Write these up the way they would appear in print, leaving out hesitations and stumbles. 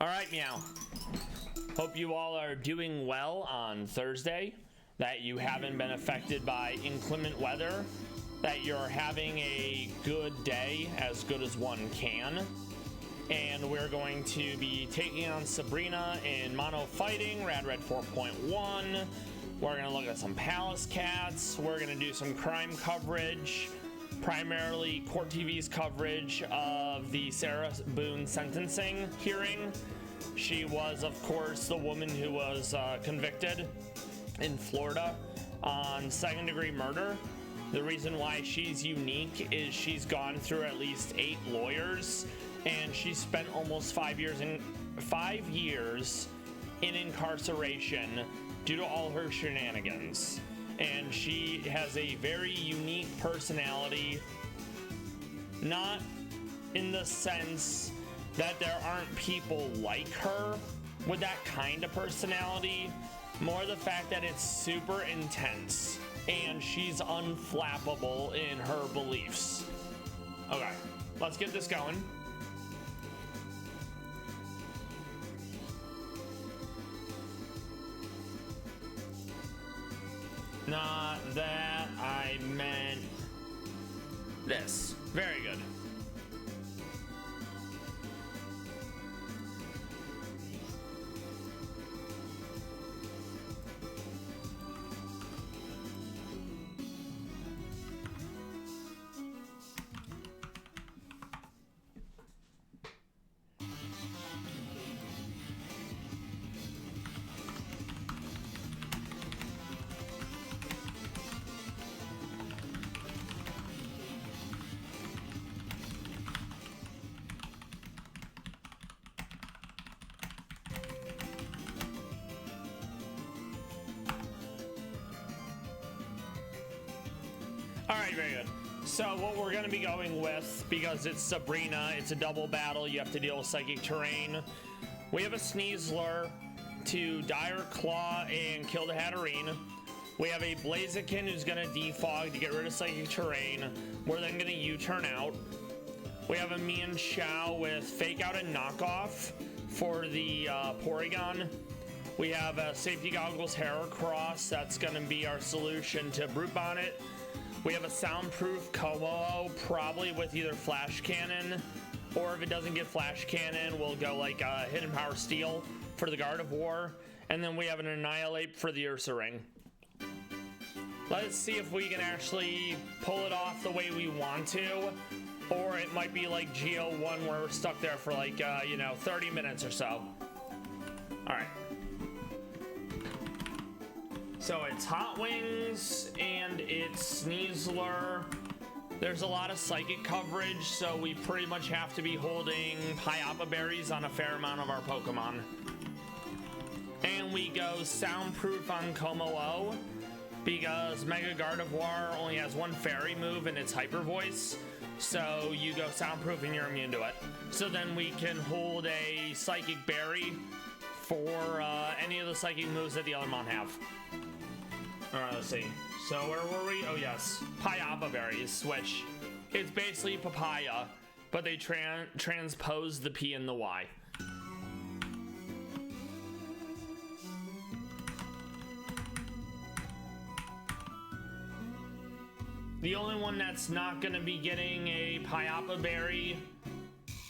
Alright, Meow. Hope you all are doing well on Thursday, that you haven't been affected by inclement weather, that you're having a good day, as good as one can. And we're going to be taking on Sabrina in mono fighting, Rad Red 4.1. We're going to look at some Palace Cats. We're going to do some crime coverage, primarily Court TV's coverage of the Sarah Boone sentencing hearing. She was, of course, the woman who was convicted in Florida on second-degree murder. The reason why she's unique is she's gone through at least 8 lawyers, and she spent almost 5 years in incarceration due to all her shenanigans. And she has a very unique personality, not in the sense that there aren't people like her with that kind of personality, more the fact that it's super intense and she's unflappable in her beliefs. Okay, let's get this going. Not that, I meant this. Very good. Alright, very good. So what we're going to be going with, because it's Sabrina, it's a double battle, you have to deal with psychic terrain. We have a Sneasler to Dire Claw and kill the Hatterene. We have a Blaziken who's going to defog to get rid of psychic terrain. We're then going to U-turn out. We have a Meownwell with fake out and knockoff for the Porygon. We have a Safety Goggles Heracross, that's going to be our solution to Brute Bonnet. We have a soundproof Como, probably with either Flash Cannon, or if it doesn't get Flash Cannon, we'll go like Hidden Power Steel for the Guard of War. And then we have an Annihilate for the Ursaring. Let's see if we can actually pull it off the way we want to, or it might be like Geo1 where we're stuck there for like, 30 minutes or so. All right. So it's Hot Wings and it's Sneasler. There's a lot of psychic coverage, so we pretty much have to be holding Pyapa Berries on a fair amount of our Pokemon. And we go Soundproof on Como-O, because Mega Gardevoir only has one fairy move and it's Hyper Voice. So you go Soundproof and you're immune to it. So then we can hold a Psychic Berry for any of the psychic moves that the other mon have. Alright, let's see. So where were we? Oh yes, Pyapa Berries, which it's basically papaya, but they transpose the P and the Y. The only one that's not going to be getting a Pyapa Berry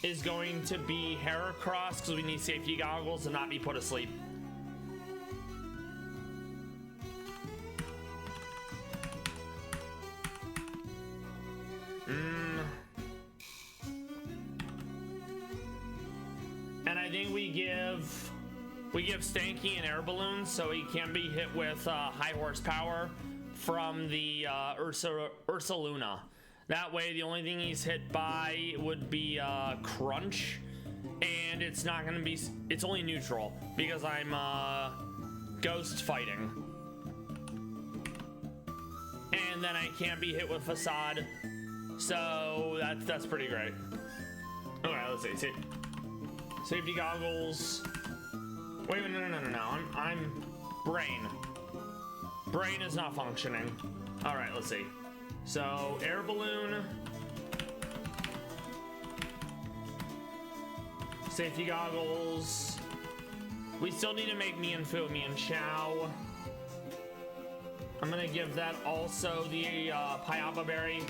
is going to be Heracross, because we need Safety Goggles to not be put asleep. And I think we give Stanky an air balloon, so he can be hit with high horsepower from the Ursaluna. That way, the only thing he's hit by would be Crunch, and it's not gonna be. It's only neutral because I'm ghost fighting, and then I can't be hit with Facade. So that's pretty great. Okay, let's see. Safety Goggles. Wait, no. I'm Brain. Brain is not functioning. All right, let's see. So Air Balloon, Safety goggles. We still need to make Meownwell, Meownchow. I'm gonna give that also the Piapa Berry.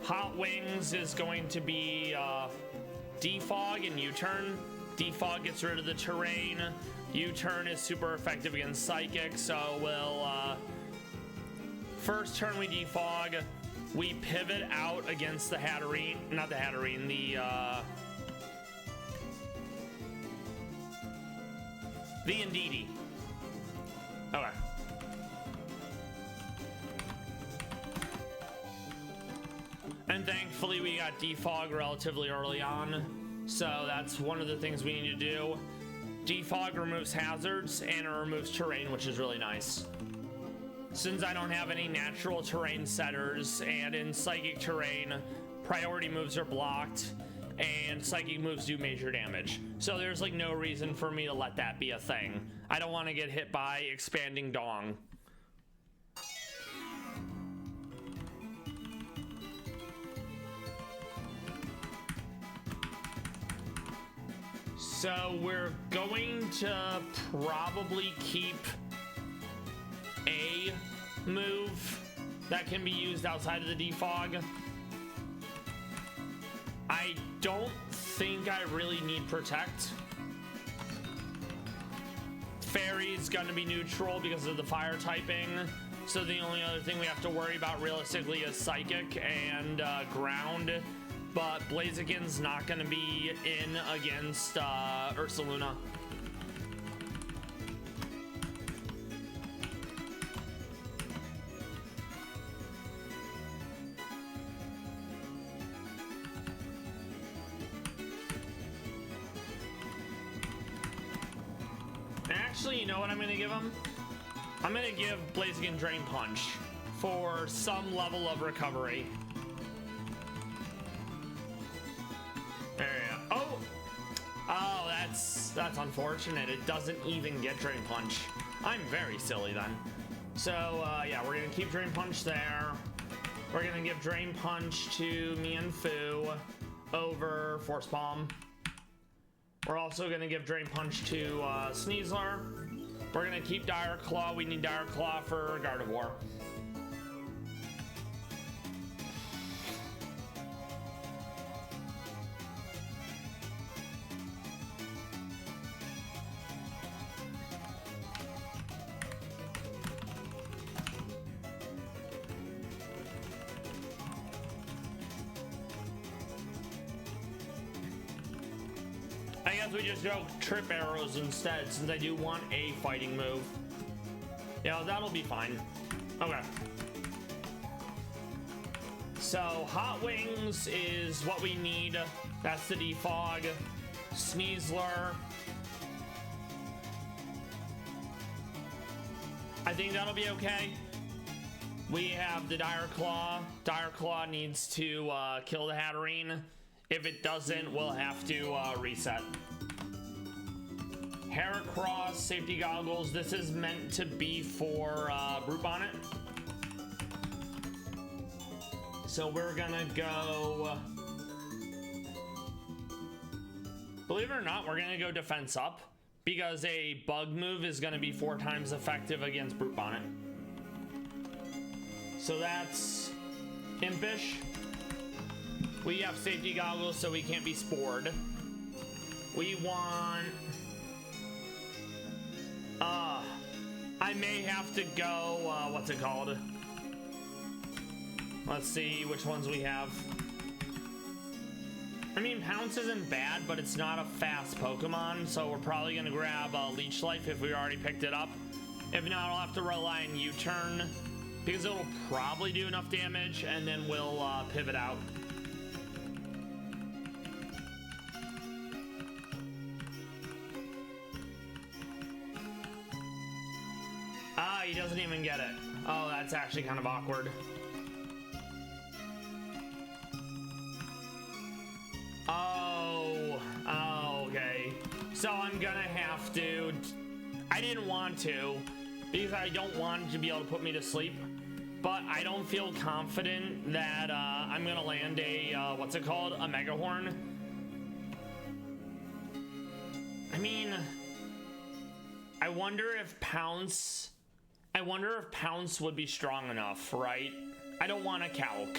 Hot Wings is going to be Defog and U-Turn. Defog gets rid of the terrain. U-Turn is super effective against Psychic, so we'll first turn we Defog. We pivot out against the Hatterene, not the Hatterene, the Indeedee. Okay. And thankfully we got Defog relatively early on, so that's one of the things we need to do. Defog removes hazards and it removes terrain, which is really nice. Since I don't have any natural terrain setters, and in Psychic terrain, priority moves are blocked, and Psychic moves do major damage. So there's like no reason for me to let that be a thing. I don't want to get hit by Expanding Dong. So we're going to probably keep a move that can be used outside of the Defog. I don't think I really need Protect. Fairy's gonna be neutral because of the fire typing, so the only other thing we have to worry about realistically is Psychic and Ground. But Blaziken's not gonna be in against Ursaluna. Actually, you know what I'm gonna give him? I'm gonna give Blaziken Drain Punch for some level of recovery. There you go. Oh, that's unfortunate. It doesn't even get Drain Punch. I'm very silly then. So yeah, we're gonna keep Drain Punch there. We're gonna give Drain Punch to Meownwell over Force Palm. We're also gonna give Drain Punch to Sneasler. We're gonna keep Dire Claw. We need Dire Claw for Gardevoir. I guess we just go Trip Arrows instead, since I do want a fighting move. Yeah, that'll be fine. Okay. So, Hot Wings is what we need. That's the Defog. Sneasler. I think that'll be okay. We have the Dire Claw. Dire Claw needs to kill the Hatterene. If it doesn't, we'll have to reset. Heracross, Safety Goggles. This is meant to be for Brute Bonnet. So we're gonna go... Believe it or not, we're gonna go Defense Up, because a Bug move is gonna be 4 times effective against Brute Bonnet. So that's Impish. We have Safety Goggles, so we can't be Spored. We want... I may have to go, what's it called? Let's see which ones we have. I mean, Pounce isn't bad, but it's not a fast Pokemon, so we're probably gonna grab Leech Life if we already picked it up. If not, I'll have to rely on U-Turn, because it'll probably do enough damage, and then we'll pivot out. Ah, he doesn't even get it. Oh, that's actually kind of awkward. Oh, okay. So I'm gonna have to... I didn't want to, because I don't want it to be able to put me to sleep. But I don't feel confident that I'm gonna land a, what's it called? A Mega Horn. I mean, I wonder if Pounce would be strong enough, right? I don't want to calc.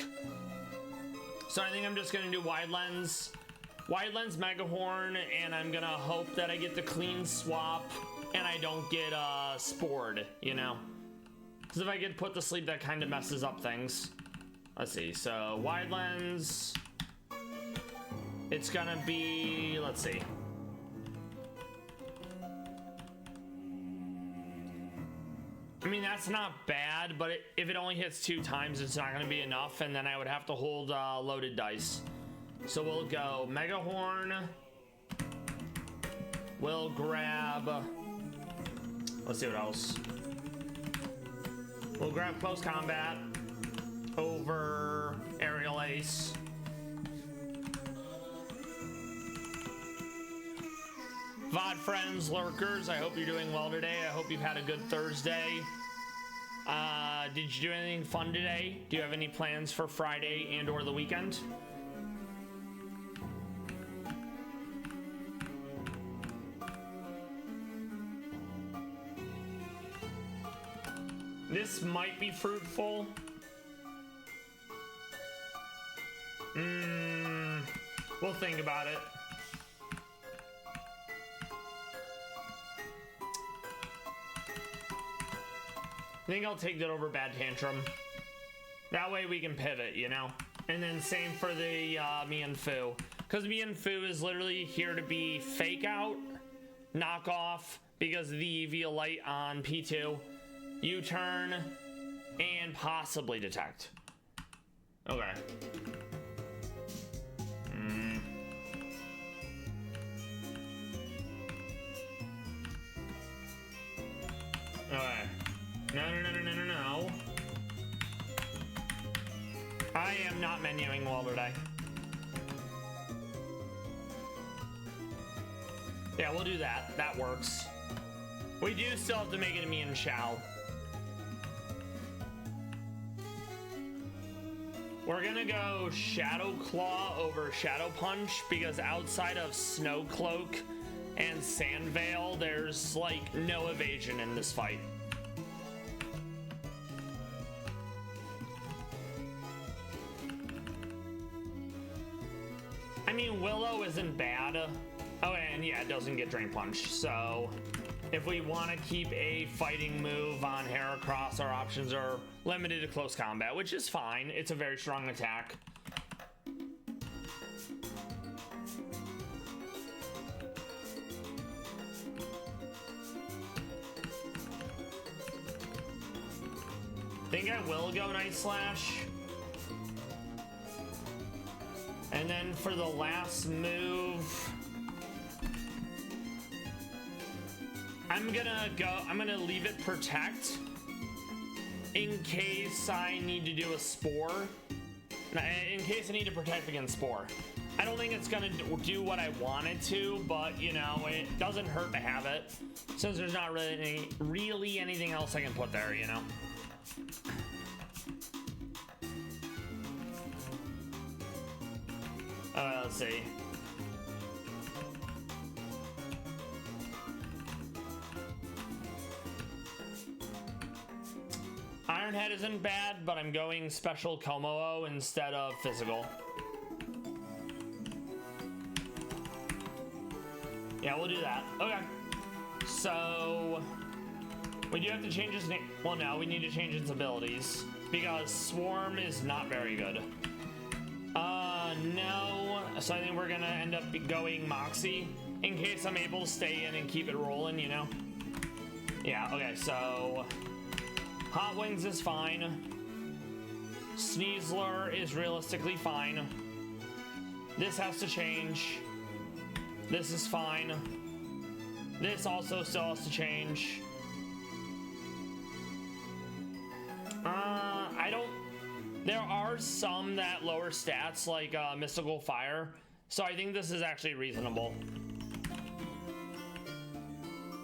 So I think I'm just gonna do Wide Lens Mega Horn, and I'm gonna hope that I get the clean swap and I don't get spored, you know? Because if I get put to sleep, that kind of messes up things. Let's see, so Wide Lens. It's gonna be, let's see. I mean, that's not bad, but if it only hits 2 times, it's not going to be enough, and then I would have to hold loaded dice. So we'll go Mega Horn. We'll grab... Let's see what else. We'll grab Close Combat over Aerial Ace. VOD friends, lurkers, I hope you're doing well today. I hope you've had a good Thursday. Did you do anything fun today? Do you have any plans for Friday and or the weekend? This might be fruitful. We'll think about it. I think I'll take that over Bad Tantrum. That way we can pivot, you know? And then same for the Meownwell. Because Meownwell is literally here to be fake out, knock off, because of the EV light on P2, U-turn, and possibly detect. Okay. Okay. No. I am not menuing well today. Yeah, we'll do that. That works. We do still have to make it a me and Shao. We're gonna go Shadow Claw over Shadow Punch because outside of Snow Cloak and Sand Veil, there's like no evasion in this fight. I mean, Willow isn't bad. Oh, and yeah, it doesn't get Drain Punch. So if we want to keep a fighting move on Heracross, our options are limited to close combat, which is fine. It's a very strong attack. I think I will go Night Slash. And then for the last move, I'm gonna leave it Protect in case I need to do a Spore. In case I need to protect against Spore. I don't think it's gonna do what I want it to, but you know, it doesn't hurt to have it since there's not really anything else I can put there, you know. Let's see. Ironhead isn't bad, but I'm going Special Komo instead of Physical. Yeah, we'll do that. Okay. So we do have to change his name. Well, no, we need to change its abilities because Swarm is not very good. No. So I think we're gonna end up going Moxie in case I'm able to stay in and keep it rolling, you know? Yeah, okay, so Hot Wings is fine. Sneasler is realistically fine. This has to change. This is fine. This also still has to change. There are some that lower stats like Mystical Fire, so I think this is actually reasonable.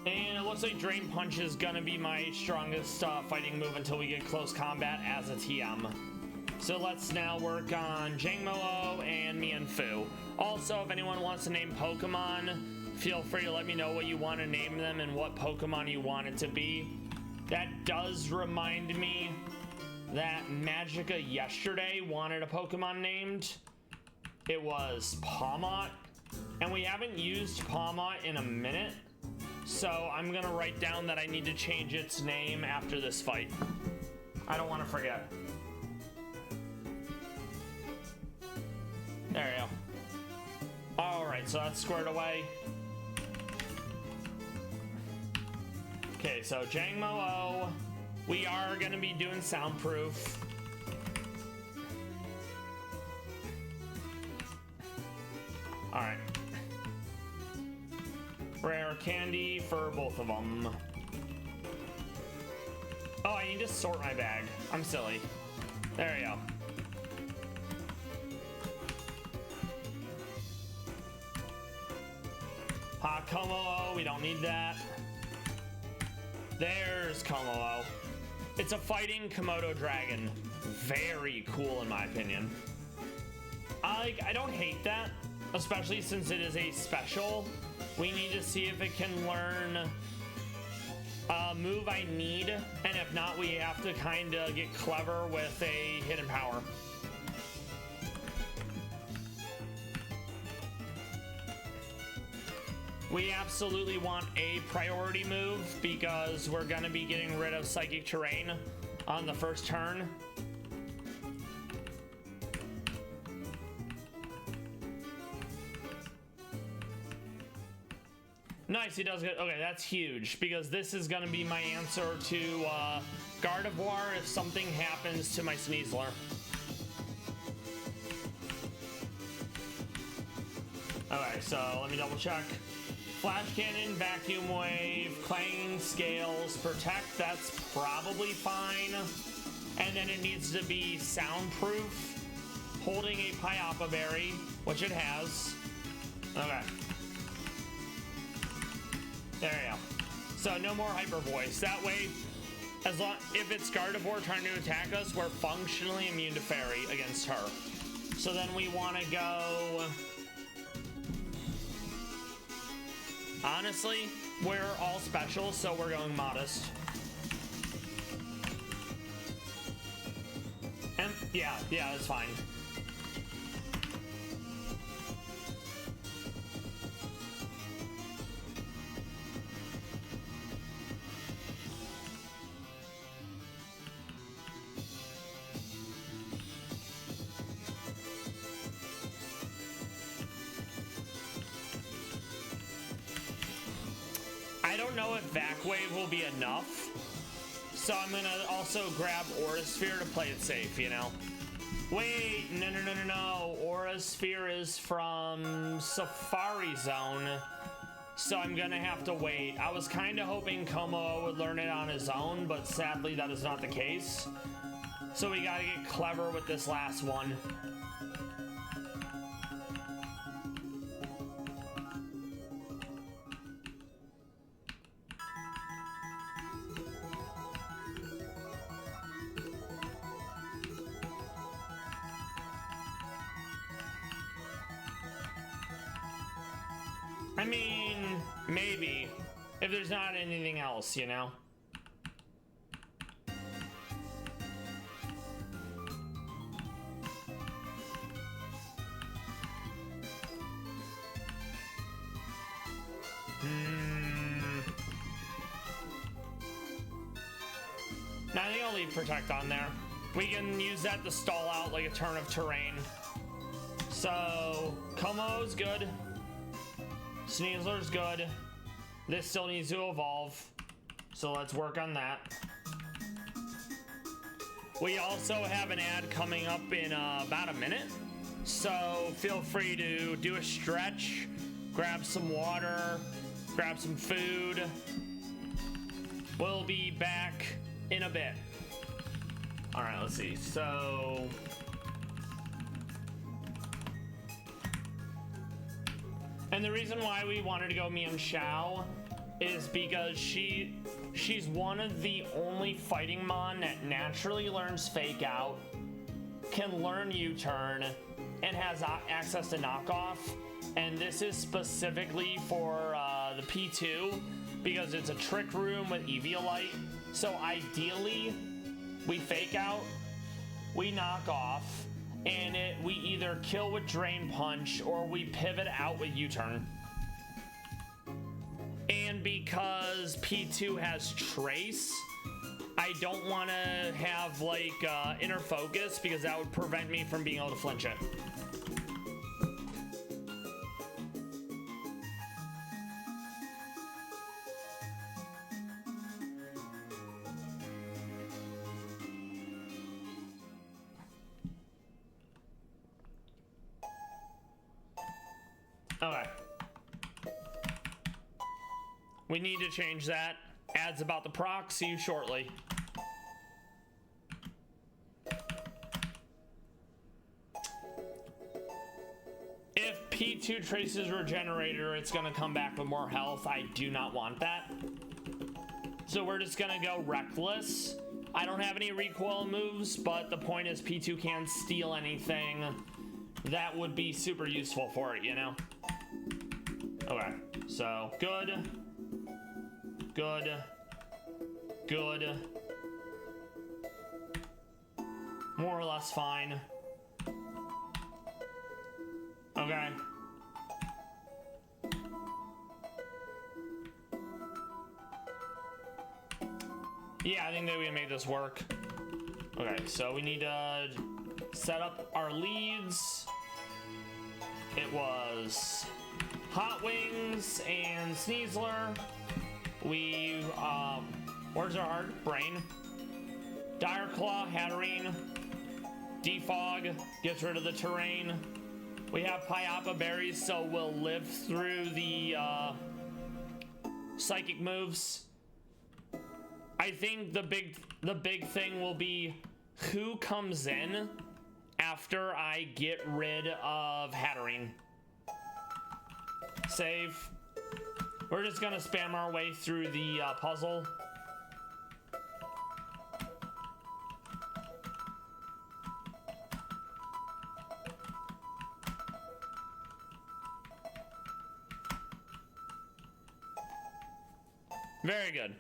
And it looks like Drain Punch is gonna be my strongest fighting move until we get close combat as a TM. So let's now work on Jangmo-O and Meownwell. Also, if anyone wants to name Pokemon Feel free to let me know what you want to name them and what Pokemon you want it to be. That does remind me that Magica yesterday wanted a Pokemon named. It was Pawmot, and we haven't used Pawmot in a minute, so I'm gonna write down that I need to change its name after this fight. I don't want to forget. There you go. Alright, so that's squared away. Okay, so Jangmo-O, we are gonna be doing soundproof. Alright. Rare candy for both of them. Oh, I need to sort my bag. I'm silly. There you go. Como-O, we don't need that. There's Como-O. It's a fighting Komodo dragon. Very cool in my opinion. I don't hate that, especially since it is a special. We need to see if it can learn a move I need, and if not, we have to kind of get clever with a hidden power. We absolutely want a priority move because we're going to be getting rid of Psychic Terrain on the first turn. Nice, he does good. Okay, that's huge because this is going to be my answer to Gardevoir if something happens to my Sneasler. Okay, so let me double check. Flash Cannon, Vacuum Wave, Clanging Scales, Protect, that's probably fine. And then it needs to be soundproof, holding a Pyapa Berry, which it has. Okay. There you go. So no more Hyper Voice. That way, as long if it's Gardevoir trying to attack us, we're functionally immune to Fairy against her. So then we want to go... Honestly, we're all special, so we're going Modest. And yeah, that's fine. I don't know if Vac Wave will be enough, so I'm gonna also grab Aura Sphere to play it safe, you know? Wait, no. Aura Sphere is from Safari Zone, so I'm gonna have to wait. I was kind of hoping Como would learn it on his own, but sadly that is not the case. So we gotta get clever with this last one. I mean, maybe, if there's not anything else, you know? Now I think I'll leave Protect on there. We can use that to stall out like a turn of terrain. So, Como's good. Sneasler's good. This still needs to evolve, so let's work on that. We also have an ad coming up in about a minute, so feel free to do a stretch, grab some water, grab some food. We'll be back in a bit. All right, let's see. So and the reason why we wanted to go Meownwell is because she's one of the only fighting mon that naturally learns Fake Out, can learn U-turn, and has access to knockoff. and this is specifically for the P2 because it's a trick room with Eviolite. So ideally, we fake out, we knock off, and we either kill with Drain Punch or we pivot out with U-turn. And because P2 has Trace, I don't want to have like inner focus because that would prevent me from being able to flinch it. Okay. We need to change that. Ads about the proc. See you shortly. If P2 traces Regenerator, it's going to come back with more health. I do not want that. So we're just going to go Reckless. I don't have any recoil moves, but the point is P2 can't steal anything that would be super useful for it, you know? Okay, so good. Good. Good. More or less fine. Okay. Yeah, I think that we can make this work. Okay, so we need to set up our leads. It was Hot Wings and Sneasler. We, where's our heart? Brain. Dire Claw, Hatterene. Defog gets rid of the terrain. We have Pyapa Berries, so we'll live through the psychic moves. I think the big thing will be who comes in after I get rid of Hatterene. Save. We're just gonna spam our way through the puzzle. Very good.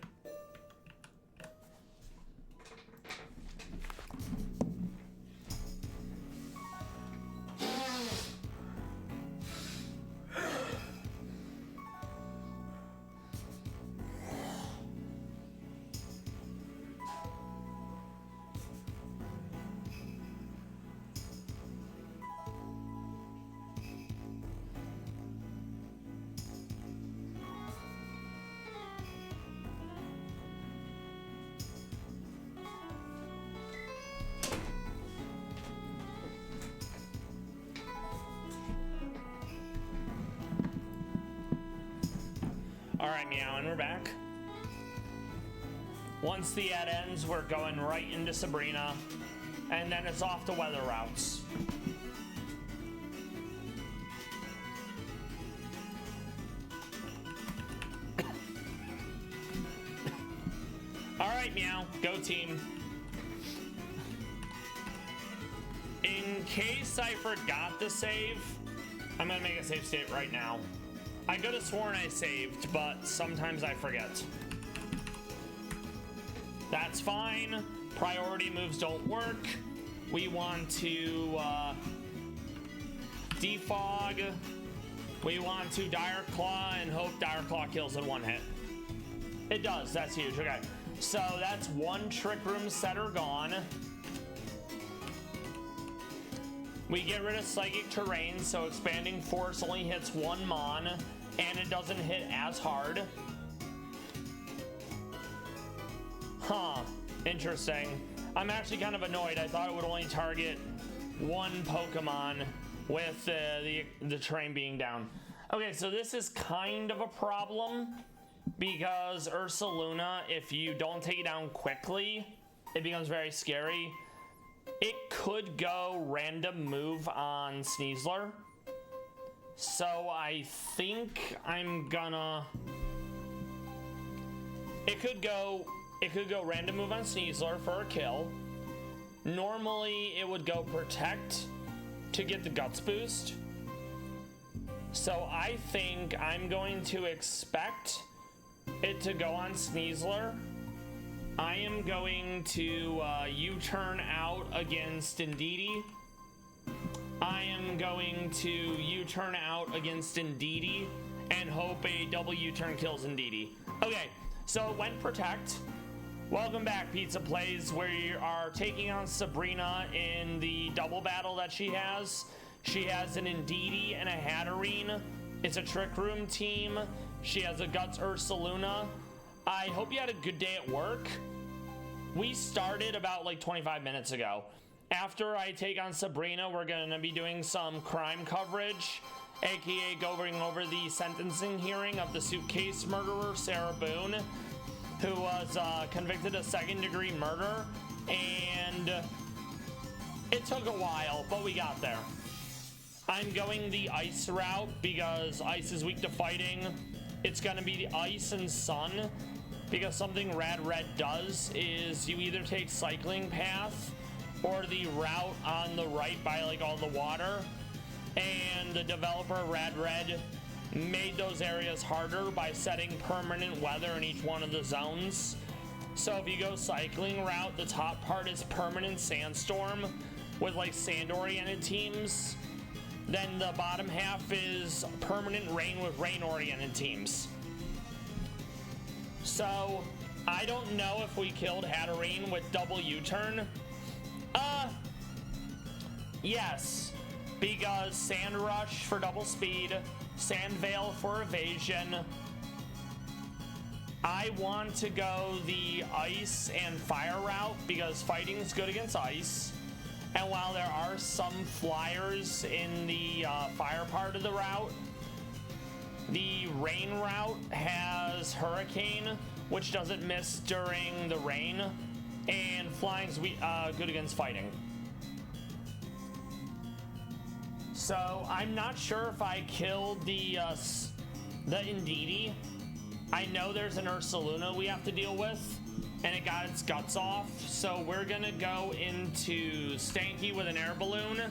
All right, Meow, and we're back. Once the ad ends, we're going right into Sabrina, and then it's off to weather routes. All right, Meow, go team. In case I forgot to save, I'm gonna make a save state right now. I could have sworn I saved, but sometimes I forget. That's fine. Priority moves don't work. We want to defog. We want to Dire Claw and hope Dire Claw kills in one hit. It does. That's huge. Okay. So that's one Trick Room setter gone. We get rid of Psychic Terrain, so Expanding Force only hits one Mon, and it doesn't hit as hard. Huh, interesting. I'm actually kind of annoyed. I thought it would only target one Pokemon with the terrain being down. Okay, so this is kind of a problem because Ursaluna, if you don't take it down quickly, it becomes very scary. It could go random move on Sneasler. So I think I'm gonna... It could go random move on Sneasler for a kill. Normally it would go Protect to get the Guts boost. So I think I'm going to expect it to go on Sneasler. I am going to U-turn out against Indeedee. I am going to U-turn out against Indeedee and hope a double U-turn kills Indeedee. Okay, so it went Protect. Welcome back, Pizza Plays, where you are taking on Sabrina in the double battle that she has. She has an Indeedee and a Hatterene. It's a Trick Room team. She has a Guts Ursaluna. I hope you had a good day at work. We started about like 25 minutes ago. After I take on Sabrina, we're going to be doing some crime coverage, aka going over the sentencing hearing of the suitcase murderer, Sarah Boone, who was convicted of second-degree murder, and it took a while, but we got there. I'm going the ice route because ice is weak to fighting. It's going to be the ice and sun, because something Rad Red does is you either take cycling path or the route on the right by like all the water, and the developer Rad Red made those areas harder by setting permanent weather in each one of the zones. So if you go cycling route, the top part is permanent sandstorm with like sand oriented teams, then the bottom half is permanent rain with rain oriented teams. So I don't know if we killed Hatterene with double U-turn. Yes, because Sand Rush for double speed, Sand Veil for evasion. I want to go the ice and fire route because fighting is good against ice. And while there are some flyers in the fire part of the route, the rain route has Hurricane, which doesn't miss during the rain, and flying's good against fighting. So I'm not sure if I killed the Indeedee. I know there's an Ursaluna we have to deal with, and it got its guts off. So we're gonna go into Stanky with an air balloon.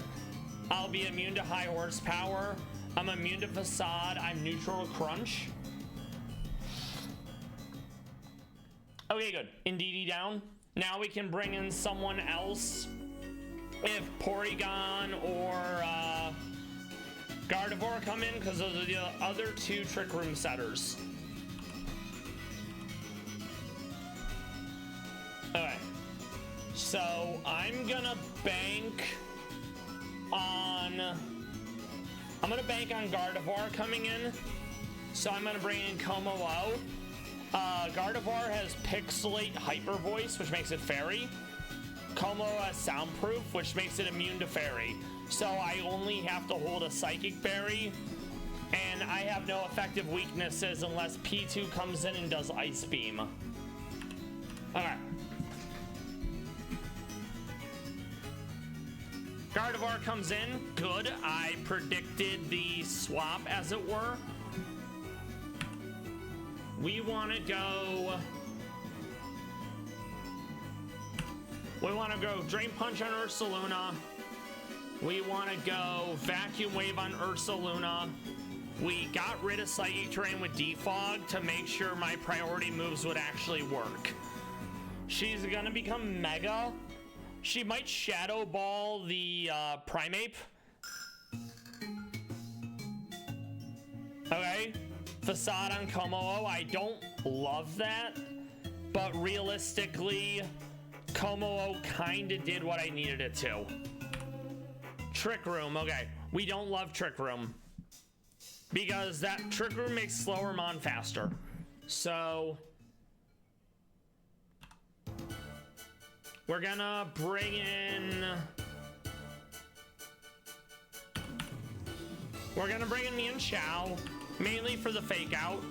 I'll be immune to high horsepower. I'm immune to Facade. I'm neutral to Crunch. Okay, good. Indeedee down. Now we can bring in someone else. If Porygon or Gardevoir come in, because those are the other two Trick Room setters. Okay, so I'm gonna bank on Gardevoir coming in. So I'm gonna bring in Como-O. Gardevoir has Pixelate Hyper Voice, which makes it Fairy. Como has Soundproof, which makes it immune to Fairy. So I only have to hold a Psychic Berry, and I have no effective weaknesses unless P2 comes in and does Ice Beam. Okay. Gardevoir comes in, good. I predicted the swap, as it were. We want to go Drain Punch on Ursaluna. We want to go Vacuum Wave on Ursaluna. We got rid of Psychic Terrain with Defog to make sure my priority moves would actually work. She's gonna become Mega. She might Shadow Ball the Primeape. Okay. Facade on Como-O. I don't love that, but realistically, Como-O kinda did what I needed it to. Trick Room. Okay. We don't love Trick Room, because that Trick Room makes slower Mon faster. So we're gonna bring in Meownwell, mainly for the fake out.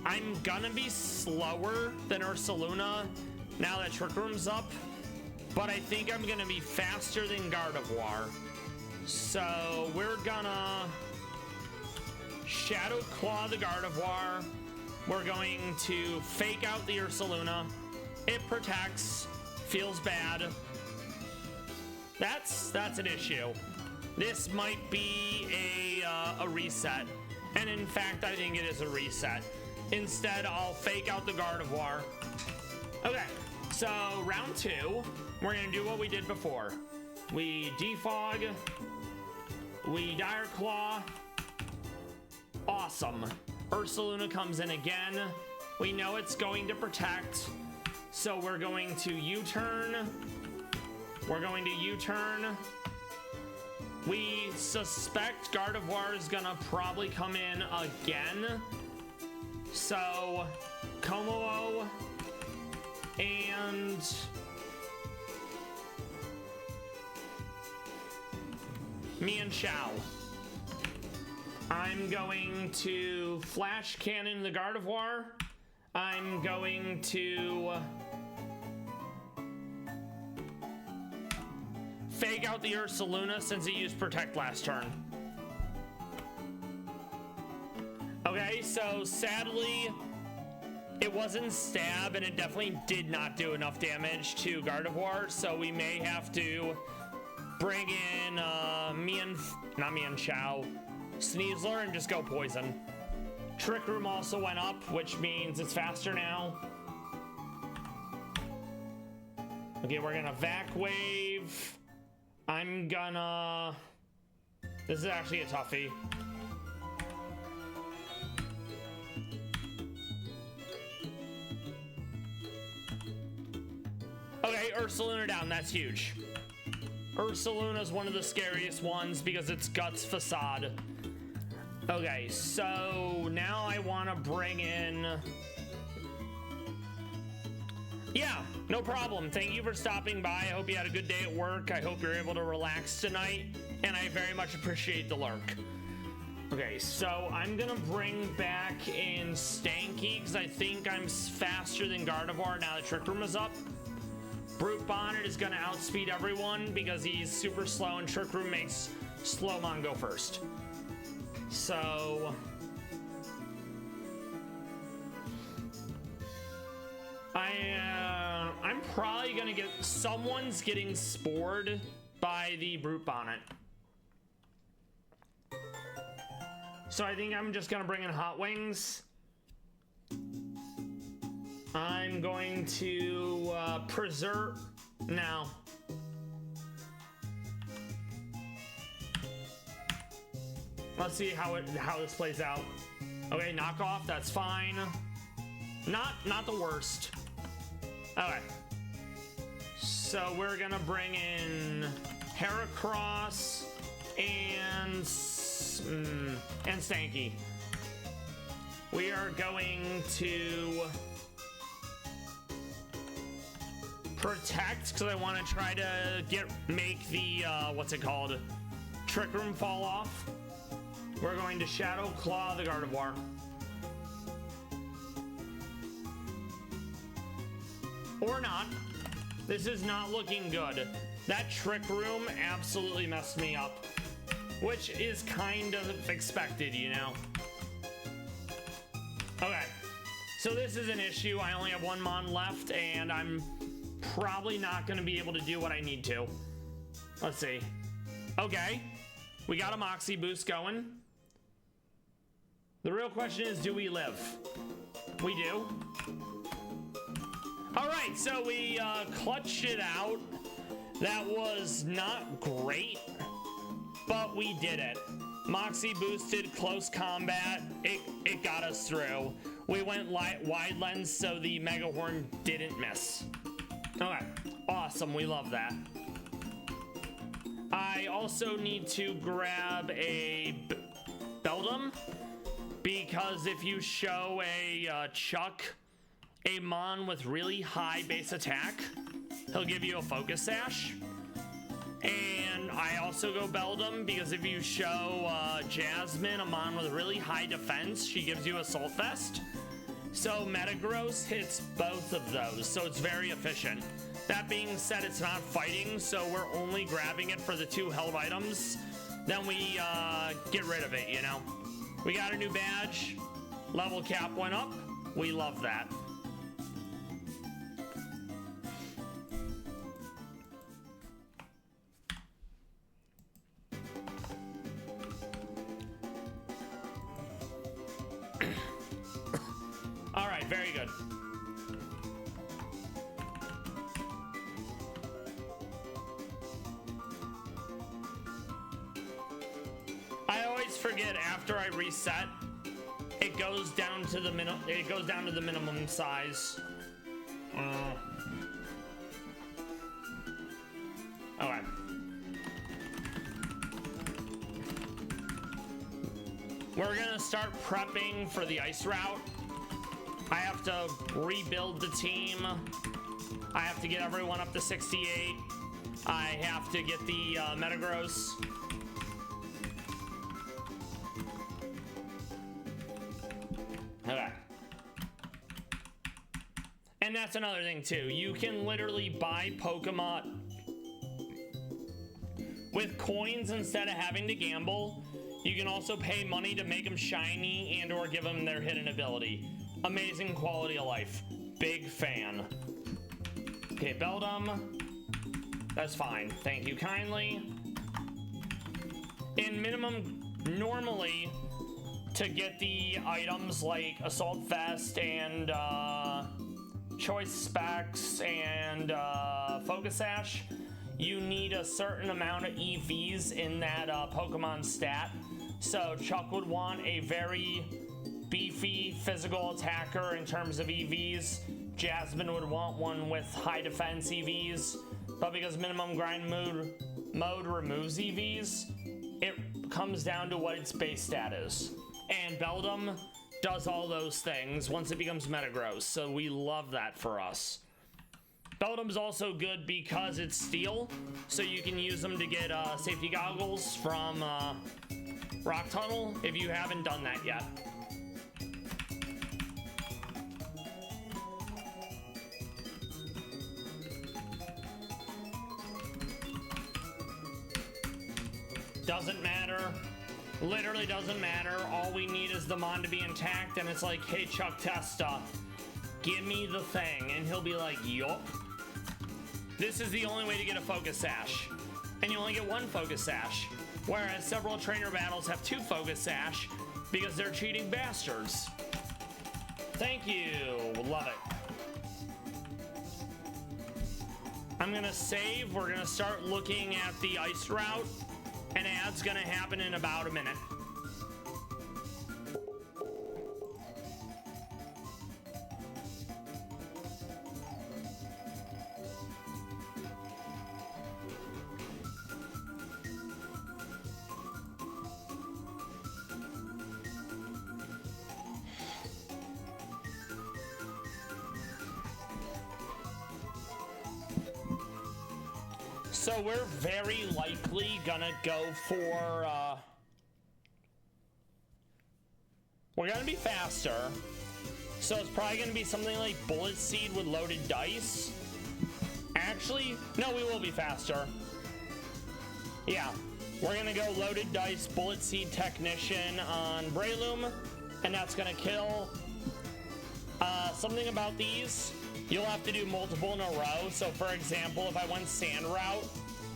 I'm gonna be slower than Ursaluna now that Trick Room's up, but I think I'm gonna be faster than Gardevoir. So we're gonna Shadow Claw the Gardevoir. We're going to fake out the Ursaluna. It protects, feels bad. That's an issue. This might be a reset. And in fact, I think it is a reset. Instead, I'll fake out the Gardevoir. Okay, so round 2, we're gonna do what we did before. We defog, we Dire Claw. Awesome. Ursaluna comes in again. We know it's going to protect, so we're going to U-turn. We're going to U-turn. We suspect Gardevoir is gonna probably come in again. So, Como and Meownwell. I'm going to Flash Cannon the Gardevoir. I'm going to fake out the Ursaluna since it used Protect last turn. Okay, so sadly, it wasn't Stab, and it definitely did not do enough damage to Gardevoir, so we may have to bring in Meownwell, Sneasler, and just go Poison. Trick Room also went up, which means it's faster now. Okay, we're gonna Vac Wave. I'm gonna... This is actually a toughie. Okay, Ursaluna down, that's huge. Ursaluna is one of the scariest ones because it's Guts Facade. Okay, so now I want to bring in... Yeah, no problem. Thank you for stopping by. I hope you had a good day at work. I hope you're able to relax tonight, and I very much appreciate the lurk. Okay, so I'm gonna bring back in Stanky because I think I'm faster than Gardevoir now that Trick Room is up. Brute Bonnet is gonna outspeed everyone because he's super slow, and Trick Room makes Slowmon go first. So I'm probably gonna get... Someone's getting spored by the Brute Bonnet. So I think I'm just gonna bring in Hot Wings. I'm going to preserve now. Let's see how this plays out. Okay, knockoff, that's fine. Not the worst. Okay. So we're gonna bring in Heracross and Stanky. We are going to Protect because I want to try to make the what's it called? Trick Room fall off. We're going to Shadow Claw the Gardevoir. Or not. This is not looking good. That Trick Room absolutely messed me up. Which is kind of expected, you know? Okay. So this is an issue. I only have one Mon left, and I'm probably not going to be able to do what I need to. Let's see. Okay. We got a Moxie boost going. The real question is, do we live? We do. All right, so we clutched it out. That was not great, but we did it. Moxie boosted close combat. It got us through. We went wide lens, so the Mega Horn didn't miss. Okay, awesome. We love that. I also need to grab a Beldum, because if you show a Chuck a Mon with really high base attack, he'll give you a Focus Sash. And I also go Beldum because if you show Jasmine a Mon with really high defense, she gives you Assault Vest. So Metagross hits both of those, so it's very efficient. That being said, it's not fighting, so we're only grabbing it for the 2 held items. Then we get rid of it, you know? We got a new badge. Level cap went up. We love that. right, very good. I always forget after I reset, it goes down to the minimum size. Okay. We're gonna start prepping for the ice route. I have to rebuild the team. I have to get everyone up to 68. I have to get the Metagross. Okay. And that's another thing too. You can literally buy Pokemon with coins instead of having to gamble. You can also pay money to make them shiny and or give them their hidden ability. Amazing quality of life. Big fan. Okay, Beldum. That's fine. Thank you kindly. In minimum, normally, to get the items like Assault Vest and Choice Specs and Focus Sash, you need a certain amount of EVs in that Pokemon stat. So Chuck would want a very beefy physical attacker in terms of EVs. Jasmine would want one with high defense EVs. But because minimum grind mode removes EVs, it comes down to what its base stat is. And Beldum does all those things once it becomes Metagross, so we love that for us. Beldum's also good because it's steel, so you can use them to get safety goggles from Rock Tunnel if you haven't done that yet. Doesn't matter. Literally doesn't matter. All we need is the Mon to be intact, and it's like, hey, Chuck Testa, give me the thing. And he'll be like, yup. This is the only way to get a Focus Sash. And you only get one Focus Sash. Whereas several trainer battles have two Focus Sash because they're cheating bastards. Thank you. Love it. I'm gonna save. We're gonna start looking at the ice route. An ad's gonna happen in about a minute. So we're very likely gonna go for, we're gonna be faster. So it's probably gonna be something like Bullet Seed with loaded dice. Actually, no, we will be faster. Yeah, we're gonna go loaded dice, Bullet Seed Technician on Breloom, and that's gonna kill. Something about these, you'll have to do multiple in a row. So for example, if I went Sand Route,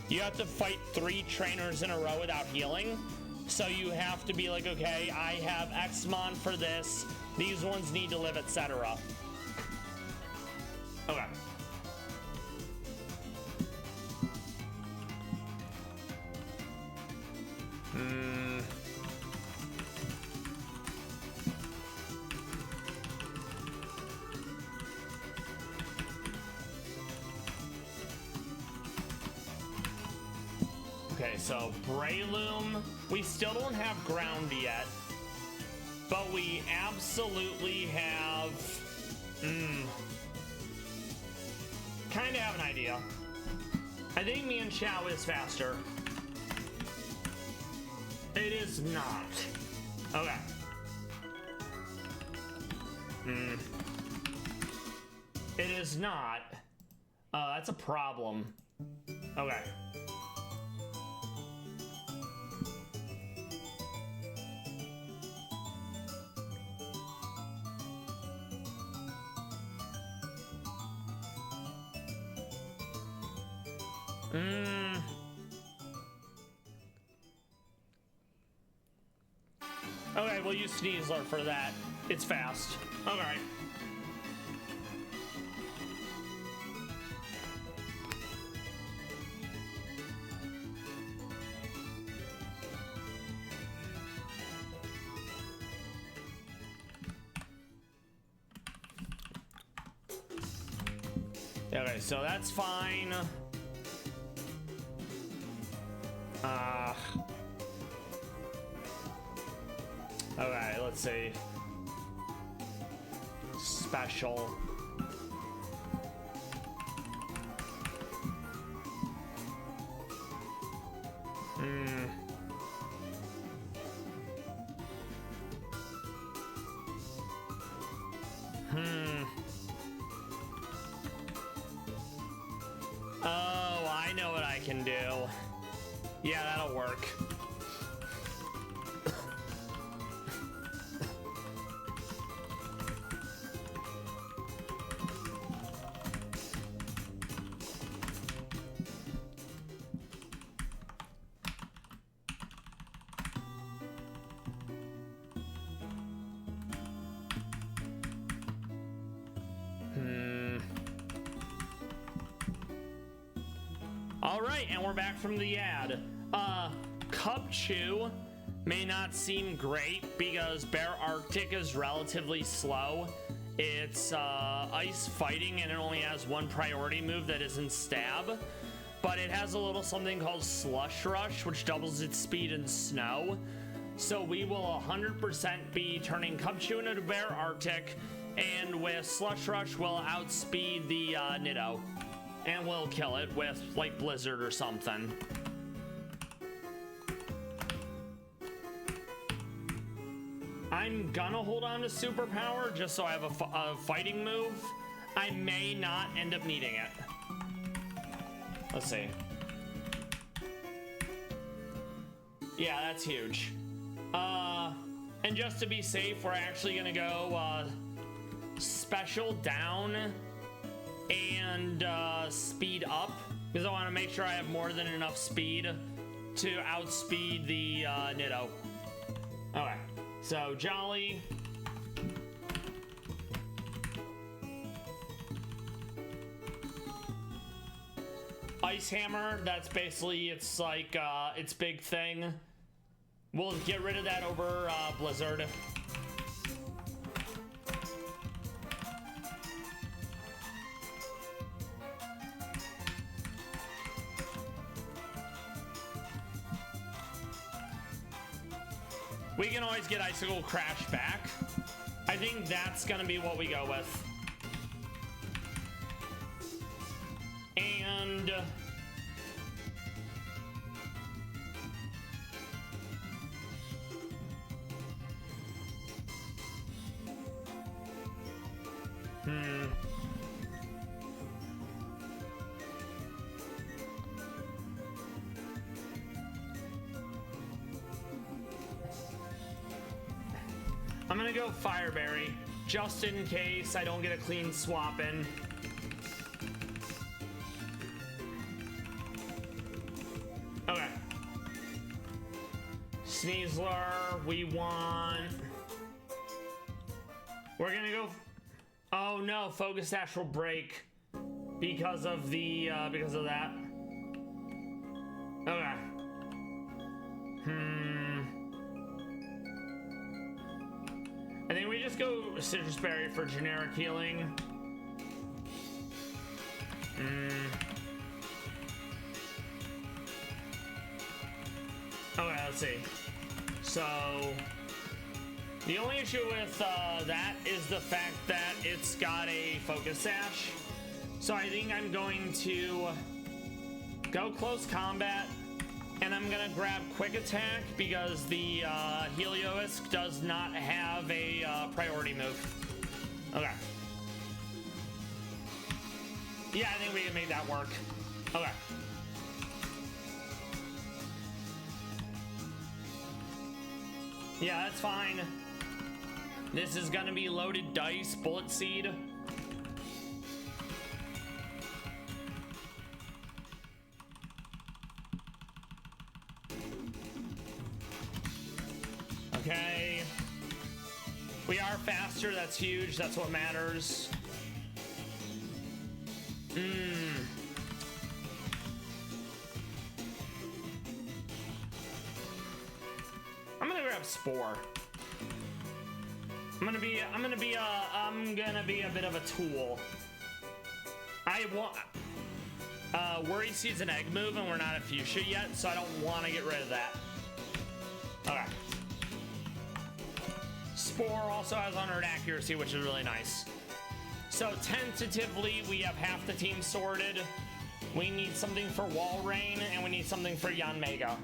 you have to fight 3 trainers in a row without healing. So you have to be like, okay, I have X-Mon for this. These ones need to live, etc. Okay. Okay, so Breloom, we still don't have ground yet, but we absolutely have, kind of have an idea. I think me and Chow is faster. It is not. Okay. It is not. That's a problem. Okay. Okay, we'll use Sneasler for that. It's fast. Alright. Okay, so that's fine. Okay, let's see. Special. Oh, I know what I can do. Yeah, that'll work. All right, and we're back from the ad. Cup Chew may not seem great because Bear Arctic is relatively slow. It's ice fighting and it only has one priority move that isn't stab, but it has a little something called Slush Rush, which doubles its speed in snow. So we will 100% be turning Cup Chew into Bear Arctic, and with Slush Rush we'll outspeed the Nitto. And we'll kill it with, like, Blizzard or something. I'm gonna hold on to Superpower just so I have a fighting move. I may not end up needing it. Let's see. Yeah, that's huge. And just to be safe, we're actually gonna go special down and speed up, because I want to make sure I have more than enough speed to outspeed the Nitto. Okay, so Jolly. Ice Hammer, that's basically it's like its big thing. We'll get rid of that over Blizzard. We can always get Icicle Crash back. I think that's gonna be what we go with. And I'm gonna go Fireberry, just in case I don't get a clean swap in. Okay. Sneasler, we want... We're gonna go... Oh no, Focus Dash will break because of the, because of that. Okay. I think we just go Citrus Berry for generic healing. Okay, let's see. So, the only issue with that is the fact that it's got a Focus Sash. So I think I'm going to go close combat, and I'm gonna grab Quick Attack because the Heliolisk does not have a priority move. Okay. Yeah, I think we can make that work. Okay. Yeah, that's fine. This is gonna be loaded dice, Bullet Seed. Okay. We are faster, that's huge, that's what matters. I'm gonna grab Spore. I'm gonna be a bit of a tool. I I want... Worry Seed's an egg move, and we're not at Fuchsia yet, so I don't want to get rid of that. Okay. Spore also has 100 accuracy, which is really nice. So tentatively, we have half the team sorted. We need something for Wall Rain, and we need something for Yanmega.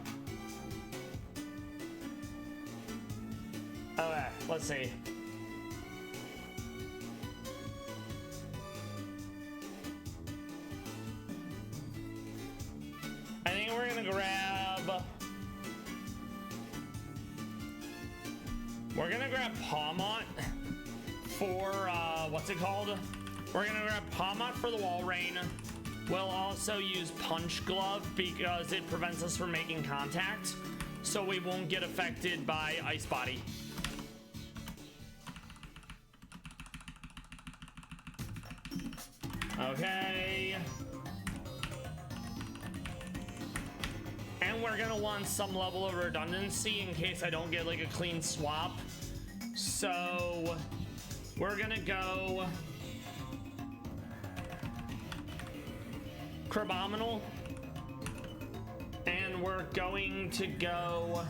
Okay, let's see. I think we're gonna grab... We're gonna grab Pawmot for, what's it called? We're gonna grab Pawmot for the Wall Rain. We'll also use Punch Glove because it prevents us from making contact, so we won't get affected by Ice Body. Okay. And we're gonna want some level of redundancy in case I don't get like a clean swap. So we're gonna go Crabominal, and we're going to go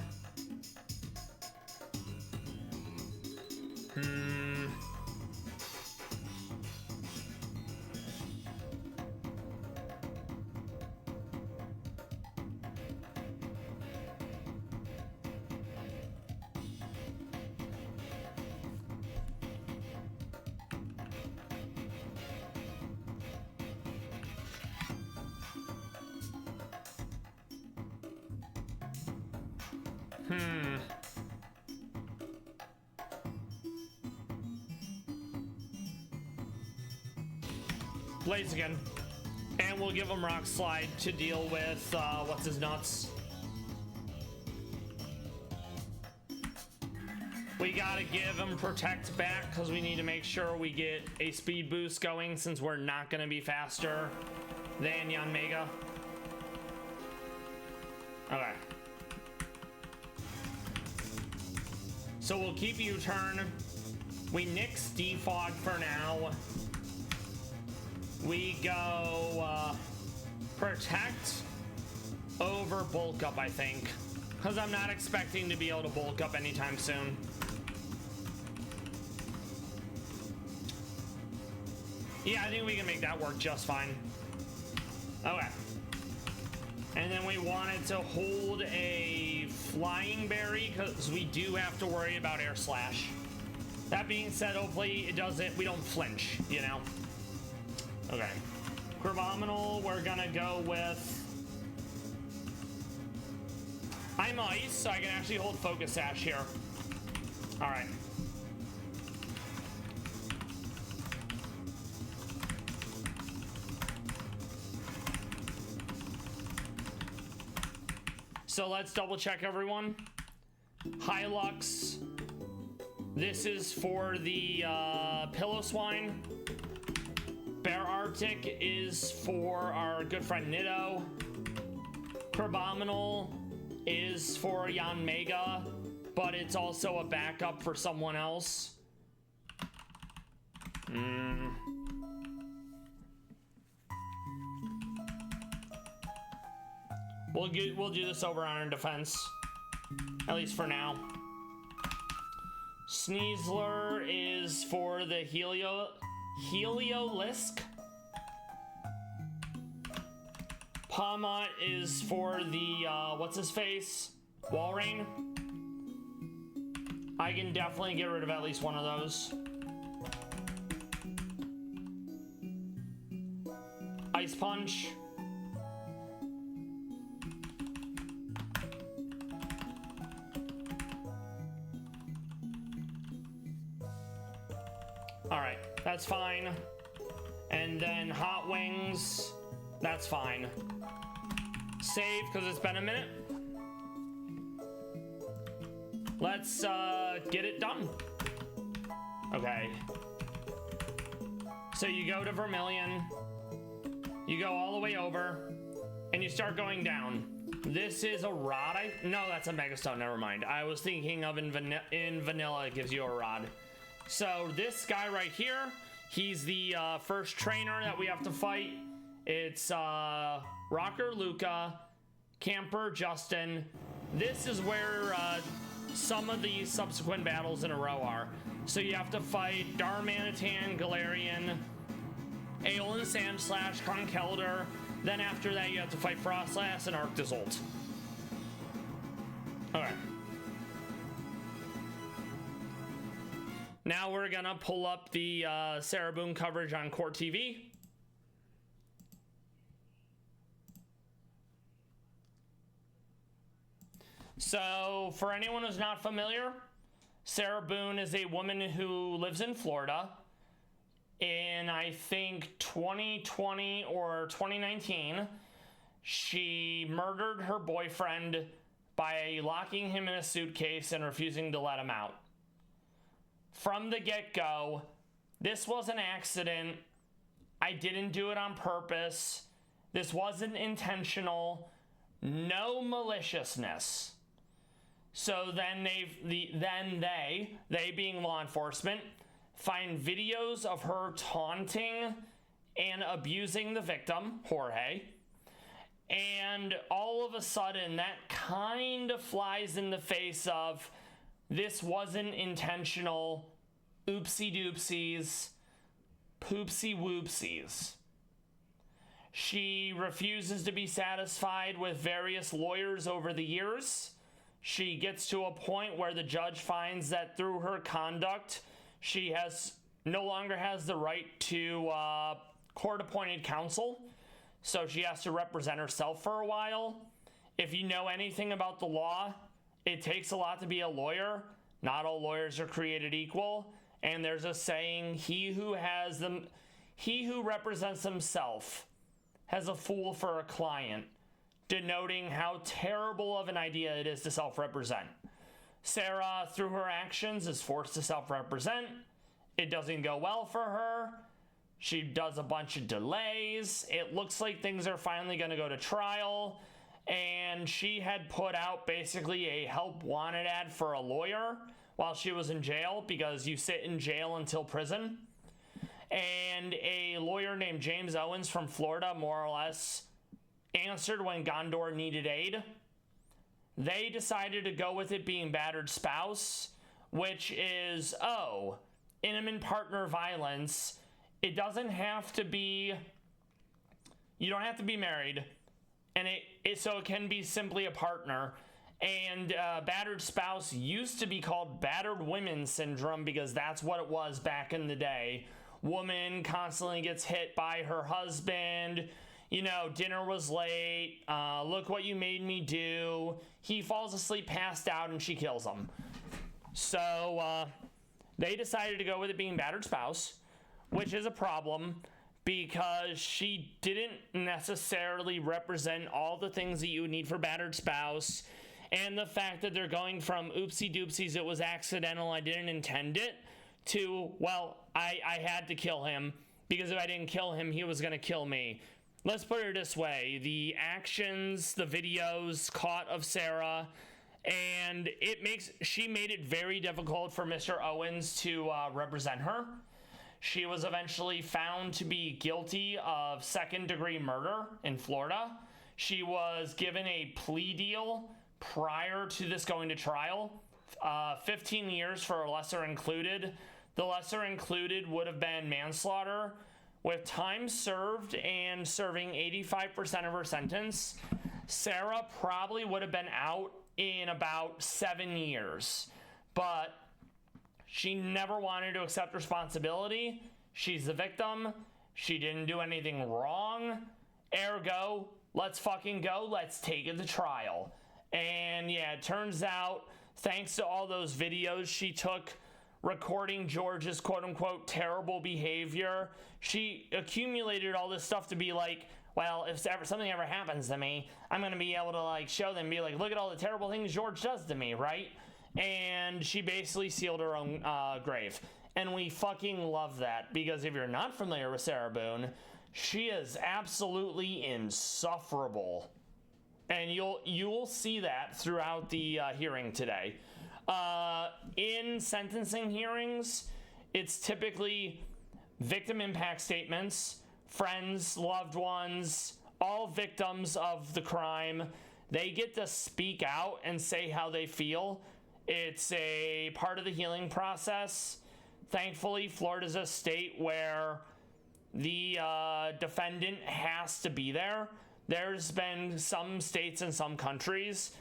Blaziken. And we'll give him Rock Slide to deal with, what's his nuts. We gotta give him Protect back because we need to make sure we get a speed boost going since we're not gonna be faster than Yanmega. Okay. So we'll keep U-turn. We nix Defog for now. We go Protect over Bulk Up, I think. Because I'm not expecting to be able to Bulk Up anytime soon. Yeah, I think we can make that work just fine. Okay. And then we wanted to hold a Flying Berry because we do have to worry about Air Slash. That being said, hopefully it doesn't, we don't flinch, you know? Okay. Crabominal, we're gonna go with... I'm Ice, so I can actually hold Focus Sash here. Alright. So let's double check everyone. Hilux. This is for the Pillow Swine. Bear Arctic is for our good friend Nitto. Crabominal is for Yanmega, but it's also a backup for someone else. We'll do this over on our defense, at least for now. Sneasler is for the Heliolisk. Pawmot is for the, what's his face? Walrein. I can definitely get rid of at least one of those. Ice Punch. Alright, that's fine. And then Hot Wings, that's fine. Save, because it's been a minute. Let's get it done. Okay. So you go to Vermilion, you go all the way over, and you start going down. This is a rod. No, that's a Megastone, never mind. I was thinking of in vanilla, it gives you a rod. So this guy right here, He's the first trainer that we have to fight. It's Rocker Luca, Camper Justin. This is where some of the subsequent battles in a row are. So you have to fight Darmanitan, Galarian, Aeolin Sandslash, Conkeldurr. Then after that, you have to fight Frostlass and Arctozolt. Alright. Now we're gonna pull up the Sarah Boone coverage on Court TV. So, for anyone who's not familiar, Sarah Boone is a woman who lives in Florida. In, I think, 2020 or 2019, she murdered her boyfriend by locking him in a suitcase and refusing to let him out. From the get-go, this was an accident. I didn't do it on purpose. This wasn't intentional. No maliciousness. So then they being law enforcement, find videos of her taunting and abusing the victim, Jorge. And all of a sudden, that kind of flies in the face of, this wasn't intentional, oopsie doopsies, poopsie whoopsies. She refuses to be satisfied with various lawyers over the years. She gets to a point where the judge finds that through her conduct, she no longer has the right to court-appointed counsel. So she has to represent herself for a while. If you know anything about the law, it takes a lot to be a lawyer. Not all lawyers are created equal. And there's a saying, he who represents himself has a fool for a client, denoting how terrible of an idea it is to self-represent. Sarah, through her actions, is forced to self-represent. It doesn't go well for her. She does a bunch of delays. It looks like things are finally going to go to trial. And she had put out basically a help wanted ad for a lawyer while she was in jail, because you sit in jail until prison. And a lawyer named James Owens from Florida, more or less, answered when Gondor needed aid. They decided to go with it being battered spouse, which is, intimate partner violence. It doesn't have to be, you don't have to be married, and so it can be simply a partner. And battered spouse used to be called battered women syndrome, because that's what it was back in the day. Woman constantly gets hit by her husband. You know, dinner was late. Look what you made me do. He falls asleep, passed out, and she kills him. So they decided to go with it being battered spouse, which is a problem because she didn't necessarily represent all the things that you would need for battered spouse. And the fact that they're going from oopsie doopsies, it was accidental, I didn't intend it, to, well, I had to kill him because if I didn't kill him, he was going to kill me. Let's put it this way. The actions, the videos caught of Sarah, and she made it very difficult for Mr. Owens to represent her. She was eventually found to be guilty of second-degree murder in Florida. She was given a plea deal prior to this going to trial, 15 years for a lesser included. The lesser included would have been manslaughter, with time served and serving 85% of her sentence. Sarah probably would have been out in about 7 years, but she never wanted to accept responsibility. She's the victim. She didn't do anything wrong. Ergo, let's fucking go. Let's take it to trial. And yeah, it turns out, thanks to all those videos she took recording George's quote-unquote terrible behavior, she accumulated all this stuff to be like, well, if something ever happens to me, I'm going to be able to like show them, be like, look at all the terrible things George does to me, right? And she basically sealed her own grave. And we fucking love that, because if you're not familiar with Sarah Boone, she is absolutely insufferable. And you'll see that throughout the hearing today. In sentencing hearings, it's typically victim impact statements, friends, loved ones, all victims of the crime. They get to speak out and say how they feel. It's a part of the healing process. Thankfully, Florida's a state where the defendant has to be there. There's been some states and some countries.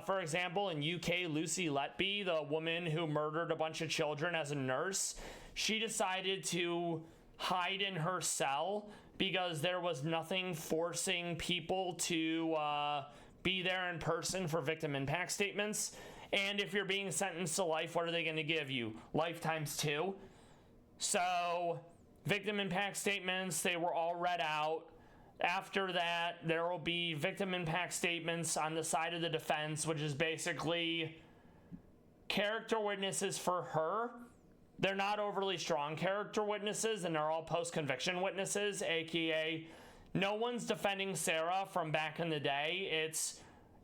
For example, in UK, Lucy Letby, the woman who murdered a bunch of children as a nurse, she decided to hide in her cell because there was nothing forcing people to be there in person for victim impact statements. And if you're being sentenced to life, what are they going to give you? Life times 2. So, victim impact statements, they were all read out. After that, there will be victim impact statements on the side of the defense, which is basically character witnesses for her. They're not overly strong character witnesses, and they're all post-conviction witnesses, aka no one's defending Sarah from back in the day. It's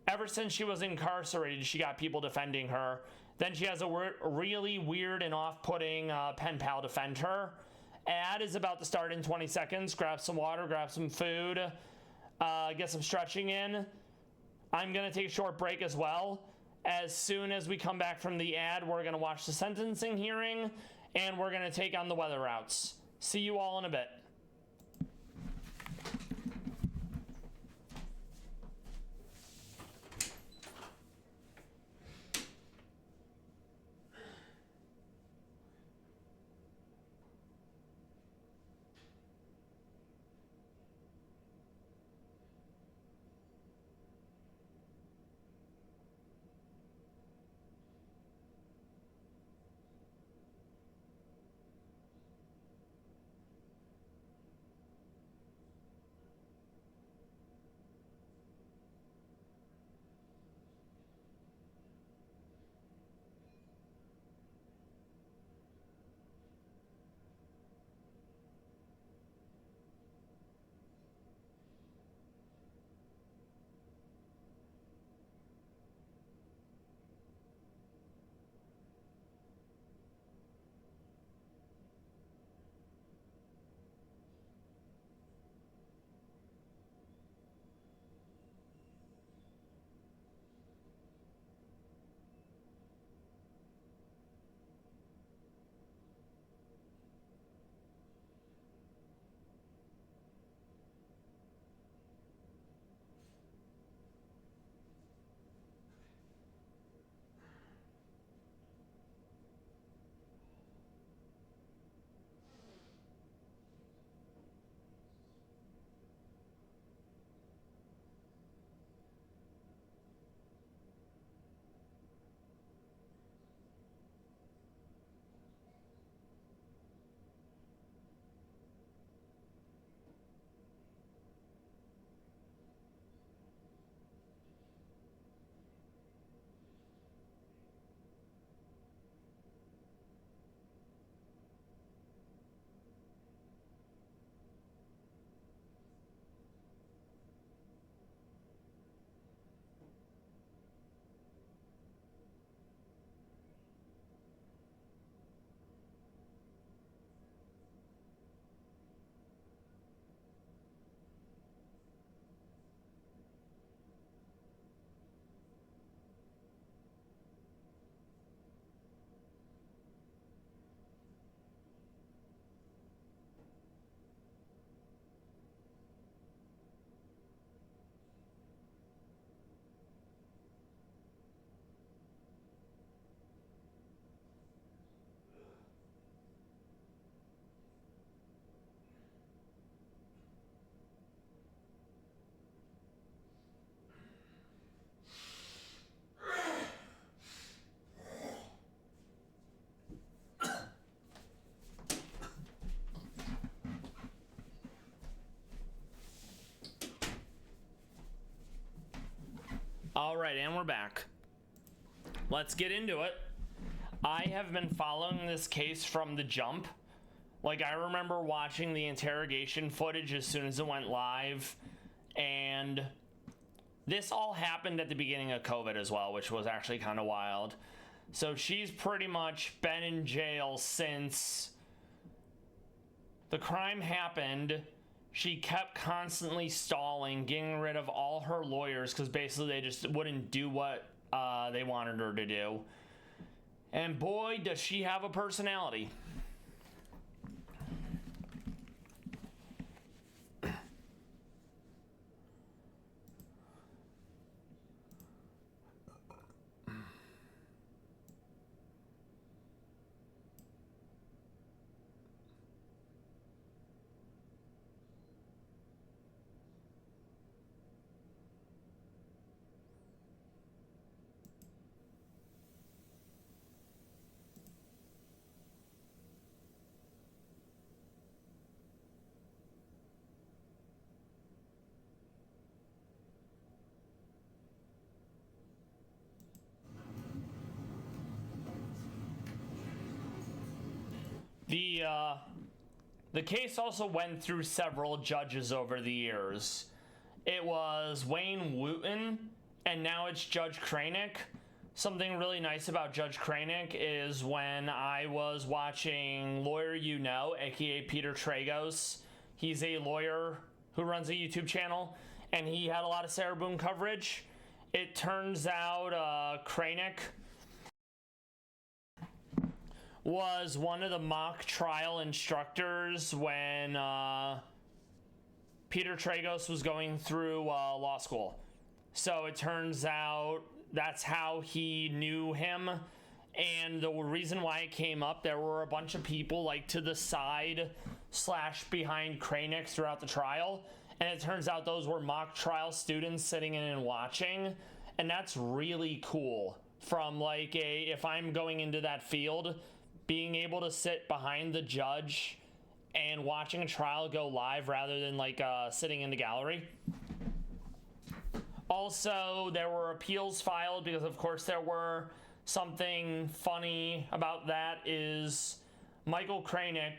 ever since she was incarcerated, she got people defending her. Then she has a really weird and off-putting pen pal defend her. Ad is about to start in 20 seconds. Grab some water, grab some food, get some stretching in. I'm going to take a short break as well. As soon as we come back from the ad, we're going to watch the sentencing hearing, and we're going to take on the weather routes. See you all in a bit. All right, and we're back. Let's get into it. I have been following this case from the jump. Like, I remember watching the interrogation footage as soon as it went live, and this all happened at the beginning of COVID as well, which was actually kind of wild. So she's pretty much been in jail since The crime happened. She kept constantly stalling, getting rid of all her lawyers because basically they just wouldn't do what they wanted her to do. And boy, does she have a personality. The case also went through several judges over the years. It was Wayne Wooten, and now it's Judge Kranick. Something really nice about Judge Kranick is when I was watching Lawyer You Know, aka Peter Tragos. He's a lawyer who runs a YouTube channel, and he had a lot of Sarah Boone coverage. It turns out Kranick was one of the mock trial instructors when Peter Tragos was going through law school. So it turns out that's how he knew him. And the reason why it came up, there were a bunch of people like to the side / behind Kranick throughout the trial. And it turns out those were mock trial students sitting in and watching. And that's really cool. From like if I'm going into that field, being able to sit behind the judge and watching a trial go live rather than like sitting in the gallery. Also, there were appeals filed because of course there were. Something funny about that is Michael Kranick,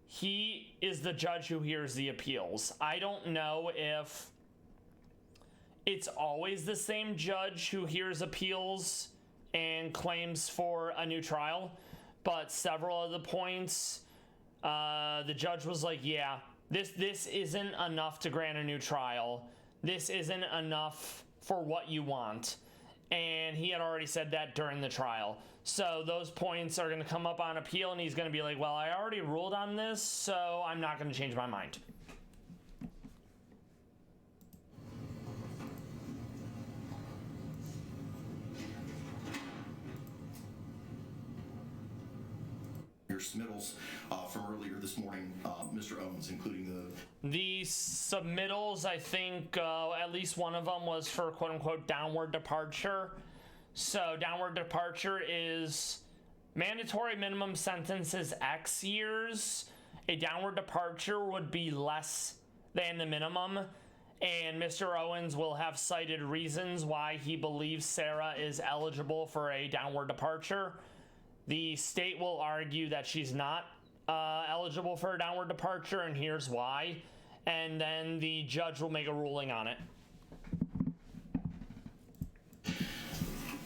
he is the judge who hears the appeals. I don't know if it's always the same judge who hears appeals and claims for a new trial, but several of the points, the judge was like, yeah, this isn't enough to grant a new trial. This isn't enough for what you want. And he had already said that during the trial. So those points are going to come up on appeal, and he's going to be like, well, I already ruled on this, so I'm not going to change my mind. Your submittals from earlier this morning, Mr. Owens, including the submittals, I think at least one of them was for quote-unquote downward departure. So downward departure is mandatory minimum sentence is X years. A downward departure would be less than the minimum. And Mr. Owens will have cited reasons why he believes Sarah is eligible for a downward departure. The state will argue that she's not eligible for a downward departure, and here's why. And then the judge will make a ruling on it.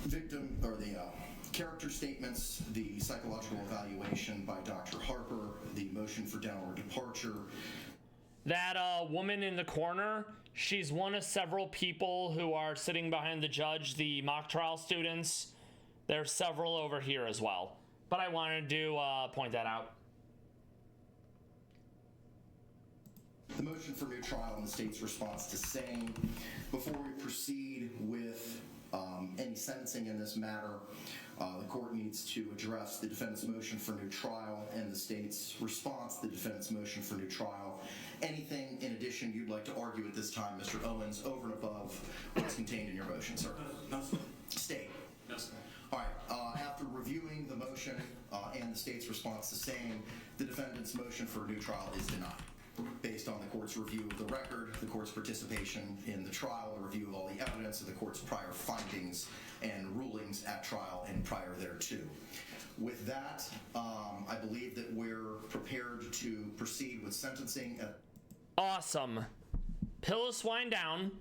Victim, or the character statements, the psychological evaluation by Dr. Harper, the motion for downward departure. That woman in the corner, she's one of several people who are sitting behind the judge, the mock trial students. There's several over here as well, but I wanted to point that out. The motion for new trial and the state's response to same. Before we proceed with any sentencing in this matter, the court needs to address the defendant's motion for new trial and the state's response to the defendant's motion for new trial. Anything in addition you'd like to argue at this time, Mr. Owens, over and above what's contained in your motion, sir? No, sir. State. No, sir. All right, after reviewing the motion and the state's response to same, the defendant's motion for a new trial is denied. Based on the court's review of the record, the court's participation in the trial, a review of all the evidence, and the court's prior findings and rulings at trial and prior thereto. With that, I believe that we're prepared to proceed with sentencing. Awesome. Pillis wind down.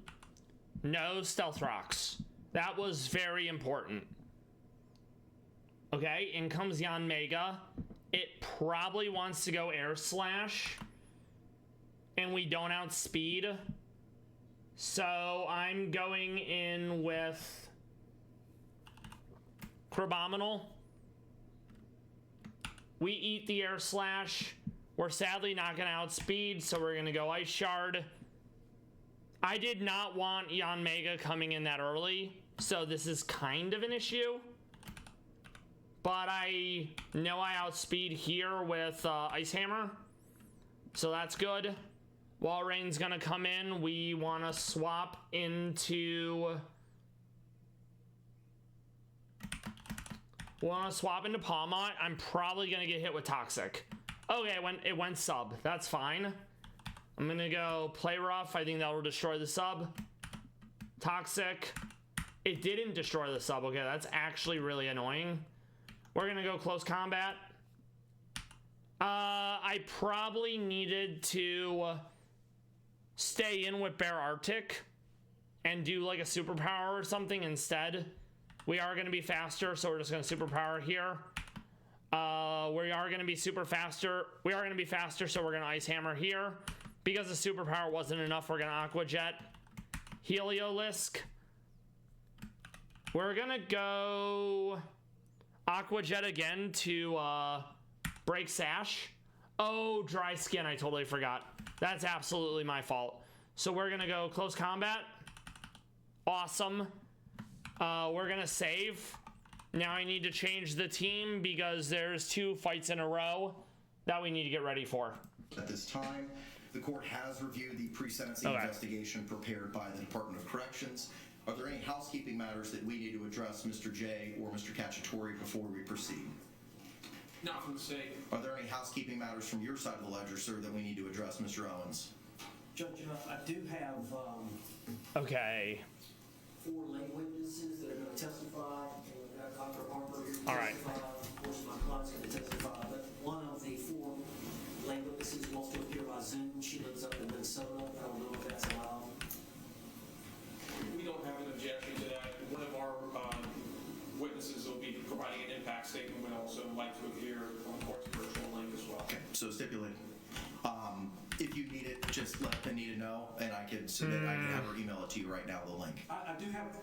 No stealth rocks. That was very important. Okay, in comes Jan Mega. it probably wants to go air slash, and we don't outspeed. So I'm going in with Crabominal. We eat the air slash. We're sadly not going to outspeed, so we're going to go Ice Shard. I did not want Eon Mega coming in that early, so this is kind of an issue. But I know I outspeed here with Ice Hammer, so that's good. Walreign's gonna come in. We want to swap into... Palmont. I'm probably gonna get hit with Toxic. Okay, it went sub. That's fine. I'm gonna go Play Rough. I think that will destroy the sub. Toxic. It didn't destroy the sub. Okay, that's actually really annoying. We're gonna go Close Combat. I probably needed to stay in with Bear Arctic and do like a superpower or something instead. We are gonna be faster, so we're just gonna superpower here. We are gonna be faster, so we're gonna Ice Hammer here. Because the superpower wasn't enough, we're gonna Aqua Jet. Heliolisk. We're gonna go Aqua Jet again to break Sash. Oh, Dry Skin, I totally forgot. That's absolutely my fault. So we're gonna go Close Combat. Awesome. We're gonna save. Now I need to change the team because there's 2 fights in a row that we need to get ready for. At this time, the court has reviewed the pre-sentencing investigation prepared by the Department of Corrections. Are there any housekeeping matters that we need to address, Mr. J or Mr. Cacciatore, before we proceed? Not from the state. Are there any housekeeping matters from your side of the ledger, sir, that we need to address, Mr. Owens? Judge, I do have Okay. 4 lay witnesses that are going to testify. We've got Dr. Harper here to All right. testify. Of course, my client's going to testify. But one of the 4 lay witnesses wants to appear by Zoom. She lives up in Minnesota. I don't know if that's allowed. We don't have an objection to that. One of our witnesses will be providing an impact statement. Would also like to appear on the court's virtual link as well. Okay, so stipulated. If you need it, just let Anita know, and I can submit. I can have her email it to you right now, the link.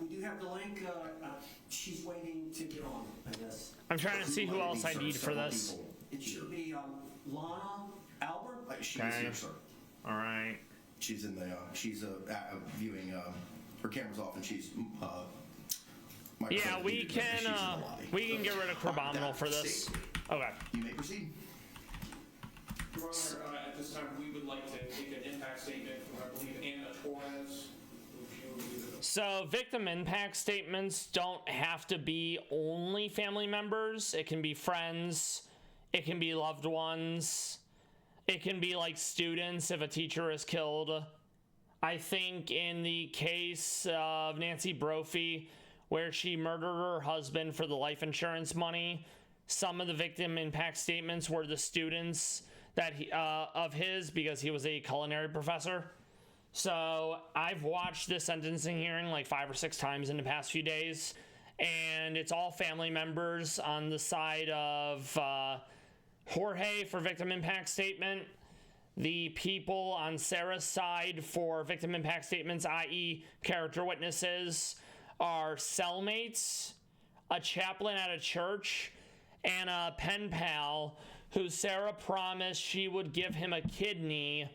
We do have the link. She's waiting to get on, I guess. I'm trying to see who else I need for this. It should be Lana Albert. She's here, sir. All right. She's in the. She's viewing. Her camera's off, and she's. Yeah, we can get rid of Crabominal for this. Okay. You may proceed. Your Honor, at this time, we would like to take an impact statement from, I believe, Anna Torres. So victim impact statements don't have to be only family members. It can be friends. It can be loved ones. It can be like students if a teacher is killed. I think in the case of Nancy Brophy, where she murdered her husband for the life insurance money, some of the victim impact statements were the students that of his, because he was a culinary professor. So I've watched this sentencing hearing like 5 or 6 times in the past few days, and it's all family members on the side of Jorge for victim impact statement. The people on Sarah's side for victim impact statements, i.e. character witnesses, are cellmates, a chaplain at a church, and a pen pal who Sarah promised she would give him a kidney,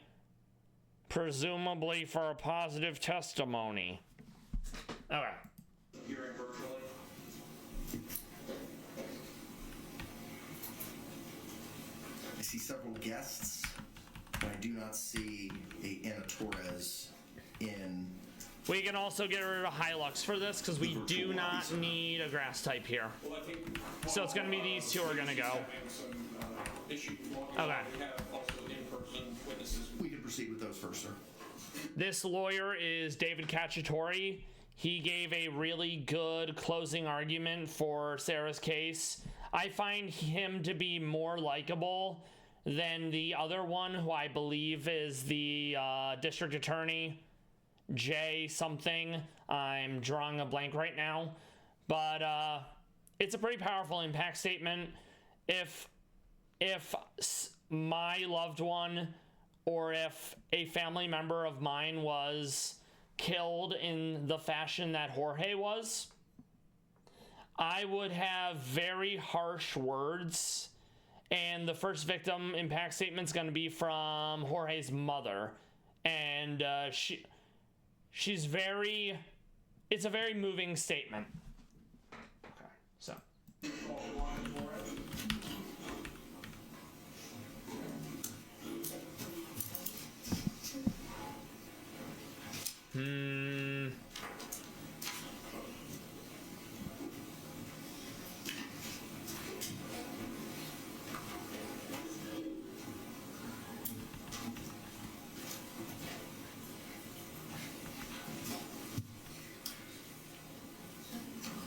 presumably for a positive testimony. Okay. Hearing virtually. I see several guests, but I do not see Anna Torres in. We can also get rid of Hilux for this because we do not need a grass type here. Well, I think So it's going to be these 2 are going to go. Okay. We have also in-person witnesses. We can proceed with those first, sir. This lawyer is David Cacciatore. He gave a really good closing argument for Sarah's case. I find him to be more likable than the other one, who I believe is the district attorney, Jay something. I'm drawing a blank right now. But it's a pretty powerful impact statement. If if my loved one or if a family member of mine was killed in the fashion that Jorge was, I would have very harsh words. And the first victim impact statement is going to be from Jorge's mother. And she's very, it's a very moving statement. Okay, so.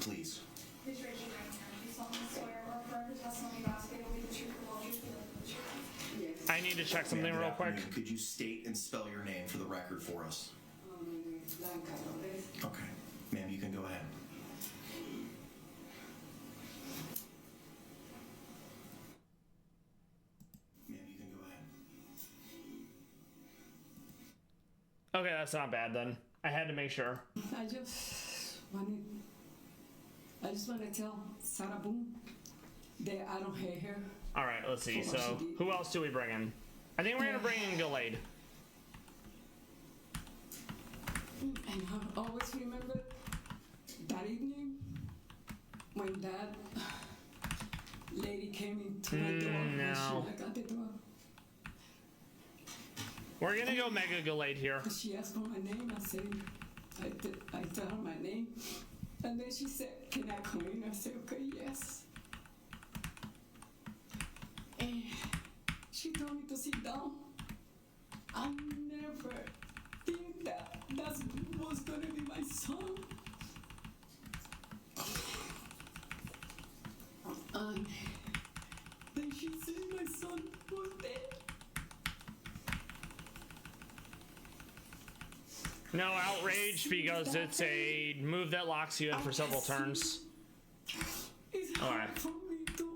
Please. Please raise your right hand. You solemnly swear or affirm your testimony about to be will be the truth, the whole truth, and nothing but the truth. I need to check something Ma'am, good real quick. afternoon. Could you state and spell your name for the record for us? Okay. Ma'am, you can go ahead. Ma'am, you can go ahead. Okay, that's not bad then. I had to make sure. I just want to tell Sarah Boom that I don't hate her. All right, let's see. So, who else do we bring in? I think we're gonna bring in Gilade. And I always remember that evening when that lady came into my door and no. she got the door. We're gonna go Mega Gilade here. She asked for my name. I said, I tell her my name. And then she said, can I come in? I said, okay, yes. And she told me to sit down. I never think that was gonna be my son. And then she said my son was dead. No outrage because it's a move that locks you in for several turns. It's All hard right. for me to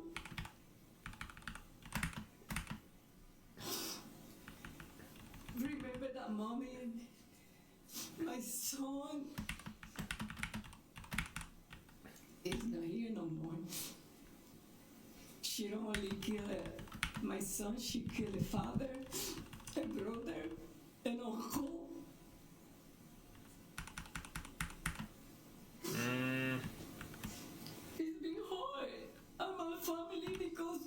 remember that mommy and my son is not here no more. She don't only kill my son, she killed a father, a brother, an uncle. It's been hard. I'm a family because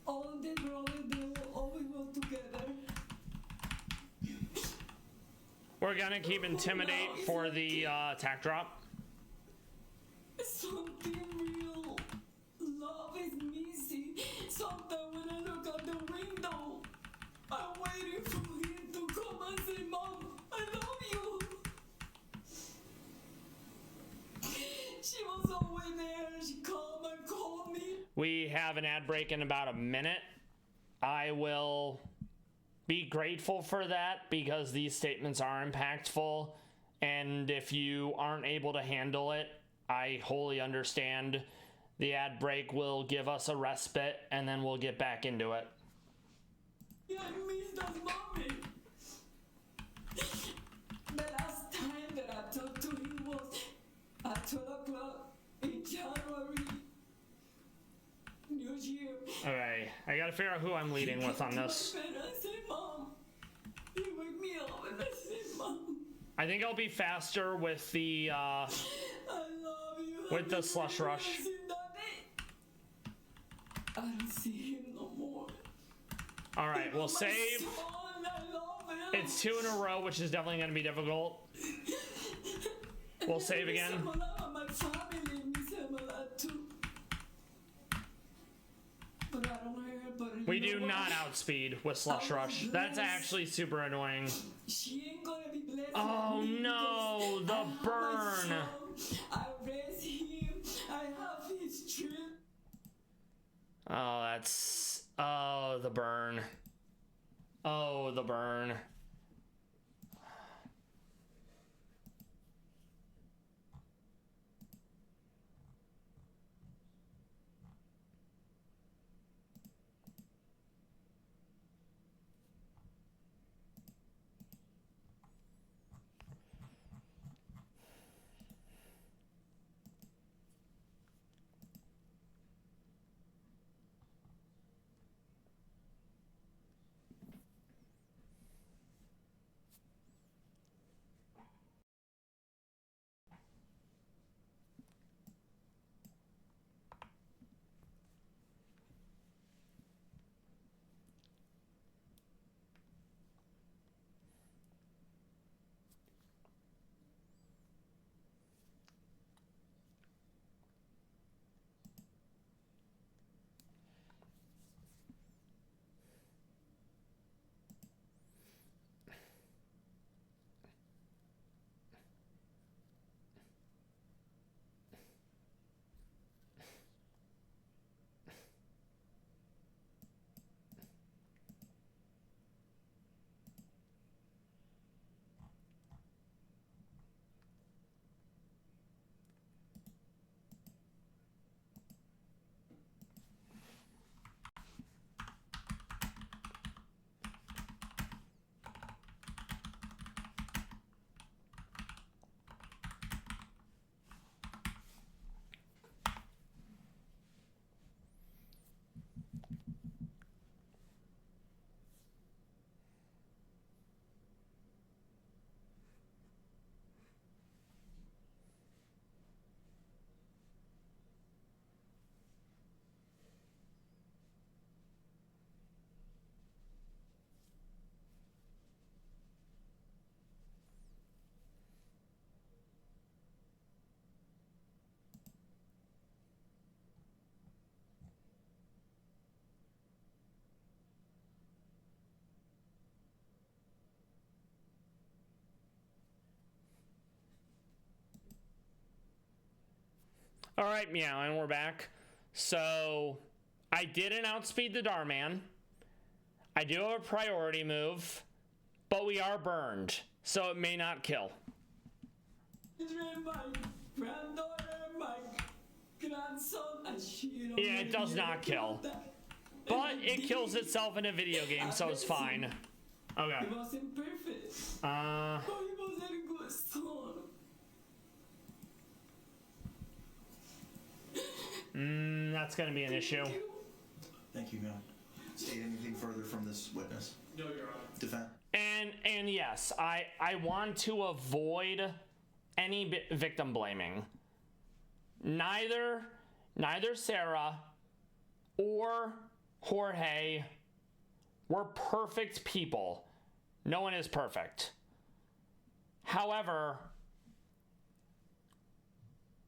all the brothers, they will always work together. We're gonna keep Intimidate for the attack drop. Something real. Love is missing. Sometimes when I look out the window, I'm waiting for him to come and say, Mom, I love you. She was always there. She come and called me. We have an ad break in about a minute. I will be grateful for that because these statements are impactful. And if you aren't able to handle it, I wholly understand. The ad break will give us a respite and then we'll get back into it. Yeah, I miss that mommy. The last time that I talked to him was at 12 o'clock in January, New Year. Okay, I gotta figure out who I'm leading with on this. And I said, Mom, he wake me up and I said, Mom, I think I'll be faster with the I love you. with the slush rush. I said, Daddy, I don't see him no more. All right, we'll My save. son, I love him. It's 2 in a row, which is definitely gonna be difficult. We'll save again. My family miss him a lot too. But I don't hear, but We you do know not what? outspeed with slush rush. That's actually super annoying. She ain't gonna be blessed. Oh with me no, because the I have my burn. son. I raise him. I have his strength. Oh, that's. Oh, the burn. Oh, the burn. All right, meow, and we're back. So I didn't outspeed the Darman. I do have a priority move, but we are burned, so it may not kill. My granddaughter, my grandson, and she don't Yeah, it does not kill. But it kills itself in a video game, so it's fine. Okay. He wasn't perfect, but he was a good son. That's gonna be an issue. Thank you, Mel. State anything further from this witness? No, Your Honor. Defend. And yes, I want to avoid any victim blaming. Neither Sarah or Jorge were perfect people. No one is perfect. However,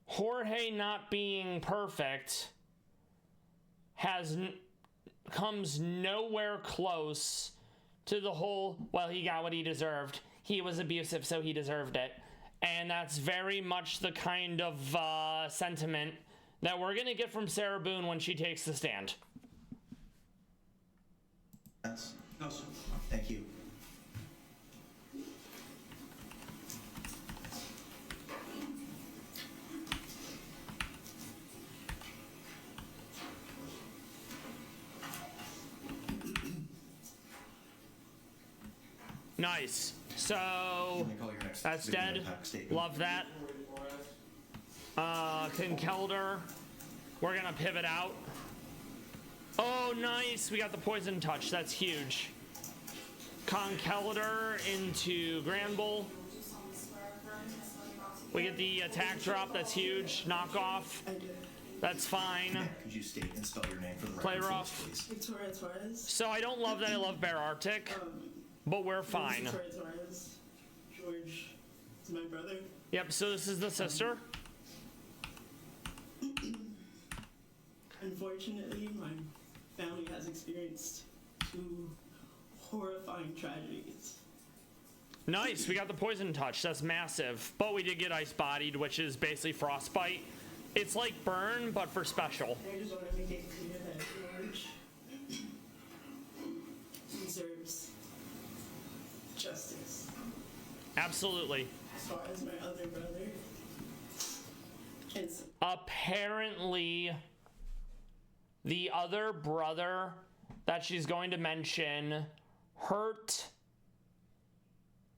Jorge not being perfect comes nowhere close to the whole, well, he got what he deserved. He was abusive, so he deserved it. And that's very much the kind of sentiment that we're going to get from Sarah Boone when she takes the stand. Yes. No, sir. Thank you. Nice. So Let me call your next that's video dead. impact statement. Love that. Conkelder. We're gonna pivot out. Oh, nice. We got the poison touch. That's huge. Conkelder into Granbull. We get the attack drop. That's huge. Knockoff. That's fine. Yeah, could you state and spell your name for the record? Play for us, rough. please? Victoria Torres. So I don't love that I love Bear Arctic, but we're fine. Victoria Torres. George is my brother. Yep, so this is the sister. Unfortunately, my family has experienced two horrifying tragedies. Nice, we got the poison touch. That's massive. But we did get ice bodied, which is basically frostbite. It's like burn, but for special. I just want to make it clear that George deserves justice. Absolutely. As far as my other brother, it's Apparently, the other brother that she's going to mention hurt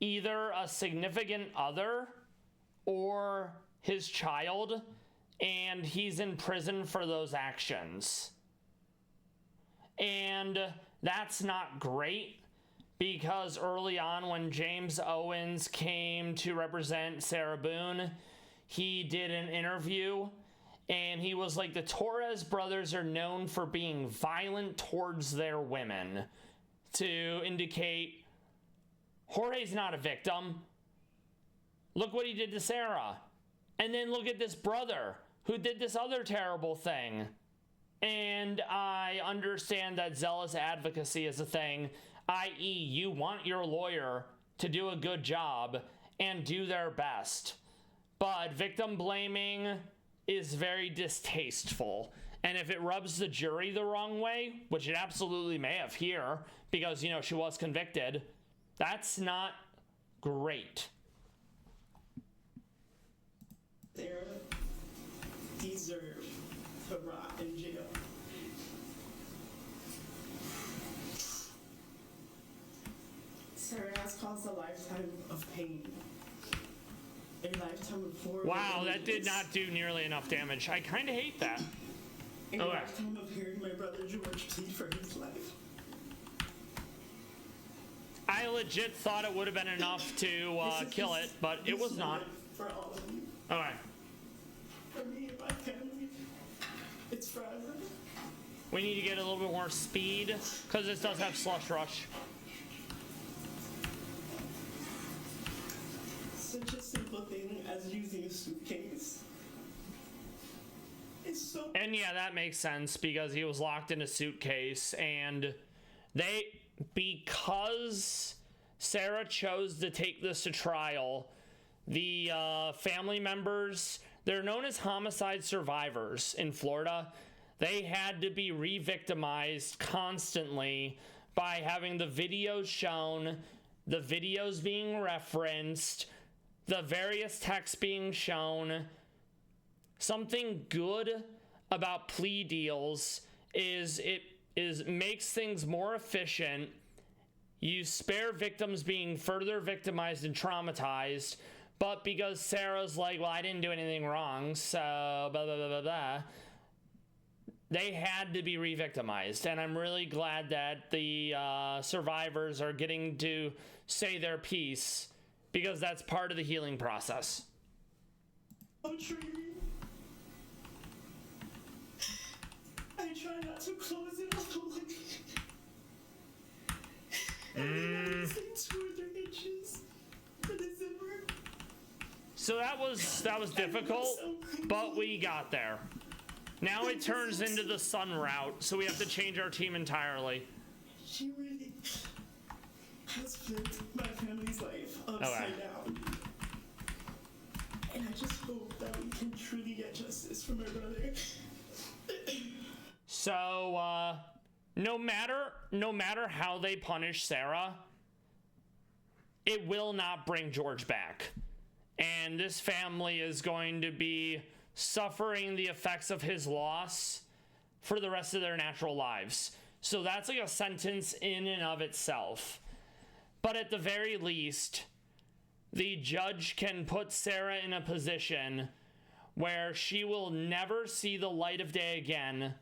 either a significant other or his child, and he's in prison for those actions. And that's not great, because early on when James Owens came to represent Sarah Boone, he did an interview and he was like, the Torres brothers are known for being violent towards their women, to indicate Jorge's not a victim. Look what he did to Sarah. And then look at this brother who did this other terrible thing. And I understand that zealous advocacy is a thing, i.e., you want your lawyer to do a good job and do their best. But victim blaming is very distasteful. And if it rubs the jury the wrong way, which it absolutely may have here, because, you know, she was convicted, that's not great. Sarah deserve to rot in jail. Sarah has caused a lifetime of pain. A lifetime of horror. Wow, that did not do nearly enough damage. I kind of hate that. A Okay. lifetime of hearing my brother George plead for his life. I legit thought it would have been enough to This is kill just- it, but it this was is not. For all of you, Okay. for me and my family, it's forever. We need to get a little bit more speed, because this does have Slush Rush. Such a simple thing as using a suitcase. It's so. And yeah, that makes sense, because he was locked in a suitcase, and because Sarah chose to take this to trial, the family members, They're known as homicide survivors in Florida. They had to be re-victimized constantly by having the videos shown, the videos being referenced, the various texts being shown. Something good about plea deals is it makes things more efficient. You spare victims being further victimized and traumatized, but because Sarah's like, well, I didn't do anything wrong, so blah, blah, blah, blah, blah, they had to be re-victimized. And I'm really glad that the survivors are getting to say their piece, because that's part of the healing process. I'm triggering. I try not to close it all the way. And it's like 2 or 3 inches for the zipper. So that was difficult, but we got there. Now it turns into the sun route, so we have to change our team entirely. She really has flipped my family's life upside down. And I just hope that we can truly get justice for my brother. So, no matter how they punish Sarah, it will not bring George back. And this family is going to be suffering the effects of his loss for the rest of their natural lives. So that's like a sentence in and of itself. But at the very least, the judge can put Sarah in a position where she will never see the light of day again.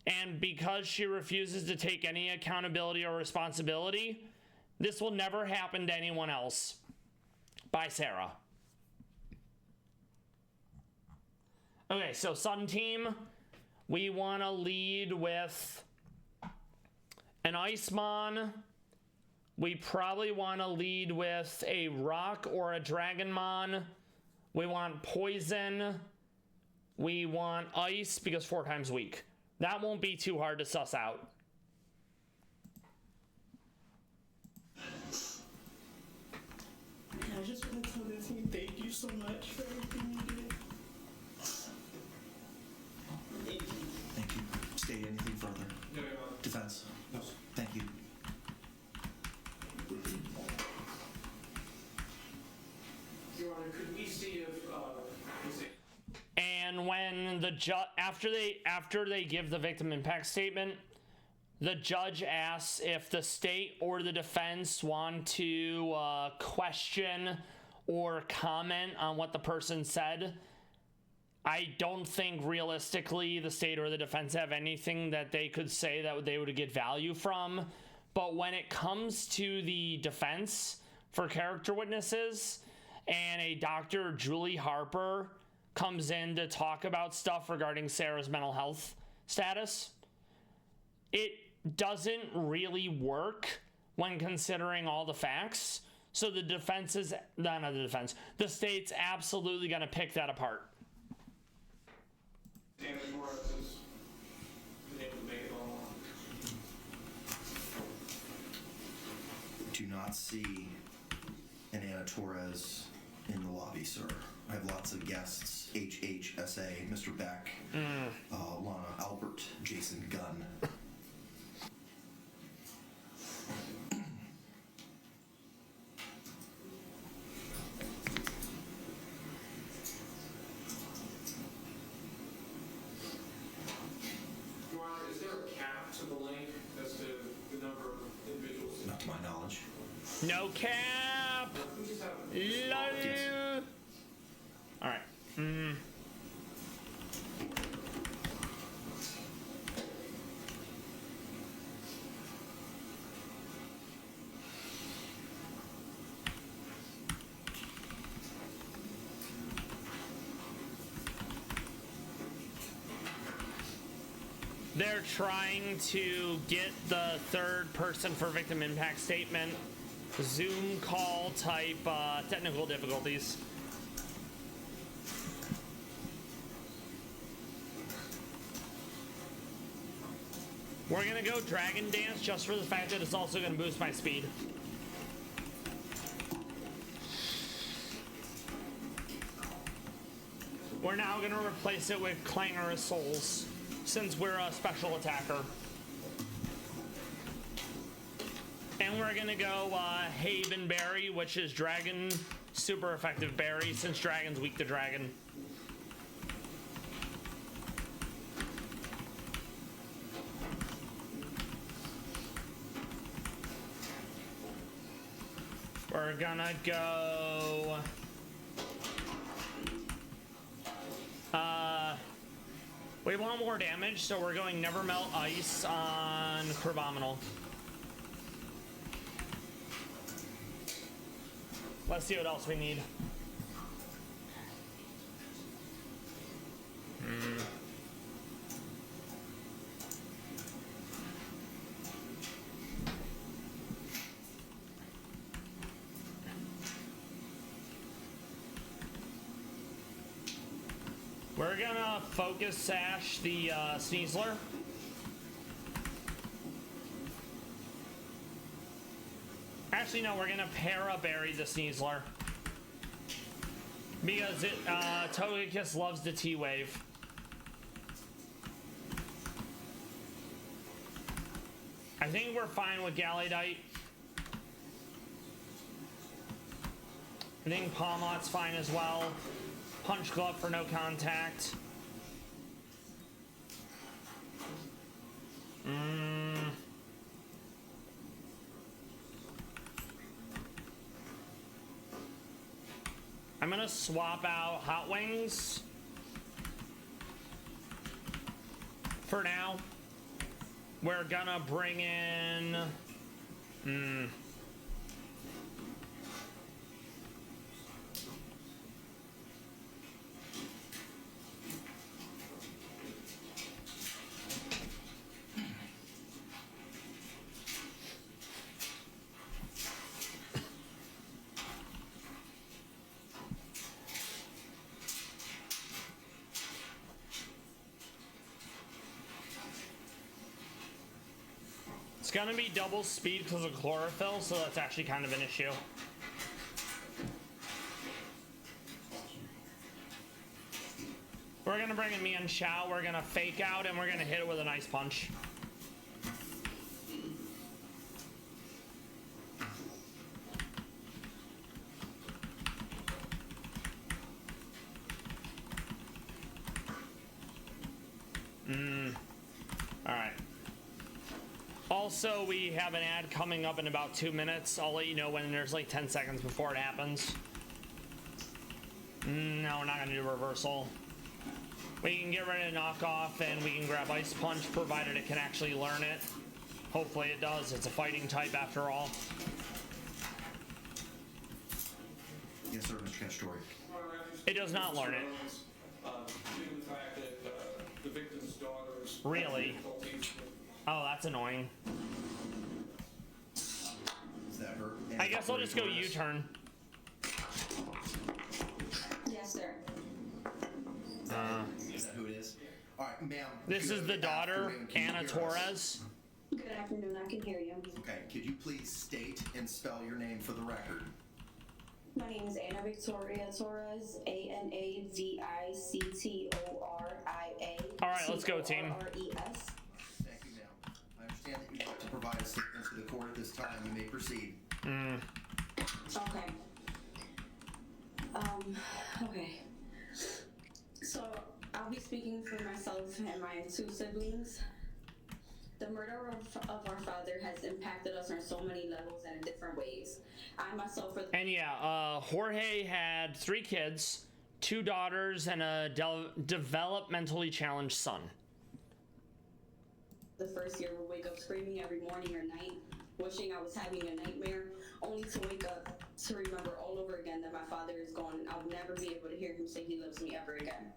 And because she refuses to take any accountability or responsibility, this will never happen to anyone else. By Sarah. Okay, so Sun Team, we want to lead with an Icemon. We probably want to lead with a Rock or a Dragonmon. We want Poison. We want Ice because 4 times weak. That won't be too hard to suss out. And I just want to tell the team thank you so much for everything you did. Thank you. Thank you. State anything further? No, Your Honor. Defense? No. Thank you. Your Honor, could we see if, And when the after they give the victim impact statement, the judge asks if the state or the defense want to question or comment on what the person said. I don't think realistically the state or the defense have anything that they could say that they would get value from. But when it comes to the defense for character witnesses and a Dr. Julie Harper comes in to talk about stuff regarding Sarah's mental health status, it doesn't really work when considering all the facts. So the defense is, not the defense, the state's absolutely going to pick that apart. Anna Torres has been able to make it online? Do not see an Anna Torres in the lobby, sir. I have lots of guests. HHSA, Mr. Beck, Lana Albert, Jason Gunn. Your Honor, is there a cap to the link as to the number of individuals? Not to my knowledge. No cap! We just have. Lol. All right. They're trying to get the third person for victim impact statement. Zoom call type technical difficulties. We're gonna go Dragon Dance just for the fact that it's also gonna boost my speed. We're now gonna replace it with Clangor of Souls, since we're a special attacker. And we're gonna go Haven Berry, which is Dragon, super effective berry, since Dragon's weak to Dragon. We're gonna go... we want more damage, so we're going Never Melt Ice on Crabominal. Let's see what else we need. We're gonna focus sash the Sneasler. Actually, no, we're gonna para-berry the Sneasler. Because it, Togekiss loves the T-Wave. I think we're fine with Galladite. I think Palmot's fine as well. Punch Glove for no contact. I'm gonna swap out Hot Wings for now. We're gonna bring in it's gonna be double speed because of chlorophyll, so that's actually kind of an issue. We're gonna bring in Meownwell, we're gonna fake out, and we're gonna hit it with an ice punch. Alright. Also, we have an ad coming up in about 2 minutes. I'll let you know when there's like 10 seconds before it happens. No, we're not gonna do reversal. We can get rid of knockoff and we can grab Ice Punch, provided it can actually learn it. Hopefully it does. It's a fighting type after all. Yes, sir, Mr. Castore. It does not learn it. Due to the fact that the victim's daughters... Really? Oh, that's annoying. Is that her? I guess I'll just go U-turn. Yes, sir. Is that who it is? All right, ma'am. This is the good daughter, afternoon. Can you Anna hear us? Torres. Good afternoon, I can hear you. Okay, could you please state and spell your name for the record? My name is Anna Victoria Torres, ANAVICTORIA. All right, let's go, team. TORRES. Thank you, ma'am. I understand that you'd like to provide a statement to the court at this time. You may proceed. Okay. Okay. So, I'll be speaking for myself and my two siblings. The murder of our father has impacted us on so many levels and in different ways. I myself... And yeah, Jorge had 3 kids, 2 daughters, and a developmentally challenged son. The first year would wake up screaming every morning or night, wishing I was having a nightmare, only to wake up to remember all over again that my father is gone and I'll never be able to hear him say he loves me ever again.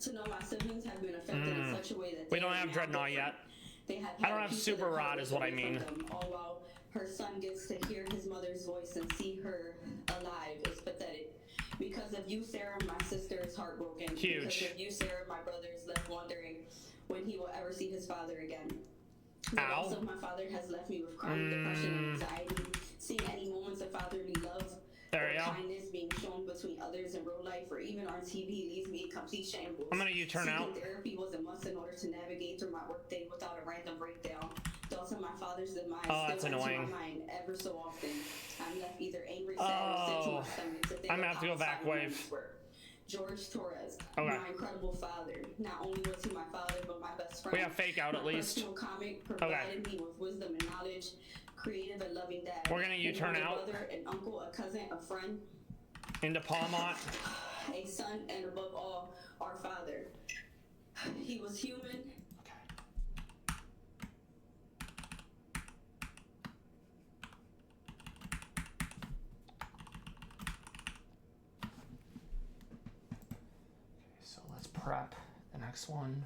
To know my siblings have been affected in such a way that we don't have Dreadnought yet. I don't have Super Rod is what I mean. All while her son gets to hear his mother's voice and see her alive is pathetic. Because of you, Sarah, my sister is heartbroken. Huge. Because of you, Sarah, my brother is left wondering when he will ever see his father again. The Ow. loss of my father has left me with chronic depression and anxiety. Seeing any moments of fatherly love There or you go. kindness being shown between others in real life or even on TV leaves me in complete shambles. I'm gonna U-turn out. Seeking therapy was a must in order to navigate through my workday without a random breakdown. Thoughts of my father's demise that's still enter annoying. my mind ever so often. I'm left either angry, sad, or sick to my stomach to think I'm gonna of have to how go back silent wave. moments were. George Torres, Okay. my incredible father. Not only was he my father, but my best friend. We have fake out My at least. personal comic provided me with wisdom and knowledge. Creative and loving dad. We're gonna An U-turn older out. brother, an uncle, a cousin, a friend, Into Palmont. a son, and above all, our father. He was human. So let's prep the next one.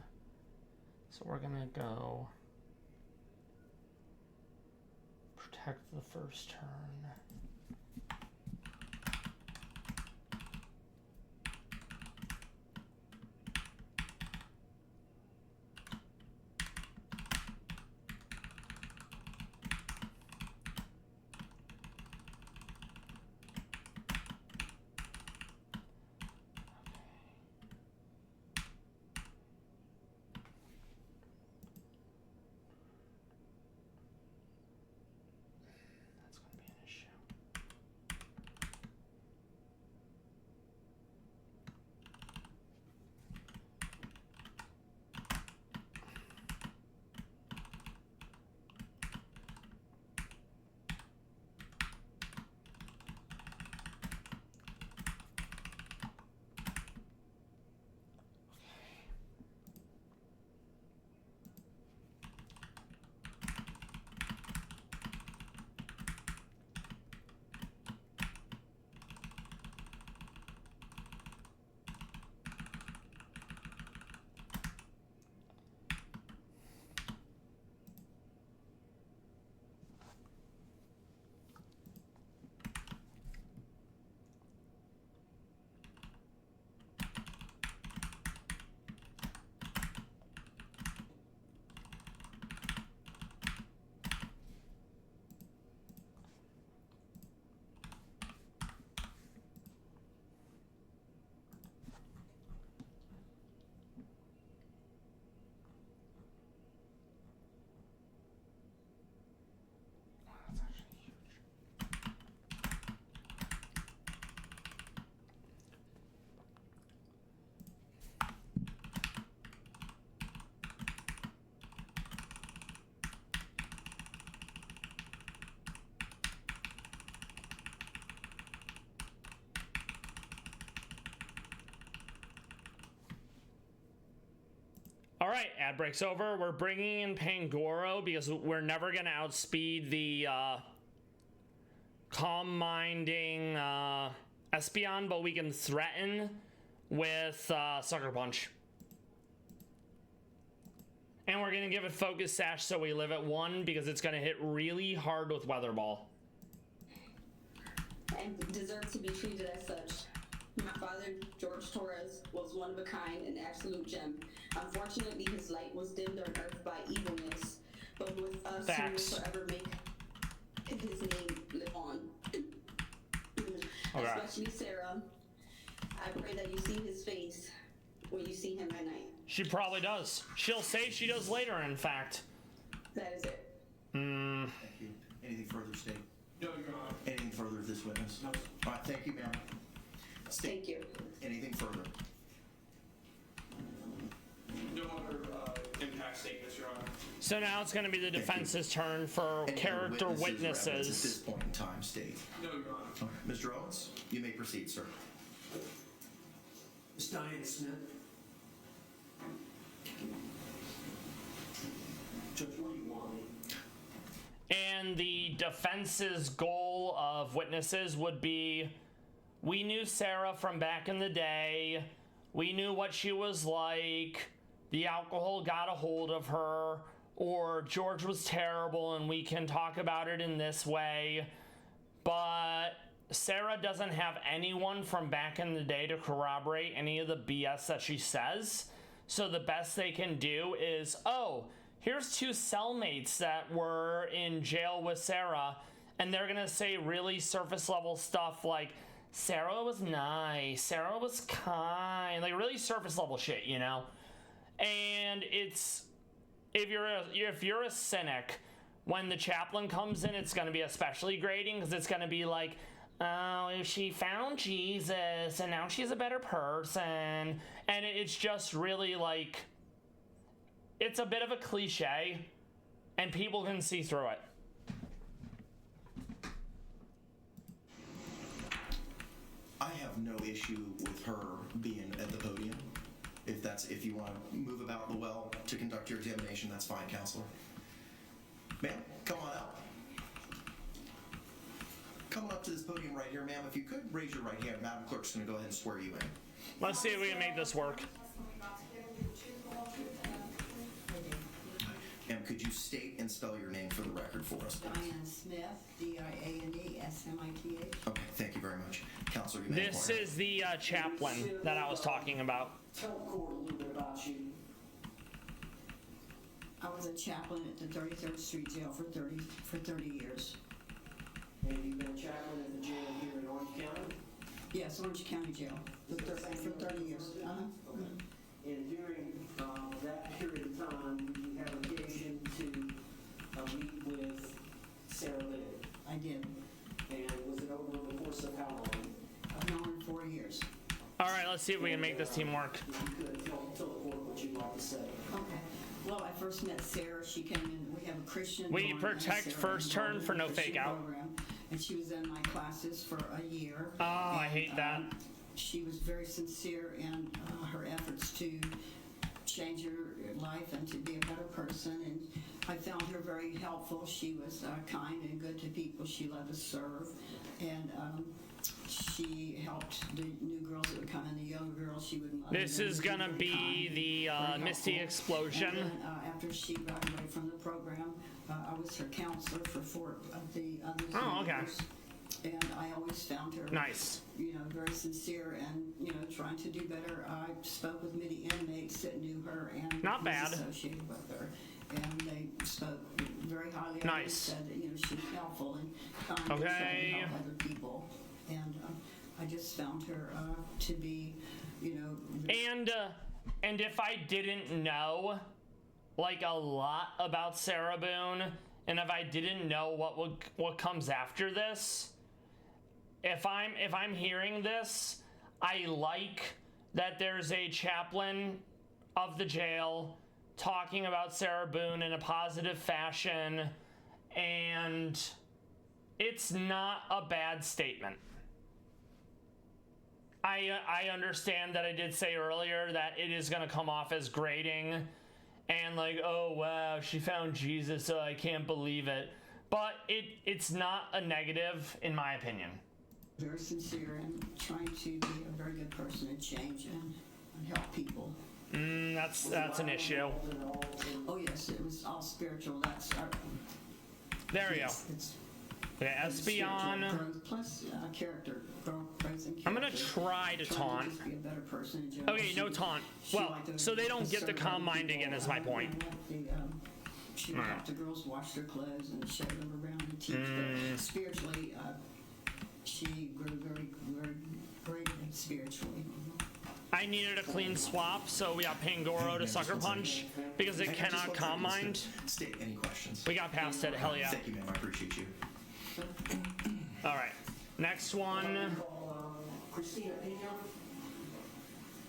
So we're gonna go protect the first turn. That's going to be an issue. That's actually huge. All right, ad break's over. We're bringing in Pangoro because we're never going to outspeed the calm-minding Espeon, but we can threaten with Sucker Punch. And we're going to give it Focus Sash so we live at 1 because it's going to hit really hard with Weather Ball. And deserve to be treated as such. My father, George Torres, was one of a kind, an absolute gem. Unfortunately, his light was dimmed on earth by evilness, but with us, Facts. he will forever make his name live on. Okay. Especially Sarah. I pray that you see his face when you see him at night. She probably does. She'll say she does later, in fact. That is it. Thank you. Anything further, State? No, Your Honor. Anything further of this witness? No. All right, thank you, ma'am. State, Thank you. anything further? No other impact statements, Your Honor. So now it's going to be the defense's turn for Any character other witnesses or evidence witnesses. at this point in time, State? No, Your Honor. All right, Mr. Owens, you may proceed, sir. Miss Diana Smith. Judge, what do you want? And the defense's goal of witnesses would be, we knew Sarah from back in the day. We knew what she was like. The alcohol got a hold of her. Or George was terrible and we can talk about it in this way. But Sarah doesn't have anyone from back in the day to corroborate any of the BS that she says. So the best they can do is, oh, here's 2 cellmates that were in jail with Sarah, and they're gonna say really surface level stuff like Sarah was nice, Sarah was kind, like really surface level shit, you know? And it's, if you're a cynic, when the chaplain comes in, it's gonna be especially grating because it's gonna be like, oh, she found Jesus and now she's a better person. And it's just really like, it's a bit of a cliche and people can see through it. I have no issue with her being at the podium. If you want to move about the well to conduct your examination, that's fine, counselor. Ma'am, come on out. Coming up to this podium right here, ma'am, if you could raise your right hand, Madam Clerk's going to go ahead and swear you in. Let's see if we can make this work. Ma'am, could you state and spell your name for the record for us, please? Diane Smith, D-I-A-N-E-S-M-I-T-H. Okay, thank you very much. Counselor, you may This inquire. is the chaplain that I was talking about. Tell the court a little bit about you. I was a chaplain at the 33rd Street Jail for 30 years. And you've been a chaplain at the jail here in Orange County? Yes, Orange County Jail for 30 years. Okay. And during that period of time, did you have occasion to meet with Sarah Bennett? I did. And was it over the course of how long? I've known her 4 years. All right, let's see if we can make this team work. If you could tell the court what you'd like to say. Okay. Well, I first met Sarah. She came in. We have a Christian. We dorm, protect and Sarah first turn enrolled for in no the fake Christian out. program, and she was in my classes for a year. Oh, I And, hate that. She was very sincere in her efforts to change her life and to be a better person. And I found her very helpful. She was kind and good to people. She loved to serve. And she helped the new girls that would come in, the young girls. She would love This them. is She was gonna very be kind, the very Misty helpful. explosion. And then, after she graduated from the program, I was her counselor for 4 of the other Oh, okay. years. And I always found her, Nice. you know, very sincere and, you know, trying to do better. I spoke with many inmates that knew her and Not was bad. associated with her. And they spoke very highly of her and Nice. said that, you know, she was helpful and kind and Okay. trying to help other people. And I just found her to be, you know, And if I didn't know like a lot about Sarah Boone, and if I didn't know what comes after this, if I'm hearing this, I like that there's a chaplain of the jail talking about Sarah Boone in a positive fashion, and it's not a bad statement. I understand that I did say earlier that it is going to come off as grating and like, oh wow, she found Jesus, so I can't believe it. But it's not a negative in my opinion. very sincere and trying to be a very good person and change and help people. That's an issue. Oh yes, it was all spiritual. That's There we go. It's Okay, Espion. spiritual growth plus character growth, raising character. I'm gonna try to taunt. just be a better person in general. Okay, no She- taunt. she Well, liked to so they don't get the serve calm other mind people, again is my point. She would help the girls wash their clothes and show them around and teach them. Spiritually, she grew very, very greatly spiritually. I needed a clean swap, so we got Pangoro to Sucker Punch because it I just cannot want calm to mind. state any questions. We got past it, hell yeah. Thank you, ma'am. I appreciate you. All right, next one. Christina Pena.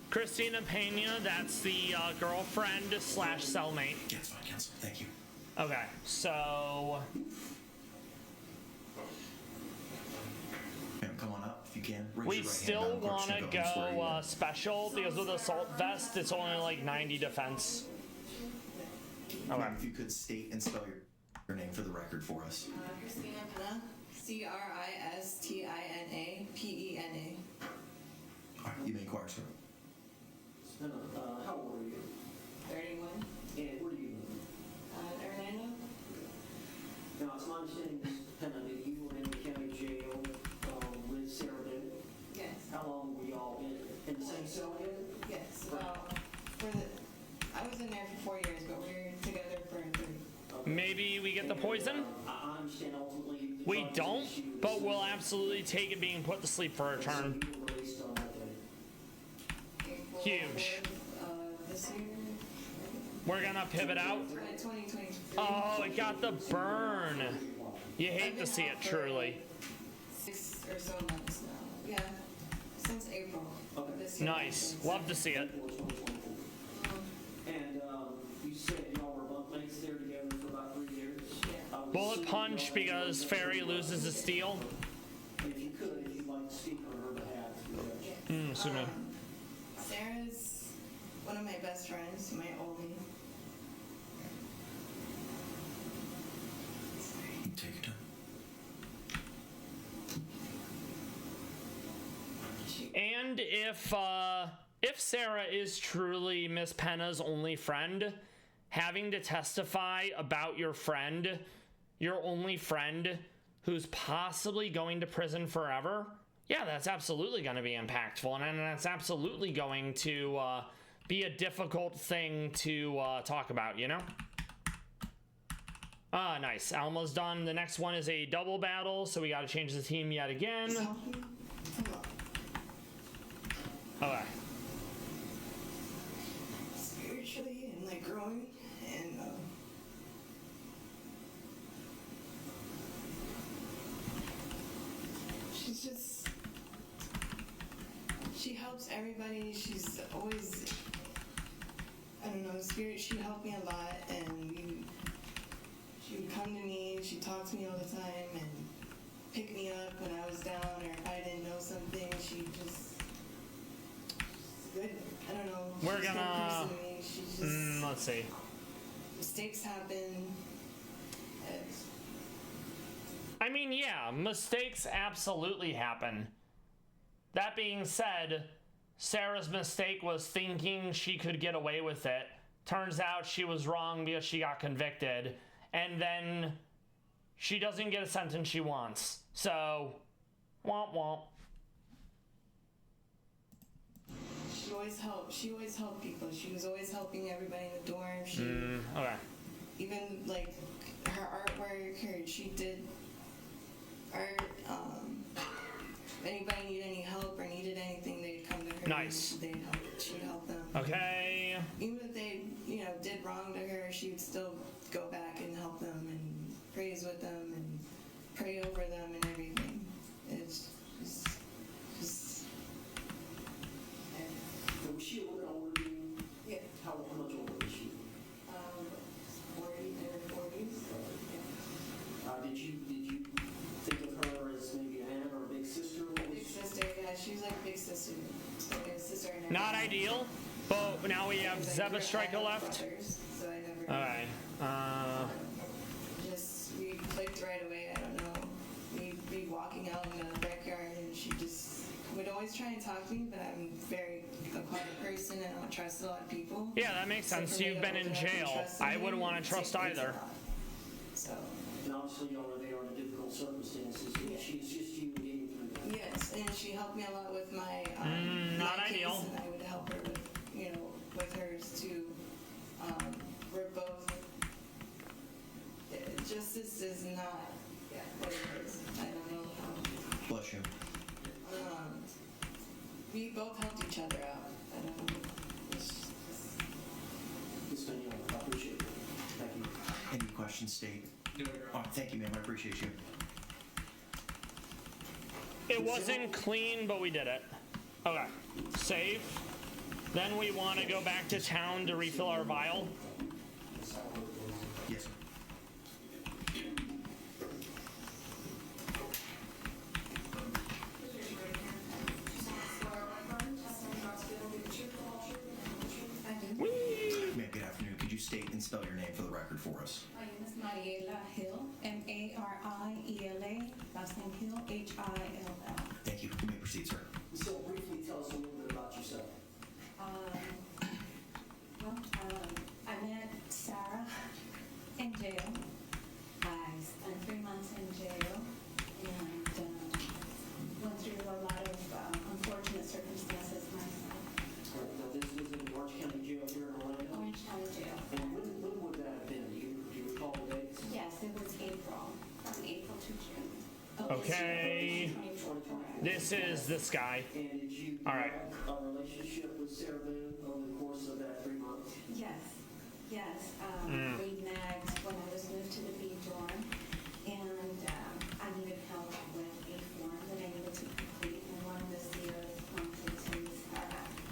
Christina Pena, that's the girlfriend / cellmate. Yes, fine, counselor. Thank you. Okay, so Ma'am, come on up if you can. Raise we your right hand. still Madam Clerk's want to gonna ahead and swear you go in. special because with assault vest, it's only like 90 defense. Okay. Ma'am, if you could state and spell your name for the record for us. Christina Pena, Christina All right, you may inquire, sir. How old are you? 31, And where do you live? Orlando. Now, it's my understanding, Ms. Pena, that you were in the county jail with Sarah Bennett. Yes, How long were y'all in the same cell together? yes. Well, I was in there for 4 years, but we were together for 3. Maybe we get the poison? I understand ultimately We don't, but we'll absolutely take it being put to sleep for a turn. You were released on that day. April Huge. 4th, this year. We're gonna pivot out. 2023. Oh, it got the burn. You hate I've to been see out it, for truly. 6 or so months now. Yeah, since April of this year. Nice. Love to see it. And you said y'all were bunkmates there together for about 3 years? Yeah. Bullet punch because Fairy loses his steel. And if you could, if you'd like to speak on her behalf. Assuming. Sarah's one of my best friends, my only. Take your time. And if Sarah is truly Miss Penna's only friend, having to testify about your friend, your only friend, who's possibly going to prison forever, yeah, that's absolutely going to be impactful, and that's absolutely going to be a difficult thing to talk about, you know? Ah, nice. Alma's done. The next one is a double battle, so we got to change the team yet again. Okay. Spiritually and like growing and she's just, she helps everybody. She's always, I don't know, spirit, she helped me a lot, and she would come to me, she talked to me all the time and pick me up when I was down, or if I didn't know something, she just, good. I don't know. We're She's a good gonna- person to me. She just, Let's see. mistakes happen. I mean, yeah, mistakes absolutely happen. That being said, Sarah's mistake was thinking she could get away with it. Turns out she was wrong because she got convicted. And then she doesn't get a sentence she wants. So, womp womp. She always helped. She always helped people. She was always helping everybody in the dorm. She Okay. even like her artwork. She did art. If anybody needed any help or needed anything, they'd come to her. Nice. And they'd help. She would help them. Okay. Even if they, did wrong to her, she would still go back and help them and praise with them and pray over them and everything. It's just. Was she a little bit older than you? Yeah. How much older was she? 40 in her 40s. Did you think of her as maybe an aunt or a big sister? What was Big sister, yeah, she was like big sister. Like a sister and Not ideal, but now we have Zeba Striker left. So I never. Alright. We clicked right away. I don't know. We'd be walking out in the backyard, and she just would always try and talk to me. But I'm a quiet person, and I don't trust a lot of people. Yeah, that makes So sense. for me You've to been in open up and jail. trust I somebody, wouldn't want to it trust takes a either. lot. So. And obviously, they are in difficult circumstances. Yeah. She's just you getting through that. Yes, and she helped me a lot with my not my ideal. case, and I would help her with with hers too. We're both. Justice is not what it is. I don't know how. Bless you. We both helped each other out. I don't know. Ms. Danielle, I appreciate it. Thank you. Any questions, State? Oh, thank you, ma'am. I appreciate you. It wasn't clean, but we did it. Okay. Save. Then we want to go back to town to refill our vial. Yes, sir. Ma'am, good afternoon. Could you state and spell your name for the record for us? My name is Mariela Hill, M-A-R-I-E-L-A, last name Hill, H-I-L-L. Thank you. You may proceed, sir. So briefly tell us a little bit about yourself. I met Sarah in jail. I spent 3 months in jail and went through a lot of unfortunate circumstances myself. Now, this was in Orange County Jail here in Orlando. Orange County Jail. And when would that have been? Do you recall the dates? Yes, it was April, from April to June. Okay. This is this guy. And did you All right. have a relationship with Sarah Boone over the course of that 3 months? Yes, yes. We met when I was moved to the B dorm, and I needed help with a form that I needed to complete, and one of the CEOs prompted to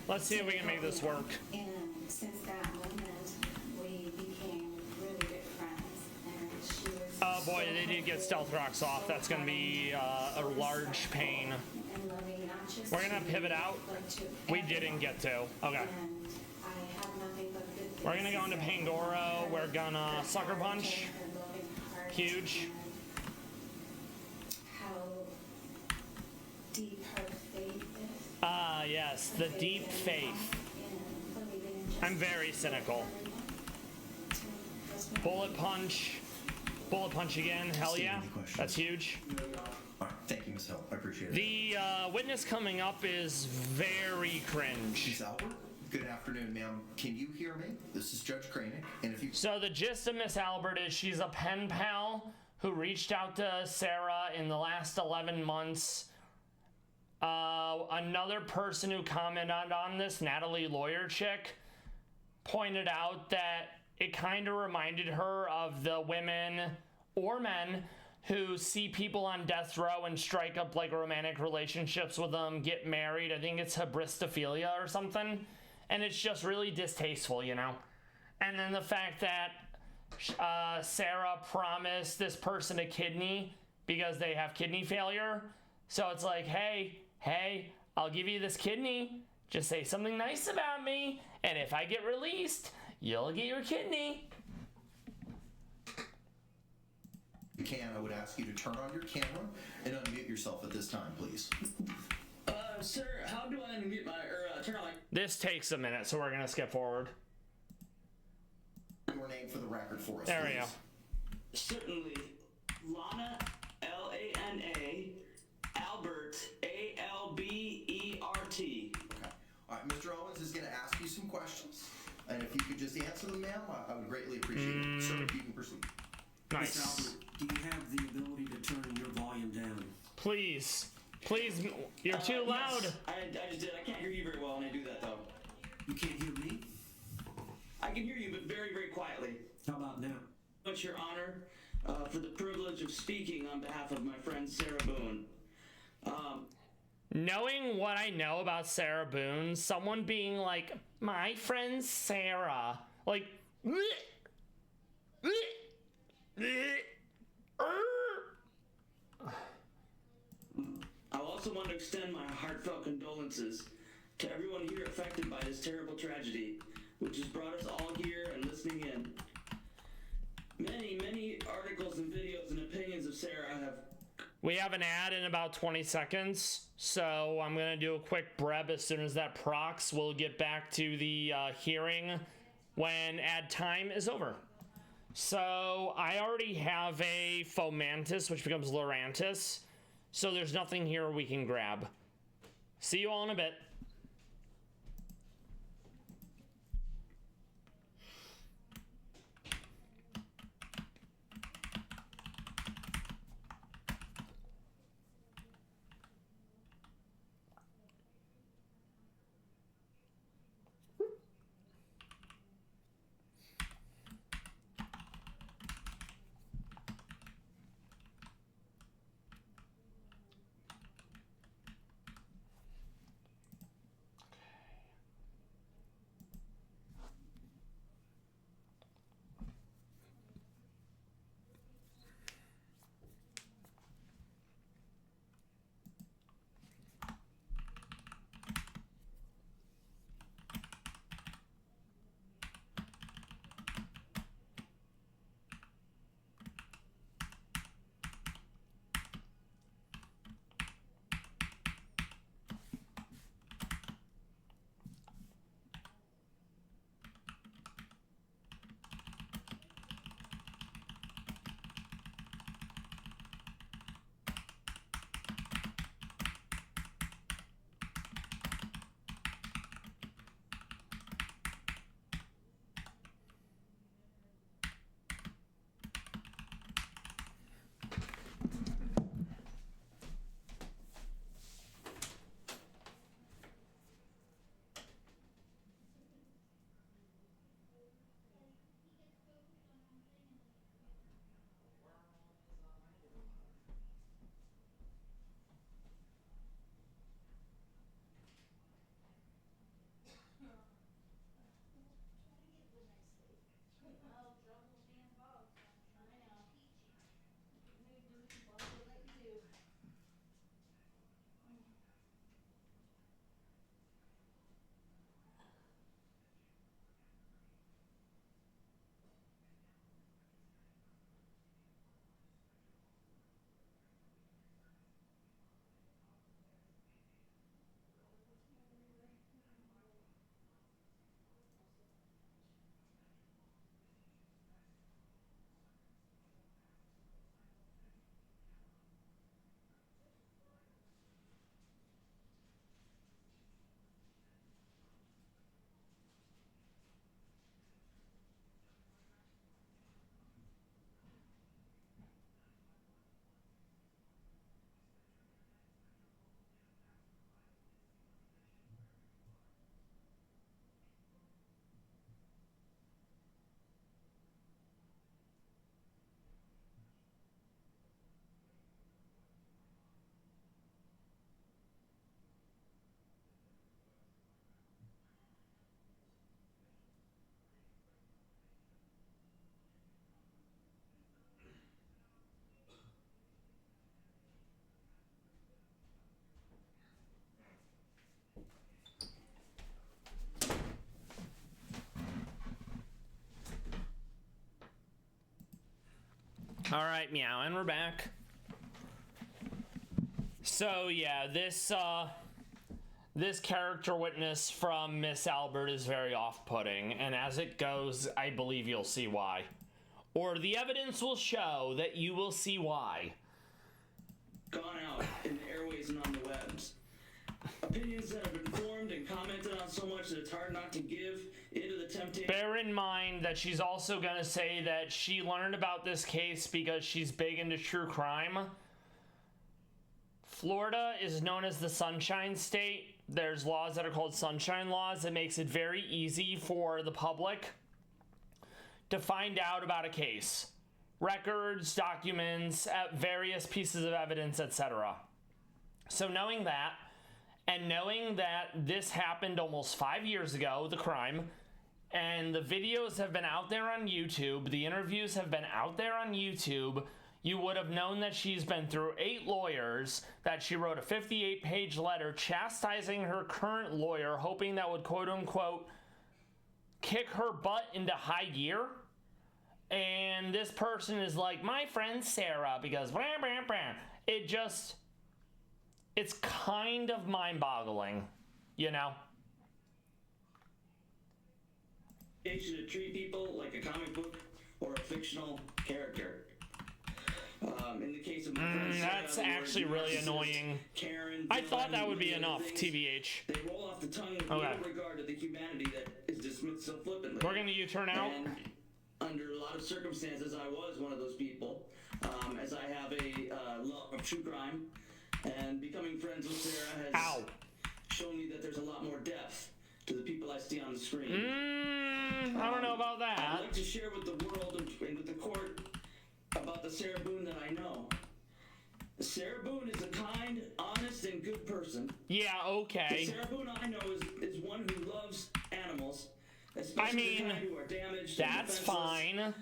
Let's see if we can make this work. And since that moment, we became really good friends, and she was. Oh boy, they did get stealth rocks off. That's gonna be a large pain. And loving not just We're gonna to me, pivot out. but to We didn't get to. Okay. And I have nothing but good things We're gonna go into to say Pangoro. We're gonna sucker punch. her loving heart Huge. and how deep her faith is. Ah, yes, the deep faith. And believing in just I'm very cynical. Bullet punch. Bullet punch again. Hell Steve, yeah. any questions? That's huge. All right, thank you, Ms. Hill. I appreciate it. The witness coming up is very cringe. Ms. Albert, good afternoon, ma'am. Can you hear me? This is Judge Kranick, and if you... So the gist of Miss Albert is she's a pen pal who reached out to Sarah in the last 11 months. Another person who commented on this, Natalie Lawyer Chick, pointed out that it kind of reminded her of the women or men who see people on death row and strike up like romantic relationships with them, get married. I think it's hybristophilia or something. And it's just really distasteful, you know? And then the fact that Sarah promised this person a kidney because they have kidney failure. So it's like, hey, I'll give you this kidney. Just say something nice about me. And if I get released, you'll get your kidney. You can, I would ask you to turn on your camera and unmute yourself at this time, please. Sir, how do I unmute my, turn on my... This takes a minute, so we're gonna skip forward. Your name for the record for us, There we please. go. Certainly. Lana, L-A-N-A, Albert, A-L-B-E-R-T. Okay. All right, Mr. Owens is going to ask you some questions, and if you could just answer them, ma'am, I would greatly appreciate it. Sir, if you can proceed. Nice. Do you have the ability to turn your volume down? Please, you're too loud. Yes, I just did. I can't hear you very well when I do that, though. You can't hear me? I can hear you, but very, very quietly. How about now? Much your honor for the privilege of speaking on behalf of my friend Sarah Boone. Knowing what I know about Sarah Boone, someone being like, my friend Sarah, like, I also want to extend my heartfelt condolences to everyone here affected by this terrible tragedy, which has brought us all here and listening in. Many articles and videos and opinions of Sarah have... We have an ad in about 20 seconds, so I'm going to do a quick breb as soon as that procs. We'll get back to the hearing when ad time is over. So I already have a Fomantis, which becomes Lorantis, so there's nothing here we can grab. See you all in a bit. All right, meow, and we're back. So yeah, this character witness from Miss Albert is very off-putting, and as it goes, I believe you'll see why. Or the evidence will show that you will see why. Gone out in the airways and on the webs. Opinions that have been formed and commented on so much that it's hard not to give into the temptation. Bear in mind that she's also going to say that she learned about this case because she's big into true crime. Florida is known as the Sunshine State. There's laws that are called sunshine laws that makes it very easy for the public to find out about a case. Records, documents, various pieces of evidence, etc. So knowing that, and knowing that this happened almost 5 years ago, the crime, and the videos have been out there on YouTube, the interviews have been out there on YouTube, you would have known that she's been through 8 lawyers, that she wrote a 58-page letter chastising her current lawyer, hoping that would quote-unquote kick her butt into high gear. And this person is like, my friend Sarah, because blah, blah, blah. It's kind of mind-boggling, you know? To treat people like a comic book or a fictional character. In the case of my friend Sarah, that's actually really annoying. Karen, I thought that would be and enough, things, TBH. They roll off the tongue with Okay. little regard to the humanity that is dismissed so flippantly. We're gonna U-turn out. And under a lot of circumstances, I was one of those people, as I have a love of true crime, and becoming friends with Sarah has shown me that there's a lot more depth to the people I see on the screen. I don't know about that. I'd like to share with the world and with the court about the Sarah Boone that I know. Sarah Boone is a kind, honest, and good person. Yeah, okay. The Sarah Boone I know is one who loves animals, especially the kind who are damaged. That's fine.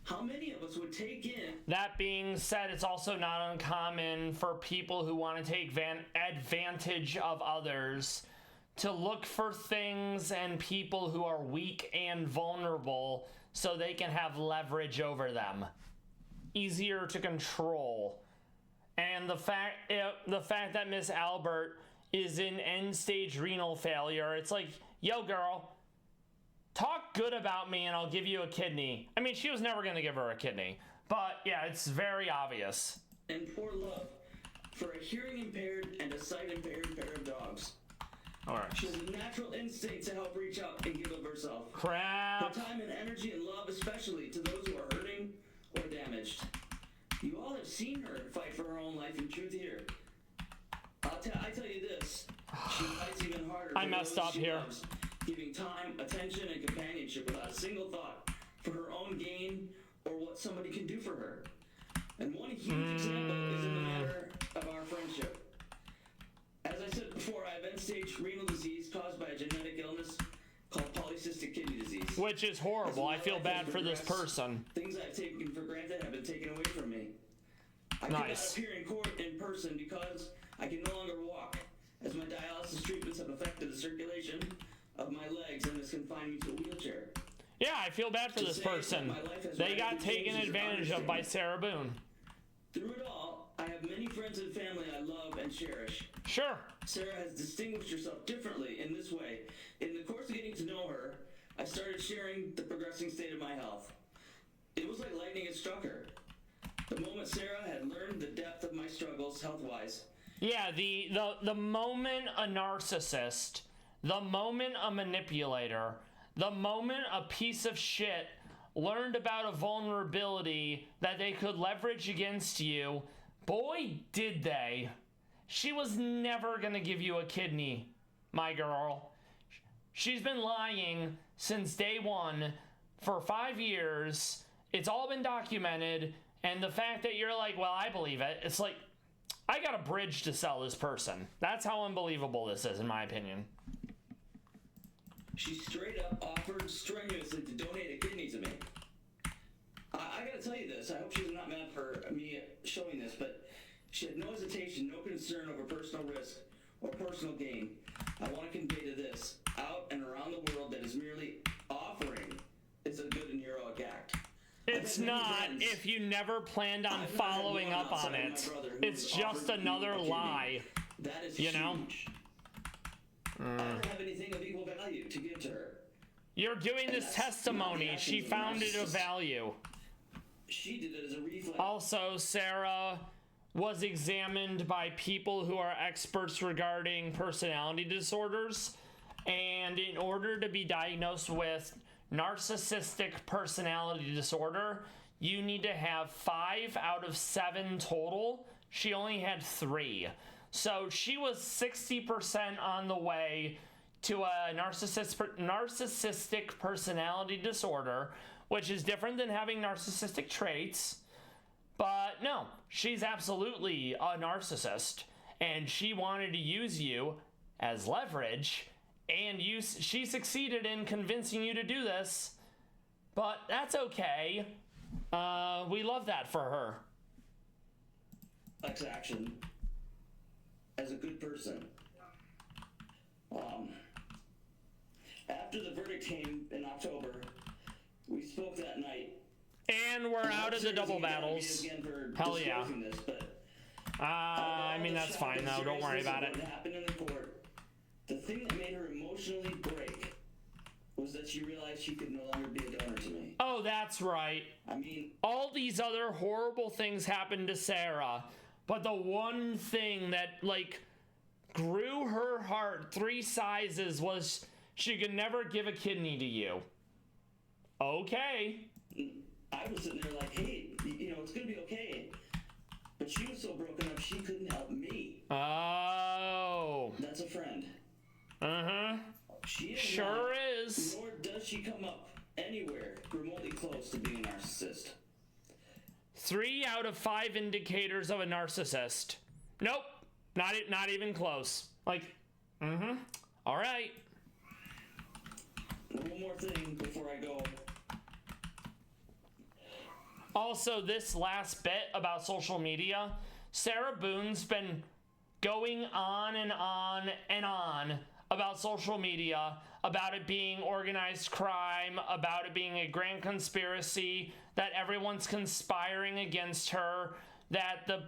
How many of us would take in? That being said, it's also not uncommon for people who want to take advantage of others to look for things and people who are weak and vulnerable so they can have leverage over them. Easier to control. And the fact that Miss Albert is in end-stage renal failure, it's like, yo girl, talk good about me and I'll give you a kidney. I mean, she was never going to give her a kidney. But yeah, it's very obvious. And poor love for a hearing impaired and a sight impaired pair of dogs. Alright. She has a natural instinct to help reach out and give of herself. Crap. Her time and energy and love especially to those who are hurting or damaged. You all have seen her fight for her own life and truth here. I tell you this, she fights even harder for I messed those up she here. loves, giving time, attention, and companionship without a single thought for her own gain or what somebody can do for her. And one huge example is in the matter of our friendship. As I said before, I have end-stage renal disease caused by a genetic illness called polycystic kidney disease. Which is horrible. I feel bad for this person. Things I've taken for granted have been taken away from me. I cannot appear in court in person because I can no longer walk, as my dialysis treatments have affected the circulation of my legs and has confined me to a wheelchair. Yeah, I feel bad for this person. They got taken advantage of by Sarah Boone. Through it all, I have many friends and family I love and cherish. Sure. Sarah has distinguished herself differently in this way. In the course of getting to know her, I started sharing the progressing state of my health. It was like lightning had struck her. The moment Sarah had learned the depth of my struggles health-wise. Yeah, the moment a narcissist, the moment a manipulator, the moment a piece of shit learned about a vulnerability that they could leverage against you, boy, did they. She was never gonna give you a kidney, my girl. She's been lying since day one for 5 years. It's all been documented. And the fact that you're like, well, I believe it. It's like, I got a bridge to sell this person. That's how unbelievable this is, in my opinion. She straight up offered strenuously to donate a kidney to me. I gotta tell you this. I hope she's not mad for me showing this, but she had no hesitation, no concern over personal risk or personal gain. I want to convey to this, out and around the world, that is merely offering is a good and heroic act. It's not if you never planned on following up on it. It's just another lie. That is you know? huge. I don't have anything of equal value to give to her. You're doing this testimony. She found it of value. She did it as a reflex. Also, Sarah was examined by people who are experts regarding personality disorders. And in order to be diagnosed with narcissistic personality disorder, you need to have 5 out of 7 total. She only had 3. So she was 60% on the way to a narcissistic personality disorder, which is different than having narcissistic traits. But no, she's absolutely a narcissist, and she wanted to use you as leverage, and she succeeded in convincing you to do this, but that's okay. We love that for her. X action. As a good person. After the verdict came in October, we spoke that night. And we're out of the double battles. Hell yeah. This, but I mean, that's fine though. Don't worry about it. What happened in the court, the thing that made her emotionally break was that she realized she could no longer be a donor to me. Oh, that's right. I mean, all these other horrible things happened to Sarah, but the one thing that, like, grew her heart 3 sizes was she could never give a kidney to you. Okay. I was sitting there like, hey, you know, it's gonna be okay. But she was so broken up, she couldn't help me. Oh. That's a friend. Uh-huh. She is sure not, is. Nor does she come up anywhere remotely close to being a narcissist. 3 out of 5 indicators of a narcissist. Nope. Not even close. Like, all right. One more thing before I go. Also, this last bit about social media, Sarah Boone's been going on and on and on about social media, about it being organized crime, about it being a grand conspiracy, that everyone's conspiring against her, that the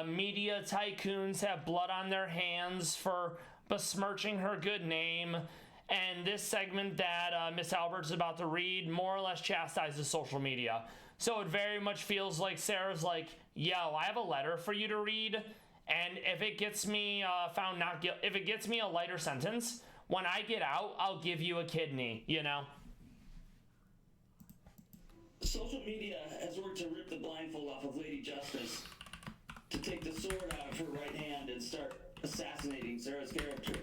media tycoons have blood on their hands for besmirching her good name. And this segment that Miss Albert's about to read more or less chastises social media. So it very much feels like Sarah's like, yo, I have a letter for you to read, and if it gets me found not guilty, if it gets me a lighter sentence, when I get out, I'll give you a kidney, you know? Social media has worked to rip the blindfold off of Lady Justice, to take the sword out of her right hand and start assassinating Sarah's character.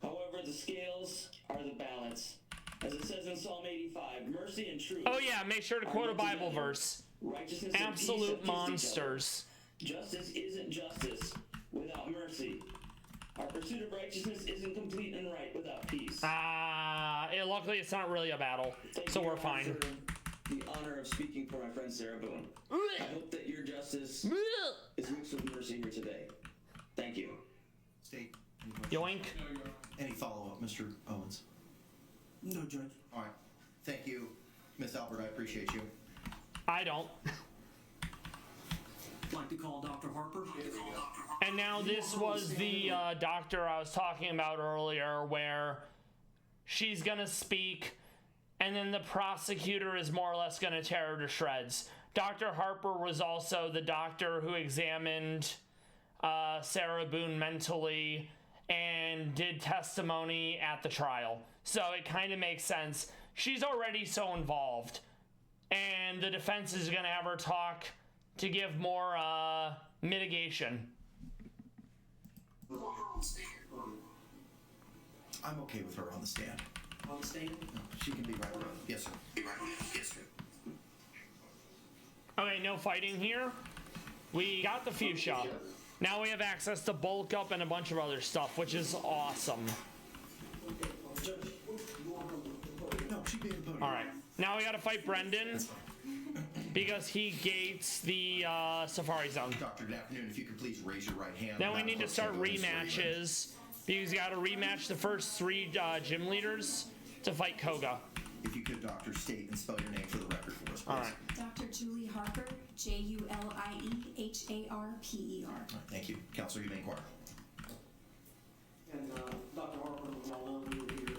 However, the scales are the balance. As it says in Psalm 85, mercy and truth. Oh yeah, make sure to quote a Bible verse. Righteousness Absolute and monsters. Justice isn't justice without mercy. Our pursuit of righteousness isn't complete and right without peace. Luckily it's not really a battle, so we're fine. The honor of speaking for my friend Sarah Boone. I hope that your justice is mixed with mercy here today. Thank you. State. Yoink. Any follow-up, Mr. Owens? No, Judge. All right. Thank you, Miss Albert. I appreciate you. I don't. Like to call Dr. Harper? And now this was the doctor I was talking about earlier, where she's gonna speak, and then the prosecutor is more or less gonna tear her to shreds. Dr. Harper was also the doctor who examined Sarah Boone mentally and did testimony at the trial. So it kind of makes sense. She's already so involved, and the defense is gonna have her talk to give more mitigation. I'm okay with her on the stand. On the stand? No, she can be right there. Yes, sir. Be right there. Yes, sir. Okay, no fighting here. We got the fuchsia. Now we have access to bulk up and a bunch of other stuff, which is awesome. No, she'd be in the podium. All right, now we gotta fight Brendan because he gates the Safari Zone. Doctor, good afternoon. If you could please raise your right hand. Then we need to start rematches because you gotta rematch the first 3 gym leaders to fight Koga. If you could, Doctor, state and spell your name for the record. All right. Dr. Julie Harper, Julieharper. All right, thank you. Counselor, you may inquire. And Dr. Harper, we all know you were here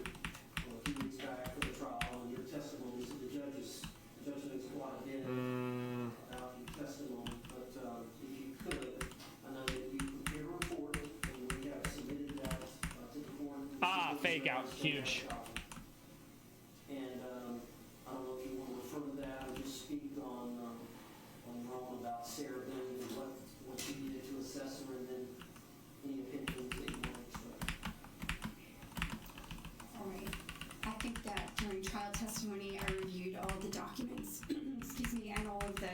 a few weeks back for the trial, and your testimony, so the judge knows quite a bit about your testimony. But if you could, I know that you prepared a report, and we have submitted that to the board. Fake out, huge. And I don't know if you want to refer to that or just speak on your own about Sarah Boone and what you needed to assess her, and then any opinions that you want to express. All right. I think that during trial testimony, I reviewed all the documents, excuse me, and all of the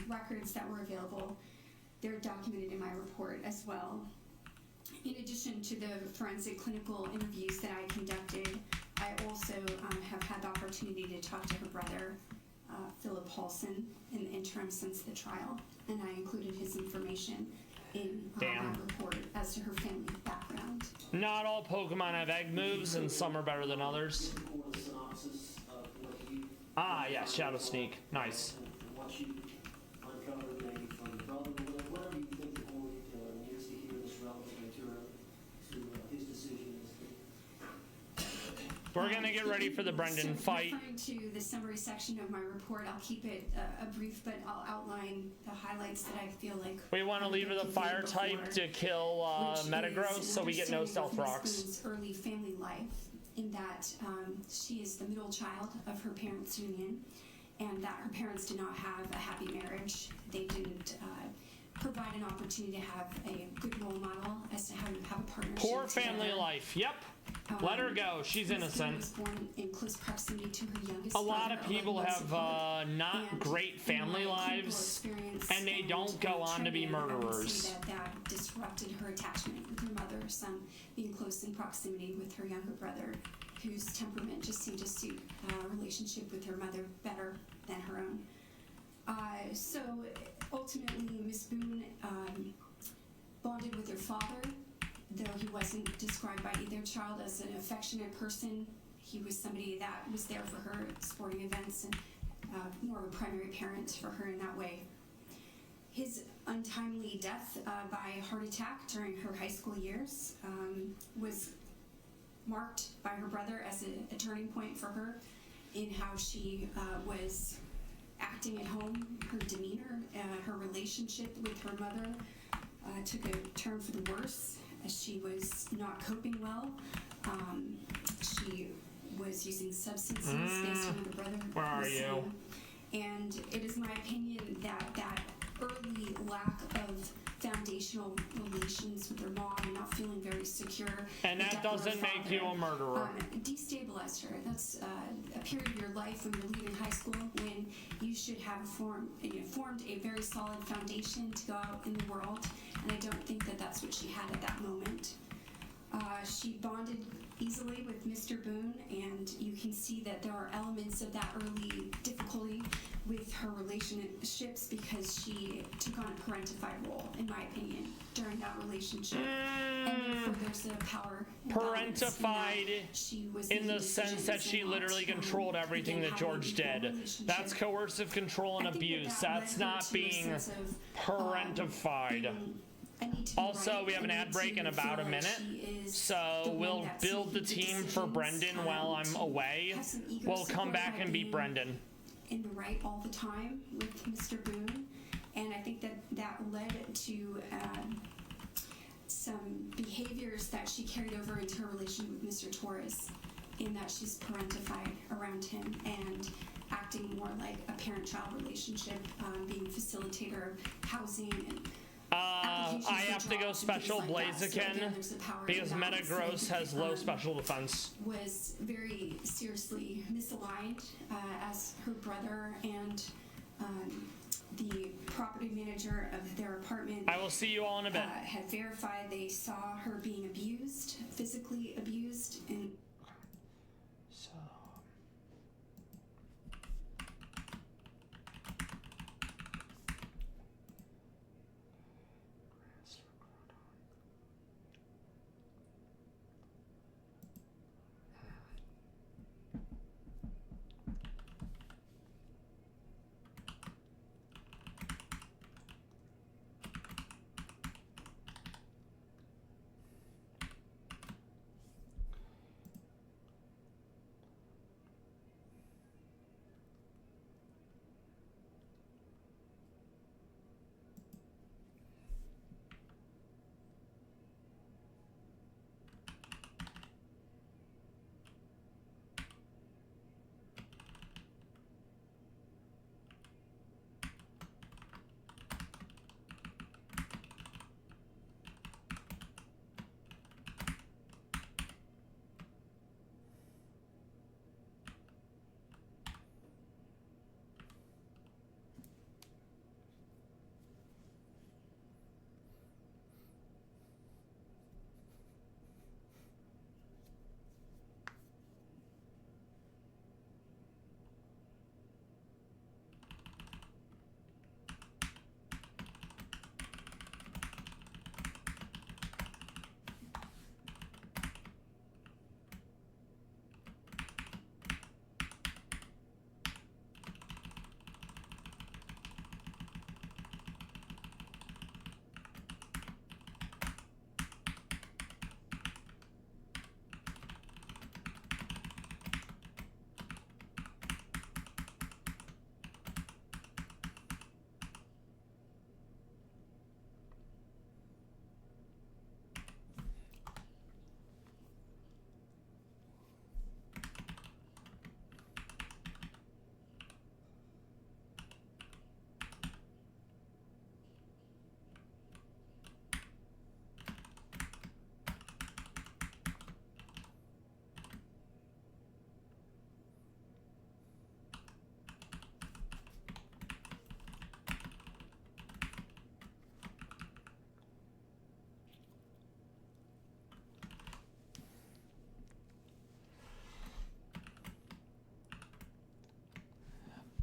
records that were available. They're documented in my report as well. In addition to the forensic clinical interviews that I conducted, I also have had the opportunity to talk to her brother, Philip Paulson, in the interim since the trial, and I included his information in my report as to her family background. Not all Pokemon have egg moves, and some are better than others. Yes, Shadow Sneak. Nice. What you uncovered maybe from the brother, whatever you think the board needs to hear this relevant material to his decision. We're gonna get ready for the Brendan fight. Referring to the summary section of my report, I'll keep it brief, but I'll outline the highlights that I feel like. We want to leave her the fire type to kill Metagross, so we get no stealth rocks. Early family life, in that she is the middle child of her parents' union, and that her parents did not have a happy marriage. They didn't provide an opportunity to have a good role model as to how to have a partnership. Poor family life. Yep. Let her go. She's innocent. Was born in close proximity to her youngest a lot brother, of people have not great family lives, and they don't go on to be murderers. That disrupted her attachment with her mother, some being close in proximity with her younger brother, whose temperament just seemed to suit a relationship with her mother better than her own. So ultimately, Miss Boone bonded with her father. Though he wasn't described by either child as an affectionate person, he was somebody that was there for her at sporting events and more of a primary parent for her in that way. His untimely death by heart attack during her high school years was marked by her brother as a turning point for her in how she was acting at home, her demeanor, her relationship with her mother took a turn for the worse. She was not coping well. She was using substances based on her brother. Where are you? And it is my opinion that early lack of foundational relations with her mom and not feeling very secure. And that doesn't make you a murderer. Destabilized her. That's a period of your life when you're leaving high school when you should have formed a very solid foundation to go out in the world. And I don't think that that's what she had at that moment. She bonded easily with Mr. Boone, and you can see that there are elements of that early difficulty with her relationships because she took on a parentified role, in my opinion, during that relationship. And therefore there's a power parentified in the sense that she literally controlled everything that George did. That's coercive control and abuse. That's not being parentified. Also, we have an ad break in about a minute, so we'll build the team for Brendan while I'm away. We'll come back and beat Brendan. In the right all the time with Mr. Boone, and I think that led to some behaviors that she carried over into her relationship with Mr. Torres, in that she's parentified around him and acting more like a parent-child relationship, being facilitator of housing and I have to go special Blaziken because Metagross has low special defense. Was very seriously misaligned as her brother and the property manager of their apartment. I will see you all in a bit. Had verified they saw her being abused, physically abused, and so.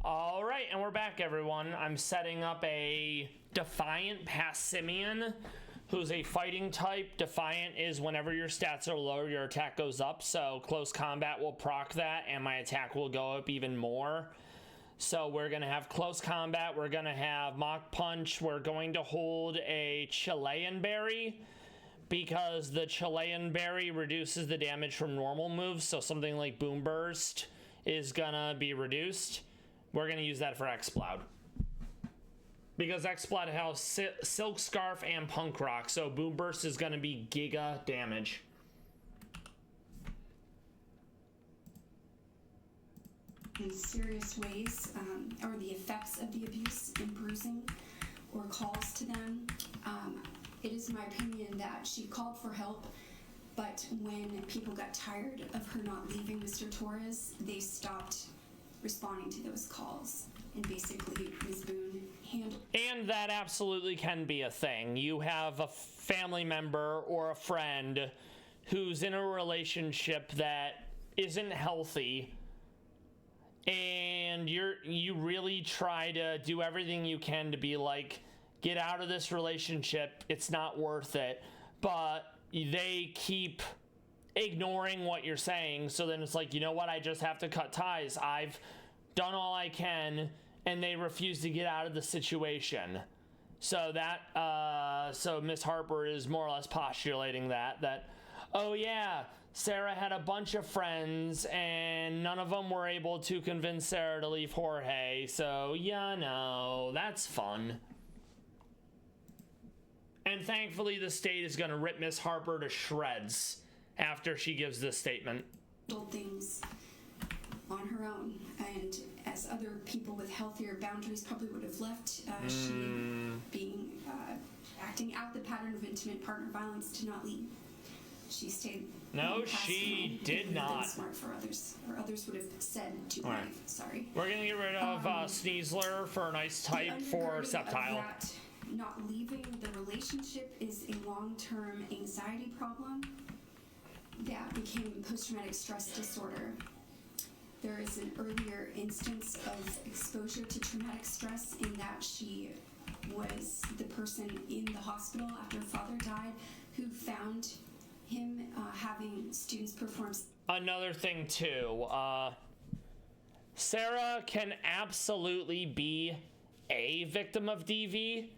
All right, and we're back, everyone. I'm setting up a Defiant past Simeon, who's a fighting type. Defiant is whenever your stats are low, your attack goes up, so close combat will proc that, and my attack will go up even more. So we're going to have close combat, we're going to have Mach Punch, we're going to hold a Chilean Berry, because the Chilean Berry reduces the damage from normal moves, so something like Boom Burst is going to be reduced. We're going to use that for Exploud. Because Exploud has Silk Scarf and Punk Rock, so Boom Burst is going to be giga damage. In serious ways, or the effects of the abuse and bruising, or calls to them. It is my opinion that she called for help, but when people got tired of her not leaving Mr. Torres, they stopped responding to those calls, and basically Ms. Boone handled. And that absolutely can be a thing. You have a family member or a friend who's in a relationship that isn't healthy, and you really try to do everything you can to be like, get out of this relationship, it's not worth it, but they keep ignoring what you're saying, so then it's like, you know what, I just have to cut ties. I've done all I can, and they refuse to get out of the situation. So that, so Miss Harper is more or less postulating that, oh yeah, Sarah had a bunch of friends, and none of them were able to convince Sarah to leave Jorge, so yeah, no, that's fun. And thankfully, the state is going to rip Miss Harper to shreds after she gives this statement. Things on her own, and as other people with healthier boundaries probably would have left, she being acting out the pattern of intimate partner violence to not leave. She stayed. No, she did not. Smart for others, or others would have said to leave. Right. Sorry. We're gonna get rid of Sneasler for a nice type for Septile. Not leaving the relationship is a long-term anxiety problem that became post-traumatic stress disorder. There is an earlier instance of exposure to traumatic stress in that she was the person in the hospital after her father died who found him having students perform. Another thing too, Sarah can absolutely be a victim of DV,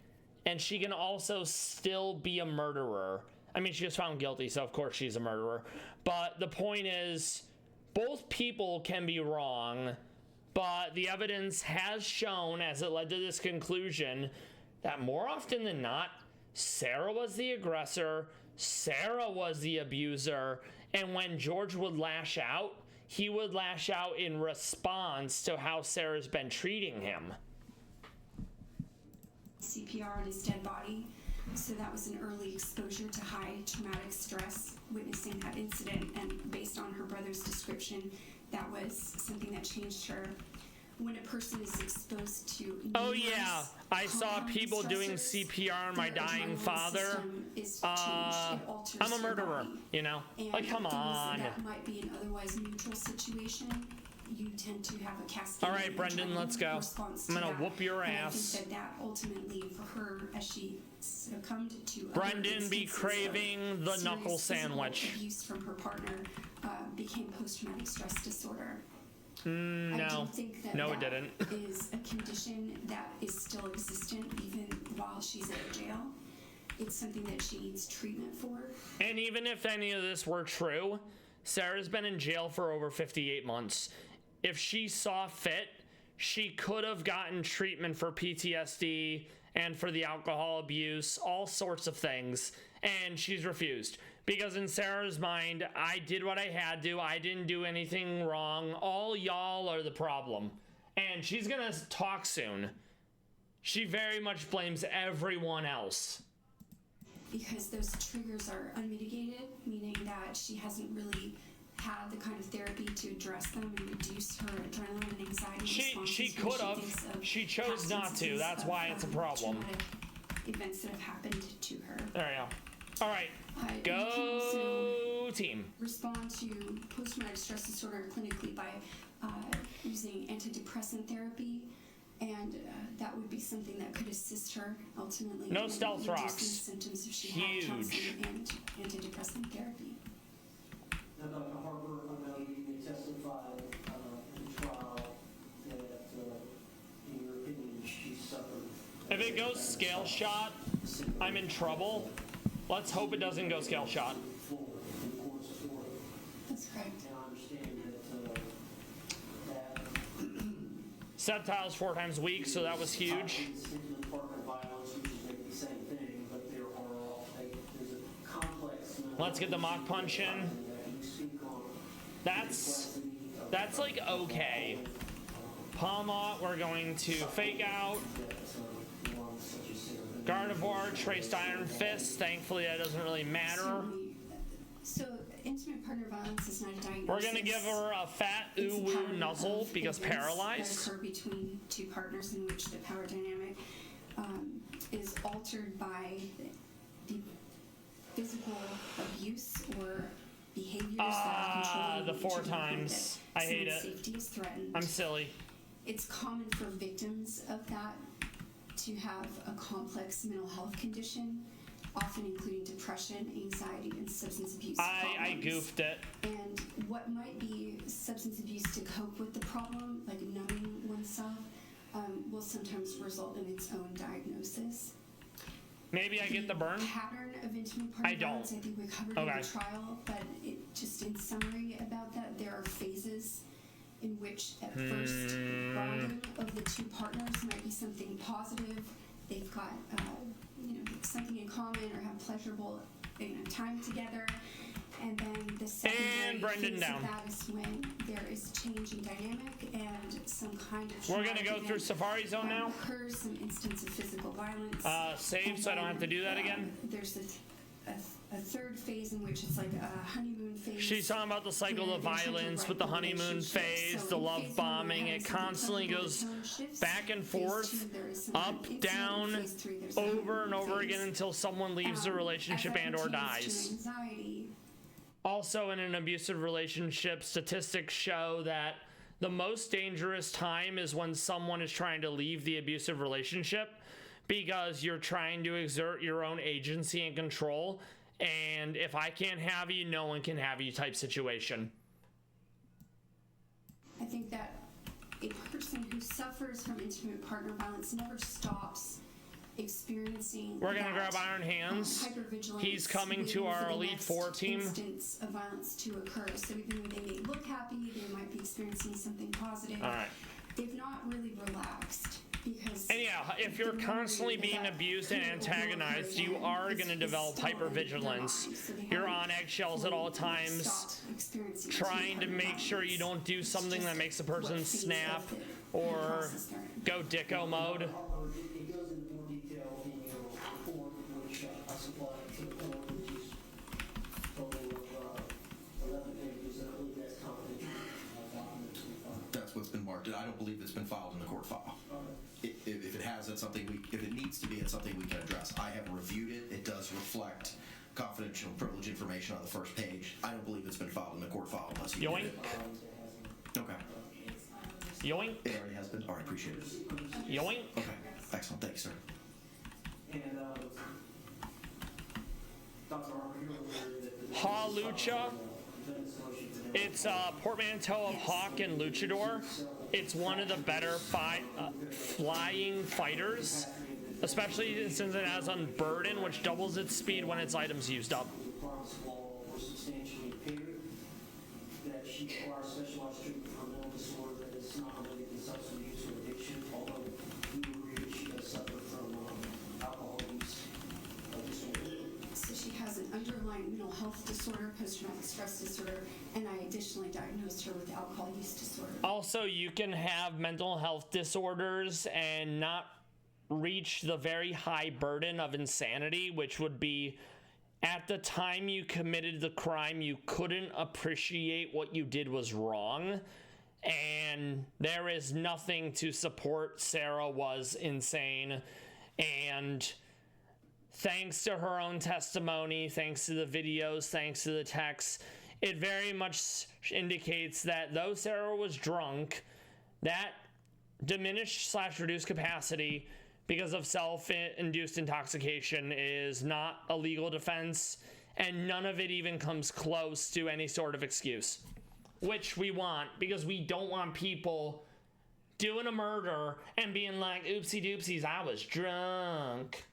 and she can also still be a murderer. I mean, she was found guilty, so of course she's a murderer. But the point is, both people can be wrong, but the evidence has shown, as it led to this conclusion, that more often than not, Sarah was the aggressor, Sarah was the abuser, and when George would lash out, he would lash out in response to how Sarah's been treating him. CPR on his dead body, so that was an early exposure to high traumatic stress, witnessing that incident, and based on her brother's description, that was something that changed her. When a person is exposed to oh yeah, I saw people doing CPR on my dying father. I'm a murderer, you know? And like, come on. That might be an otherwise neutral situation. You tend to have a cascade. All right, Brendan, let's go. I'm gonna whoop your ass. And I think that ultimately, for her, as she succumbed to Brendan be craving the knuckle sandwich. Abuse from her partner became post-traumatic stress disorder. No. I do think that no, it didn't. Is a condition that is still existent even while she's in jail. It's something that she needs treatment for. And even if any of this were true, Sarah's been in jail for over 58 months. If she saw fit, she could have gotten treatment for PTSD and for the alcohol abuse, all sorts of things, and she's refused. Because in Sarah's mind, I did what I had to, I didn't do anything wrong, all y'all are the problem. And she's gonna talk soon. She very much blames everyone else. Because those triggers are unmitigated, meaning that she hasn't really had the kind of therapy to address them and reduce her adrenaline and anxiety responses. She could have. She chose not to. That's why it's a problem. Events that have happened to her. There you go. All right. Go team. Respond to post-traumatic stress disorder clinically by using antidepressant therapy and that would be something that could assist her ultimately. No in stealth reducing rocks. symptoms if she Huge. had counseling and antidepressant therapy. Now, Dr. Harper, I know you testified in the trial that, in your opinion, she suffered. If it goes scale shot, I'm in trouble. Let's hope it doesn't go scale shot. That's correct. And I understand that Subtiles 4 times week, so that was huge. intimate partner violence, which is maybe the same thing, but there's a complex. Let's get the mock punch in. That's like okay. Palma, we're going to fake out. Gardevoir, traced Iron Fist. Thankfully, that doesn't really matter. So, intimate partner violence is not a diagnosis. We're gonna give her a fat It's a ooh-woo pattern nuzzle of because events paralyzed. that occur between two partners in which the power dynamic is altered by the physical abuse or behaviors that are controlling The 4 to the point times. that I hate someone's it. Safety is threatened. I'm silly. It's common for victims of that to have a complex mental health condition, often including depression, anxiety, and substance abuse I problems. goofed it. And what might be substance abuse to cope with the problem, like numbing oneself, will sometimes result in its own diagnosis. Maybe I get the burn. Pattern of intimate partner I don't. violence, I think we covered in Okay. the trial, but just in summary about that, there are phases in which at first bonding of the two partners might be something positive. They've got something in common or have pleasurable time together. And then the secondary Brendan phase down. of that is when there is change in dynamic and some kind of We're gonna traumatic go through event, Safari Zone now. occurs, some instance of physical violence. Save And so I don't then, have to do that again. There's a third phase in which it's like a honeymoon phase. She's talking about the cycle of where they're trying to violence write with the the honeymoon relationship. phase, So the in love phase one, bombing. we're It having constantly something goes tone shifts. back and Phase forth, two, there is some up, incident. down, Phase three, there's a over and honeymoon over phase. again until someone leaves the relationship As that and or pertains to dies. anxiety, Also, in an abusive relationship, statistics show that the most dangerous time is when someone is trying to leave the abusive relationship because you're trying to exert your own agency and control. And if I can't have you, no one can have you type situation. I think that a person who suffers from intimate partner violence never stops experiencing. We're gonna that, grab Iron Hands. hypervigilance He's coming to waiting our for the Elite next Four team. Instance of violence to occur. So even though they may look happy, they might be experiencing something positive. All right. They've not really relaxed because. And yeah, if you're the constantly memory being that abused and could antagonized, you overoccur are again going to is develop still in their hypervigilance. mind. So they You're haven't on eggshells at all fully times, stopped experiencing trying to intimate make sure you violence. don't do It's something that just makes the what person phase snap of the or process they're in. go dicko mode. It goes into more detail in your report, which I supplied to the court, which is total of 11 pages, and I believe that's confidential document 25. That's what's been marked. I don't believe it's been filed in the court file. If it has, that's something if it needs to be, it's something we can address. I have reviewed it. It does reflect confidential privilege information on the first page. I don't believe it's been filed in the court file unless you Yoink. did it. Okay. Yoink. It already has been? All right, appreciate it. Yoink. Okay, excellent. Thank you, sir. And Dr. Harper, you're aware that the Ha Lucha. It's a portmanteau of Hawk and Luchador. It's one of the better flying fighters, especially since it has Unburden, which doubles its speed when its items used up. requirements of law were substantially impaired, that she requires specialized treatment for a mental disorder that is not related to substance use or addiction, although we agree that she does suffer from alcohol use disorder. So she has an underlying mental health disorder, post-traumatic stress disorder, and I additionally diagnosed her with alcohol use disorder. Also, you can have mental health disorders and not reach the very high burden of insanity, which would be at the time you committed the crime, you couldn't appreciate what you did was wrong. And there is nothing to support Sarah was insane. And thanks to her own testimony, thanks to the videos, thanks to the texts, it very much indicates that though Sarah was drunk, that diminished / reduced capacity because of self-induced intoxication is not a legal defense, and none of it even comes close to any sort of excuse, which we want, because we don't want people doing a murder and being like, oopsie doopsies, I was drunk.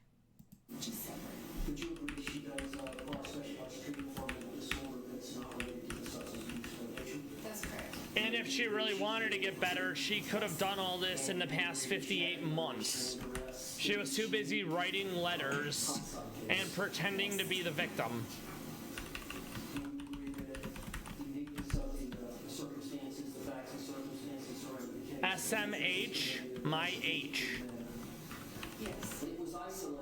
Would you agree she does require specialized treatment for a disorder that's not related to the substance abuse addiction? That's correct. And if she really wanted to get better, she could have done all this in the past 58 months. She was too busy writing letters and pretending to be the victim. Do you agree that the uniqueness of the circumstances, the facts and circumstances surrounding the case? SMH, my H. Yes, It was isolated.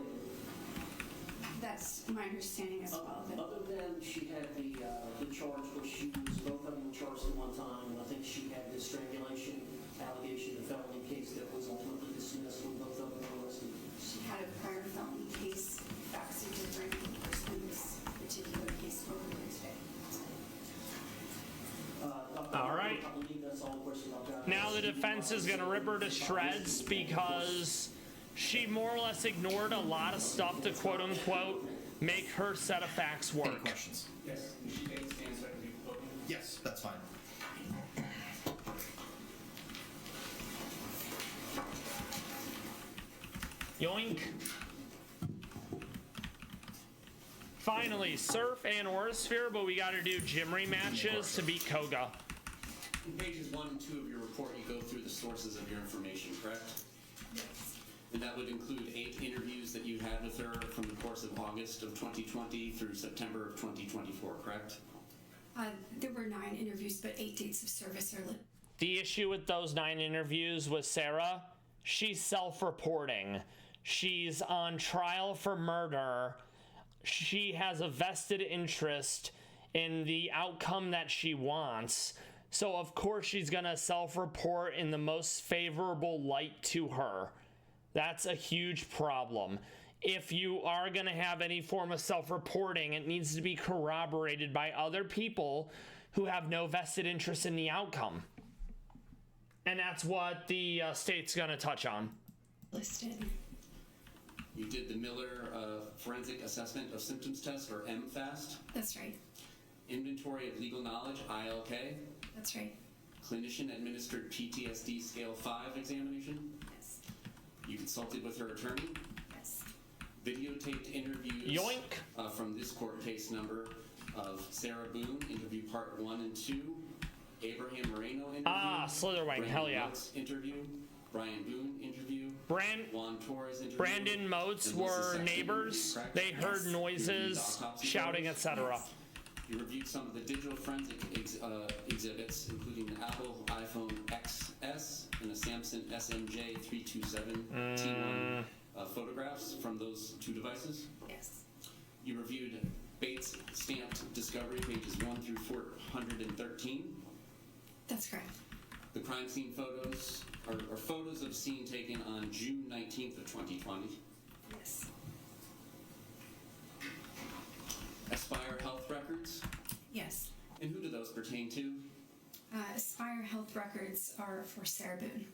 That's my understanding as well. But Other than she had the charge where she was both of them charged at one time, and I think she had this strangulation allegation, the felony case that was ultimately dismissed when both of them were arrested. she had a prior felony case. Facts are different in this particular case for her today. All right. I believe that's all the questions I've got. Now the defense is going to rip her to shreds because she more or less ignored a lot of stuff to quote unquote make her set of facts Any work. questions? Yes, she takes the stand so I can be open. Yes, that's fine. Yoink. Finally, surf and Orisphere, but we got to do gym rematches to beat Koga. In pages 1 and 2 of your report, you go through the sources of your information, correct? Yes. And that would include 8 interviews that you had with her from the course of August of 2020 through September of 2024, correct? There were 9 interviews, but 8 dates of service are lit. The issue with those 9 interviews with Sarah, she's self-reporting. She's on trial for murder. She has a vested interest in the outcome that she wants. So of course she's gonna self-report in the most favorable light to her. That's a huge problem. If you are gonna have any form of self-reporting, it needs to be corroborated by other people who have no vested interest in the outcome. And that's what the state's gonna touch on. Listed. You did the Miller Forensic Assessment of Symptoms Test, or MFAST. That's right. Inventory of Legal Knowledge, ILK. That's right. Clinician Administered PTSD Scale 5 examination. Yes. You consulted with her attorney. Yes. Videotaped interviews Yoink. From this court case number of Sarah Boone, interview part 1 and 2. Abraham Moreno interview. Slitherwing, Brandon hell yeah. Motes interview. Brian Boone interview. Juan Torres interview. Brandon Motes and Melissa were Sexton neighbors. interview, correct? They heard Yes. noises, You reviewed autopsy shouting, photos. etc. You reviewed some of the digital forensic exhibits, including an Apple iPhone XS and a Samsung SMJ 327 T1 photographs from those 2 devices. Yes. You reviewed Bates stamped discovery pages 1 through 413. That's correct. The crime scene photos are photos of scene taken on June 19th of 2020. Yes. Aspire Health records. Yes. And who do those pertain to? Aspire Health records are for Sarah Boone.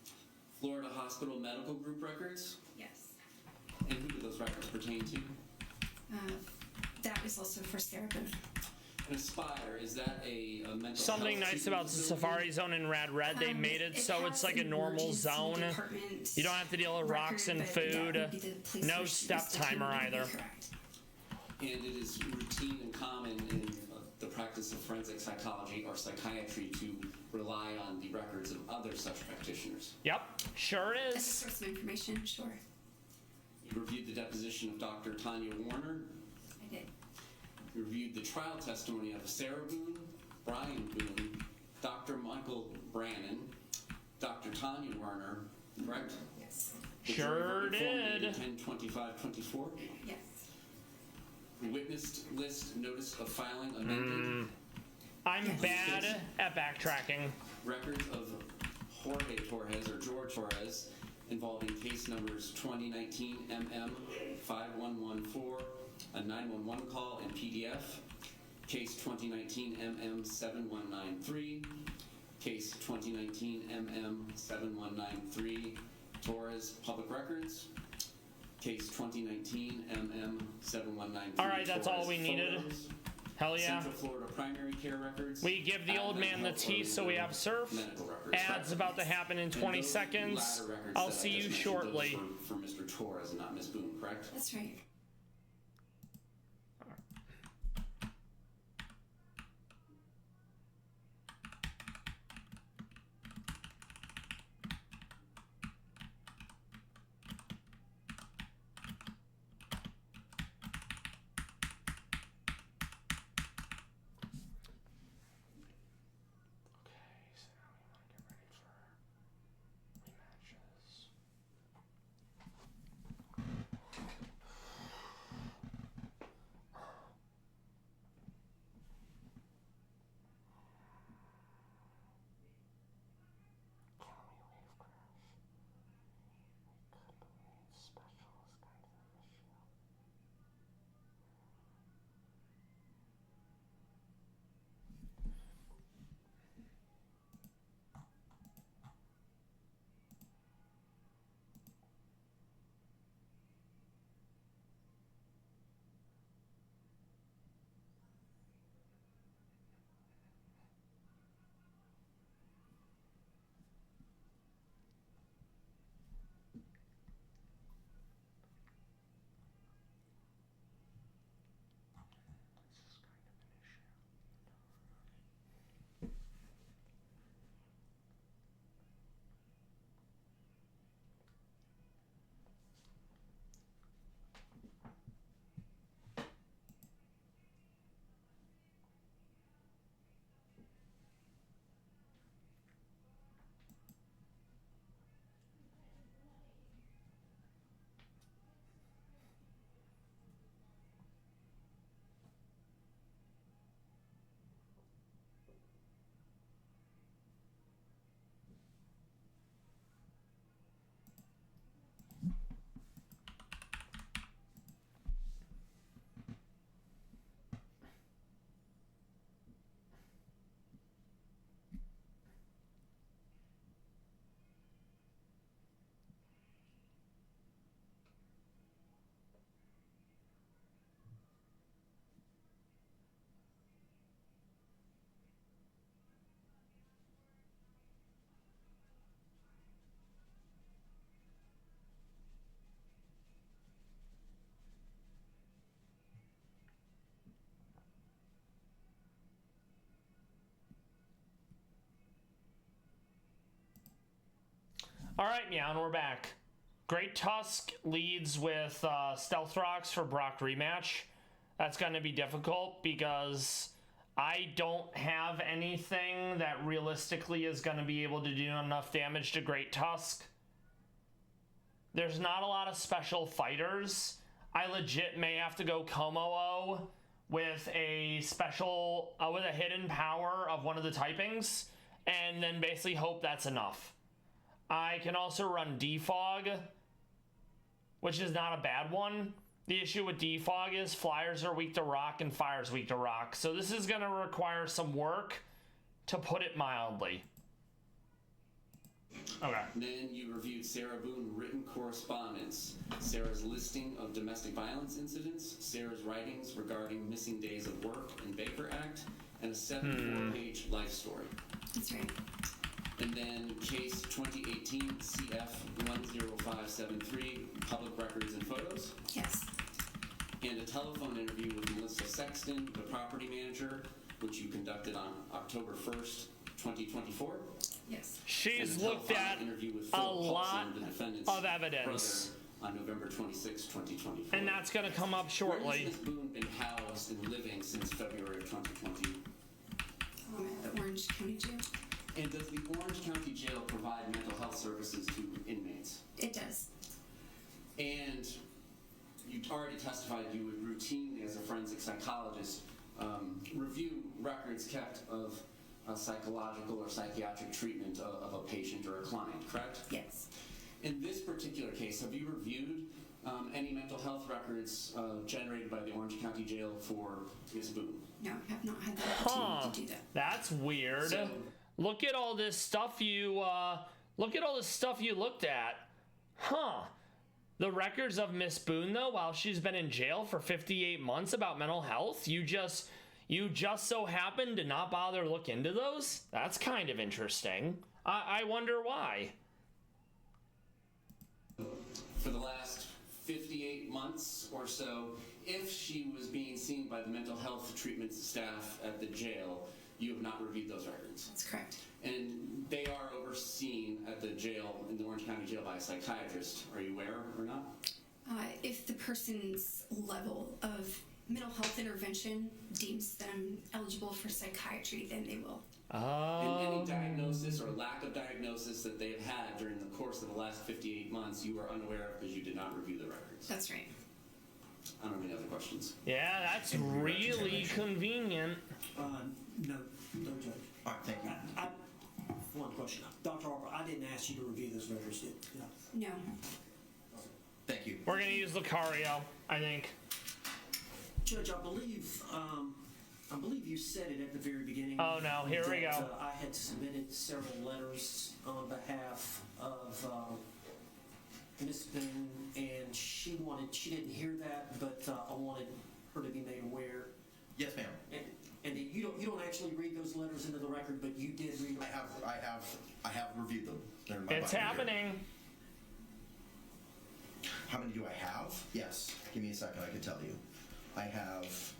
Florida Hospital Medical Group records. Yes. And who do those records pertain to? That is also for Sarah Boone. And Aspire, is that a mental Something health nice treatment about the facility? Safari Zone in Rad Red, they made it so it's like a normal zone. You don't have to deal with rocks and food. No step timer either. And it is routine and common in the practice of forensic psychology or psychiatry to rely on the records of other such practitioners. Yep, sure As a is. source of information, sure. You reviewed the deposition of Dr. Tanya Warner. I did. You reviewed the trial testimony of Sarah Boone, Brian Boone, Dr. Michael Brannon, Dr. Tanya Warner, correct? Yes. The Sure jury voted did. 10-25-24. Yes. Witness list notice of filing amended. I'm Yes. bad at backtracking. Records of Jorge Torres or George Torres involving case numbers 2019 MM 5114, a 911 call and PDF, case 2019 MM 7193, Case 2019 MM7193, Torres Public Records. Case 2019 MM7193. All right, that's all we needed. Photos. Hell yeah. Central Florida Primary Care Records. We give the old man the teeth, so we have surf. Ads about to happen in 20 seconds. I'll see you shortly. For Mr. Torres and not Ms. Boone, correct? That's right. All right, Meow, and we're back. Great Tusk leads with Stealth Rocks for Brock rematch. That's going to be difficult because I don't have anything that realistically is going to be able to do enough damage to Great Tusk. There's not a lot of special fighters. I legit may have to go Komo with a special, with a hidden power of one of the typings, and then basically hope that's enough. I can also run Defog, which is not a bad one. The issue with Defog is flyers are weak to rock and fire's weak to rock. So this is going to require some work, to put it mildly. Okay. Then you reviewed Sarah Boone written correspondence, Sarah's listing of domestic violence incidents, Sarah's writings regarding missing days of work and Baker Act, and a 74-page life story. That's right. And then case 2018 CF 10573, public records and photos. Yes. And a telephone interview with Melissa Sexton, the property manager, which you conducted on October 1st, 2024. Yes. She's looked at a lot of evidence on November 26, 2024. And that's going to come up shortly. Where has Ms. Boone been housed and living since February of 2020? At the Orange County Jail. And does the Orange County Jail provide mental health services to inmates? It does. And you already testified you would routinely, as a forensic psychologist, review records kept of psychological or psychiatric treatment of a patient or a client, correct? Yes. In this particular case, have you reviewed any mental health records generated by the Orange County Jail for Ms. Boone? No, I have not had the opportunity to do that. That's weird. So, look at all this stuff you looked at. Huh. The records of Miss Boone, though, while she's been in jail for 58 months about mental health, you just so happened to not bother to look into those? That's kind of interesting. I wonder why. For the last 58 months or so, if she was being seen by the mental health treatment staff at the jail, you have not reviewed those records. That's correct. And they are overseen at the jail, in the Orange County Jail, by a psychiatrist. Are you aware or not? If the person's level of mental health intervention deems them eligible for psychiatry, then they will. And any diagnosis or lack of diagnosis that they have had during the course of the last 58 months, you are unaware of because you did not review the records. That's right. I don't have any other questions. Yeah, that's really convenient. No, Judge. All right, thank you. One question. Dr. Harper, I didn't ask you to review those records, did you? No. Thank you. We're gonna use Lucario, I think. Judge, I believe you said it at the very beginning. Oh no, here we go. I had submitted several letters on behalf of Miss Boone, and she didn't hear that, but I wanted her to be made aware. Yes, ma'am. And you don't actually read those letters into the record, but you did read them. I have reviewed them. They're in my It's binder here. happening. How many do I have? Yes. Give me a second, I can tell you. I have...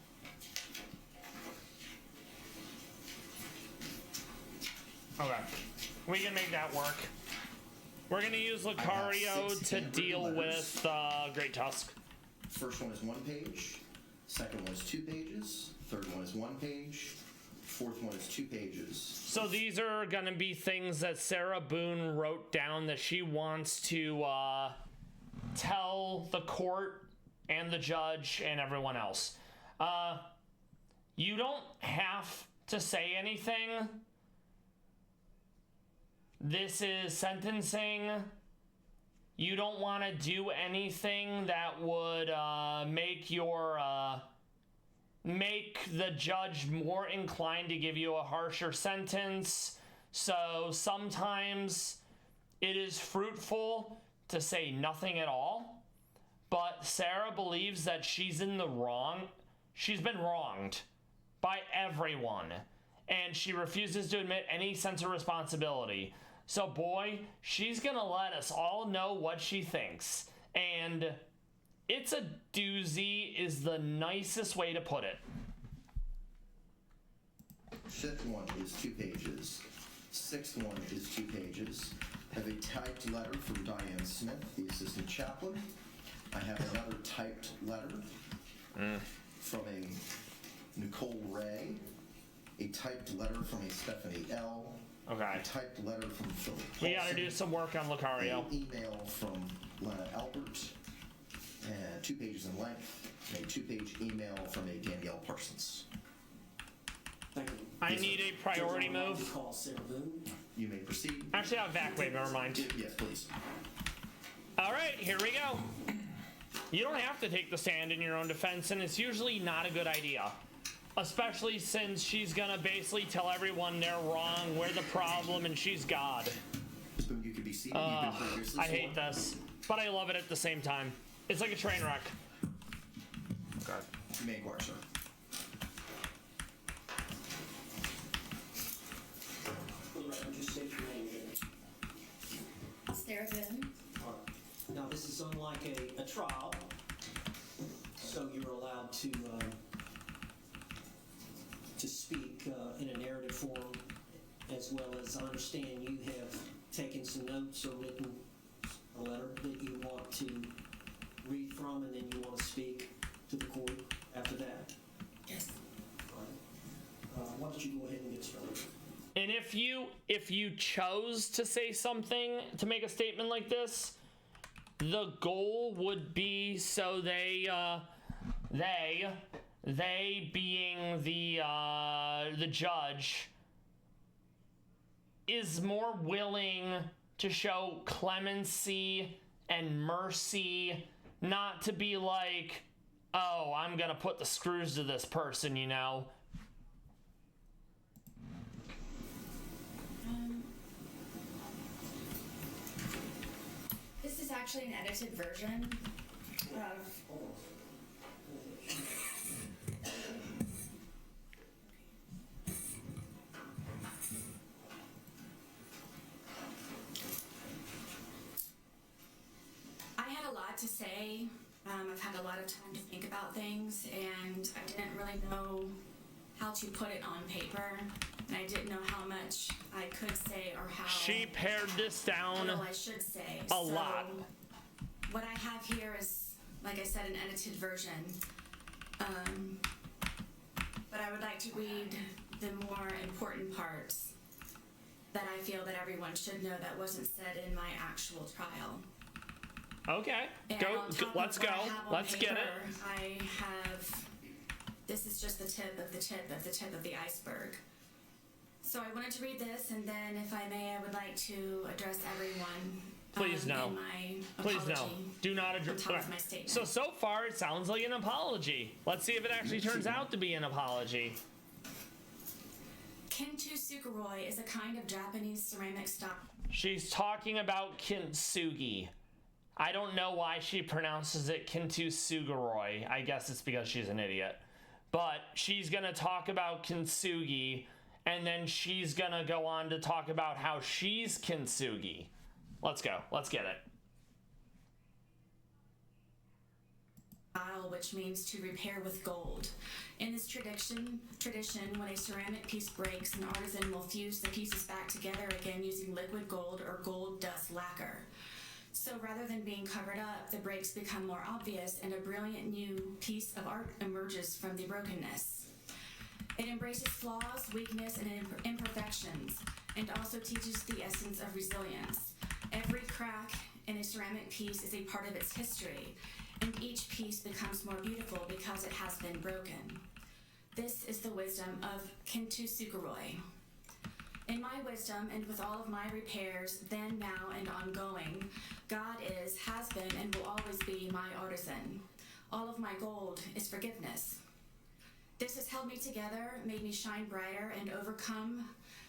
Okay. We can make that work. We're gonna use Lucario six to handwritten deal letters. with Great Tusk. First one is 1 page. Second one is 2 pages. Third one is 1 page. Fourth one is 2 pages. So these are gonna be things that Sarah Boone wrote down that she wants to tell the court and the judge and everyone else. You don't have to say anything. This is sentencing. You don't want to do anything that would make the judge more inclined to give you a harsher sentence. So sometimes it is fruitful to say nothing at all. But Sarah believes that she's in the wrong. She's been wronged by everyone. And she refuses to admit any sense of responsibility. So boy, she's gonna let us all know what she thinks. And it's a doozy is the nicest way to put it. Fifth one is 2 pages. Sixth one is 2 pages. I have a typed letter from Diane Smith, the assistant chaplain. I have another typed letter from a Nicole Ray. A typed letter from a Stephanie L. Okay. A typed letter from Philip We gotta Paulson. do some work on Lucario. An email from Lena Albert. And 2 pages in length. And a 2-page email from a Danielle Parsons. Thank you. I Yes, need sir. a priority Judge, I would like move. to call Sarah Boone. You may proceed. Actually, I have back wave, never mind. Yes, please. All right, here we go. You don't have to take the stand in your own defense, and it's usually not a good idea. Especially since she's gonna basically tell everyone they're wrong, we're the problem, and she's God. Ms. Boone, you can be seated. You've been previously I hate sworn. this, but I love it at the same time. It's like a train wreck. Okay. You may inquire, sir. For the record, just state your name again. Sarah Boone. All right. Now, this is unlike a trial, so you're allowed to speak in a narrative form, as well as I understand you have taken some notes or written a letter that you want to read from, and then you want to speak to the court after that. Yes. All right. Why don't you go ahead and get started? And if you chose to say something to make a statement like this, the goal would be so they being the judge is more willing to show clemency and mercy, not to be like, oh, I'm gonna put the screws to this person, you know. is actually an edited version of. I had a lot to say. I've had a lot of time to think about things, and I didn't really know how to put it on paper, and I didn't know how much I could say or how She pared this down little I should say. a lot. What I have here is, like I said, an edited version. But I would like to read the more important parts that I feel that everyone should know that wasn't said in my actual trial. Okay, And go. on top of Let's what go. I have on Let's get it. paper, I have. This is just the tip of the tip of the tip of the iceberg. So I wanted to read this, and then, if I may, I would like to address everyone. Please no. In my Please no. apology Do not address. on top of my statement. So far it sounds like an apology. Let's see if it actually turns out to be an apology. Kintu Suguroi is a kind of Japanese ceramic style. She's talking about kintsugi. I don't know why she pronounces it Kintu Suguroi. I guess it's because she's an idiot. But she's gonna talk about kintsugi, and then she's gonna go on to talk about how she's kintsugi. Let's go. Let's get it. Which means to repair with gold. In this tradition, when a ceramic piece breaks, an artisan will fuse the pieces back together again using liquid gold or gold dust lacquer. So rather than being covered up, the breaks become more obvious and a brilliant new piece of art emerges from the brokenness. It embraces flaws, weakness, and imperfections, and also teaches the essence of resilience. Every crack in a ceramic piece is a part of its history, and each piece becomes more beautiful because it has been broken. This is the wisdom of Kintu Suguroi. In my wisdom and with all of my repairs, then, now, and ongoing, God is, has been, and will always be my artisan. All of my gold is forgiveness. This has held me together, made me shine brighter, and overcome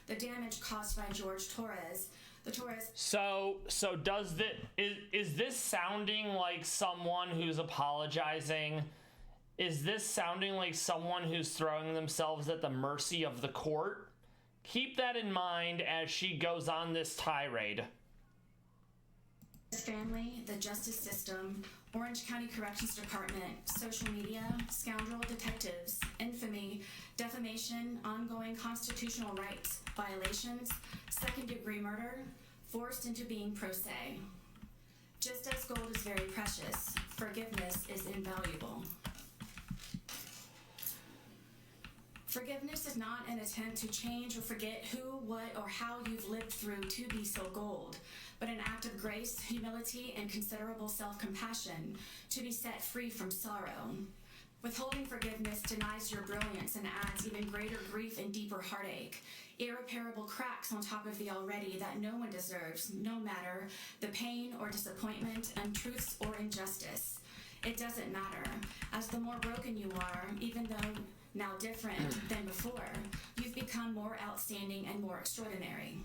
the damage caused by George Torres. So does is this sounding like someone who's apologizing? Is this sounding like someone who's throwing themselves at the mercy of the court? Keep that in mind as she goes on this tirade. Family, the justice system, Orange County Corrections Department, social media, scoundrel detectives, infamy, defamation, ongoing constitutional rights violations, second-degree murder, forced into being pro se. Just as gold is very precious, forgiveness is invaluable. Forgiveness is not an attempt to change or forget who, what, or how you've lived through to be so gold, but an act of grace, humility, and considerable self-compassion to be set free from sorrow. Withholding forgiveness denies your brilliance and adds even greater grief and deeper heartache, irreparable cracks on top of the already that no one deserves, no matter the pain or disappointment, untruths or injustice. It doesn't matter, as the more broken you are, even though now different than before, you've become more outstanding and more extraordinary.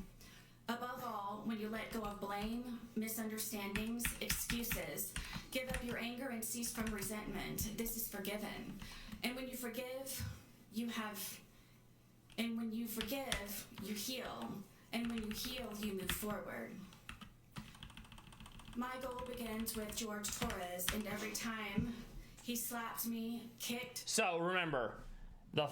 Above all, when you let go of blame, misunderstandings, excuses, give up your anger and cease from resentment, this is forgiven. And when you forgive, you heal. And when you heal, you move forward. My goal begins with George Torres, and every time he slapped me, kicked. So remember, the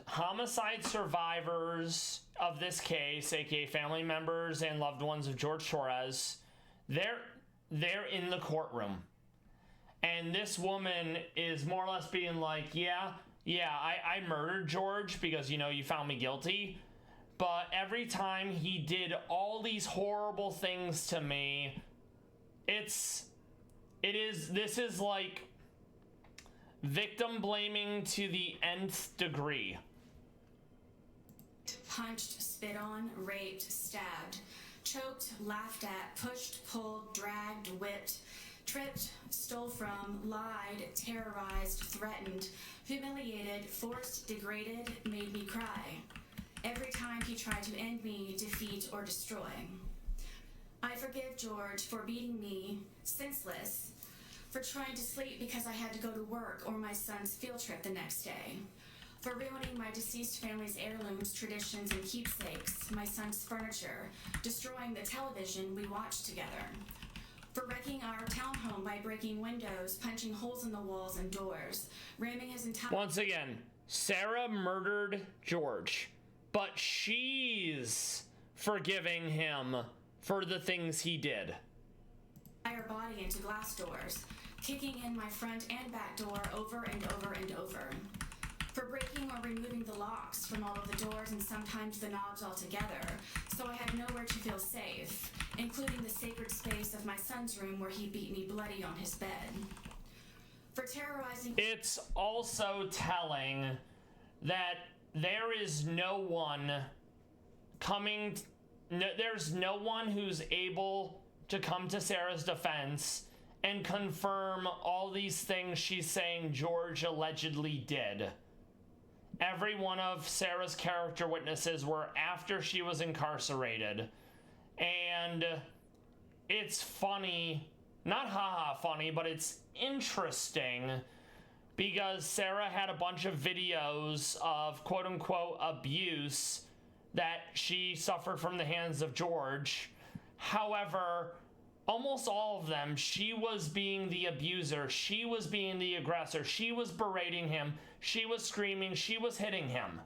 homicide survivors of this case, aka family members and loved ones of George Torres, they're in the courtroom, and this woman is more or less being like, I murdered George because you found me guilty, but every time he did all these horrible things to me, this is like victim blaming to the nth degree. Punched, spit on, raped, stabbed, choked, laughed at, pushed, pulled, dragged, whipped, tripped, stole from, lied, terrorized, threatened, humiliated, forced, degraded, made me cry. Every time he tried to end me, defeat, or destroy. I forgive George for beating me senseless, for trying to sleep because I had to go to work or my son's field trip the next day, for ruining my deceased family's heirlooms, traditions, and keepsakes, my son's furniture, destroying the television we watched together, for wrecking our townhome by breaking windows, punching holes in the walls and doors, ramming his entire... Once again, Sarah murdered George, but she's forgiving him for the things he did. Entire body into glass doors, kicking in my front and back door over and over and over, for breaking or removing the locks from all of the doors and sometimes the knobs altogether, so I had nowhere to feel safe, including the sacred space of my son's room where he beat me bloody on his bed. For terrorizing... It's also telling that there is no one coming... there's no one who's able to come to Sarah's defense and confirm all these things she's saying George allegedly did. Every one of Sarah's character witnesses were after she was incarcerated. And it's funny, not haha funny, but it's interesting because Sarah had a bunch of videos of quote unquote abuse that she suffered from the hands of George. However, almost all of them, she was being the abuser, she was being the aggressor, she was berating him, she was screaming, she was hitting him.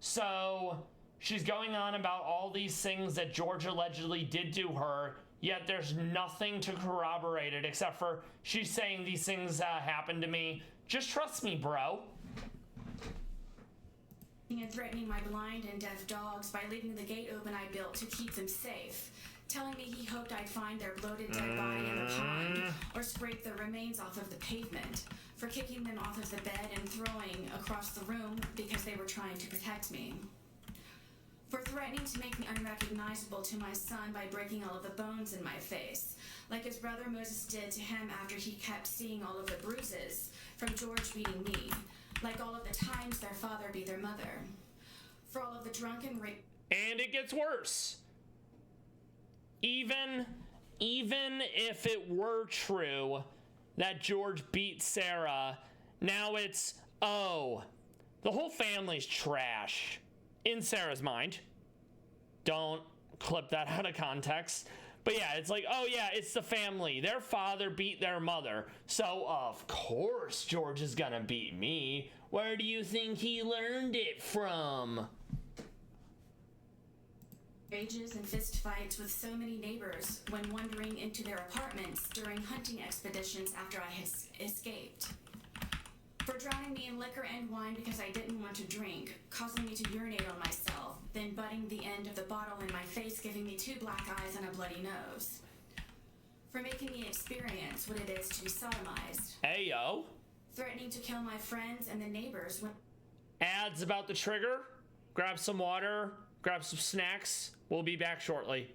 So she's going on about all these things that George allegedly did to her, yet there's nothing to corroborate it except for she's saying these things happened to me. Just trust me, bro. And threatening my blind and deaf dogs by leaving the gate open I built to keep them safe, telling me he hoped I'd find their bloated dead body in the pond or scrape the remains off of the pavement, for kicking them off of the bed and throwing across the room because they were trying to protect me, for threatening to make me unrecognizable to my son by breaking all of the bones in my face, like his brother Moses did to him after he kept seeing all of the bruises from George beating me, like all of the times their father beat their mother, for all of the drunken rape. And it gets worse. Even if it were true that George beat Sarah, now it's, oh, the whole family's trash in Sarah's mind. Don't clip that out of context. But yeah, it's like, oh yeah, it's the family. Their father beat their mother. So of course George is gonna beat me. Where do you think he learned it from? Rages and fist fights with so many neighbors when wandering into their apartments during hunting expeditions after I had escaped. For drowning me in liquor and wine because I didn't want to drink, causing me to urinate on myself, then butting the end of the bottle in my face, giving me 2 black eyes and a bloody nose. For making me experience what it is to be sodomized. Hey, yo. Threatening to kill my friends and the neighbors when... Ads about the trigger. Grab some water, grab some snacks. We'll be back shortly.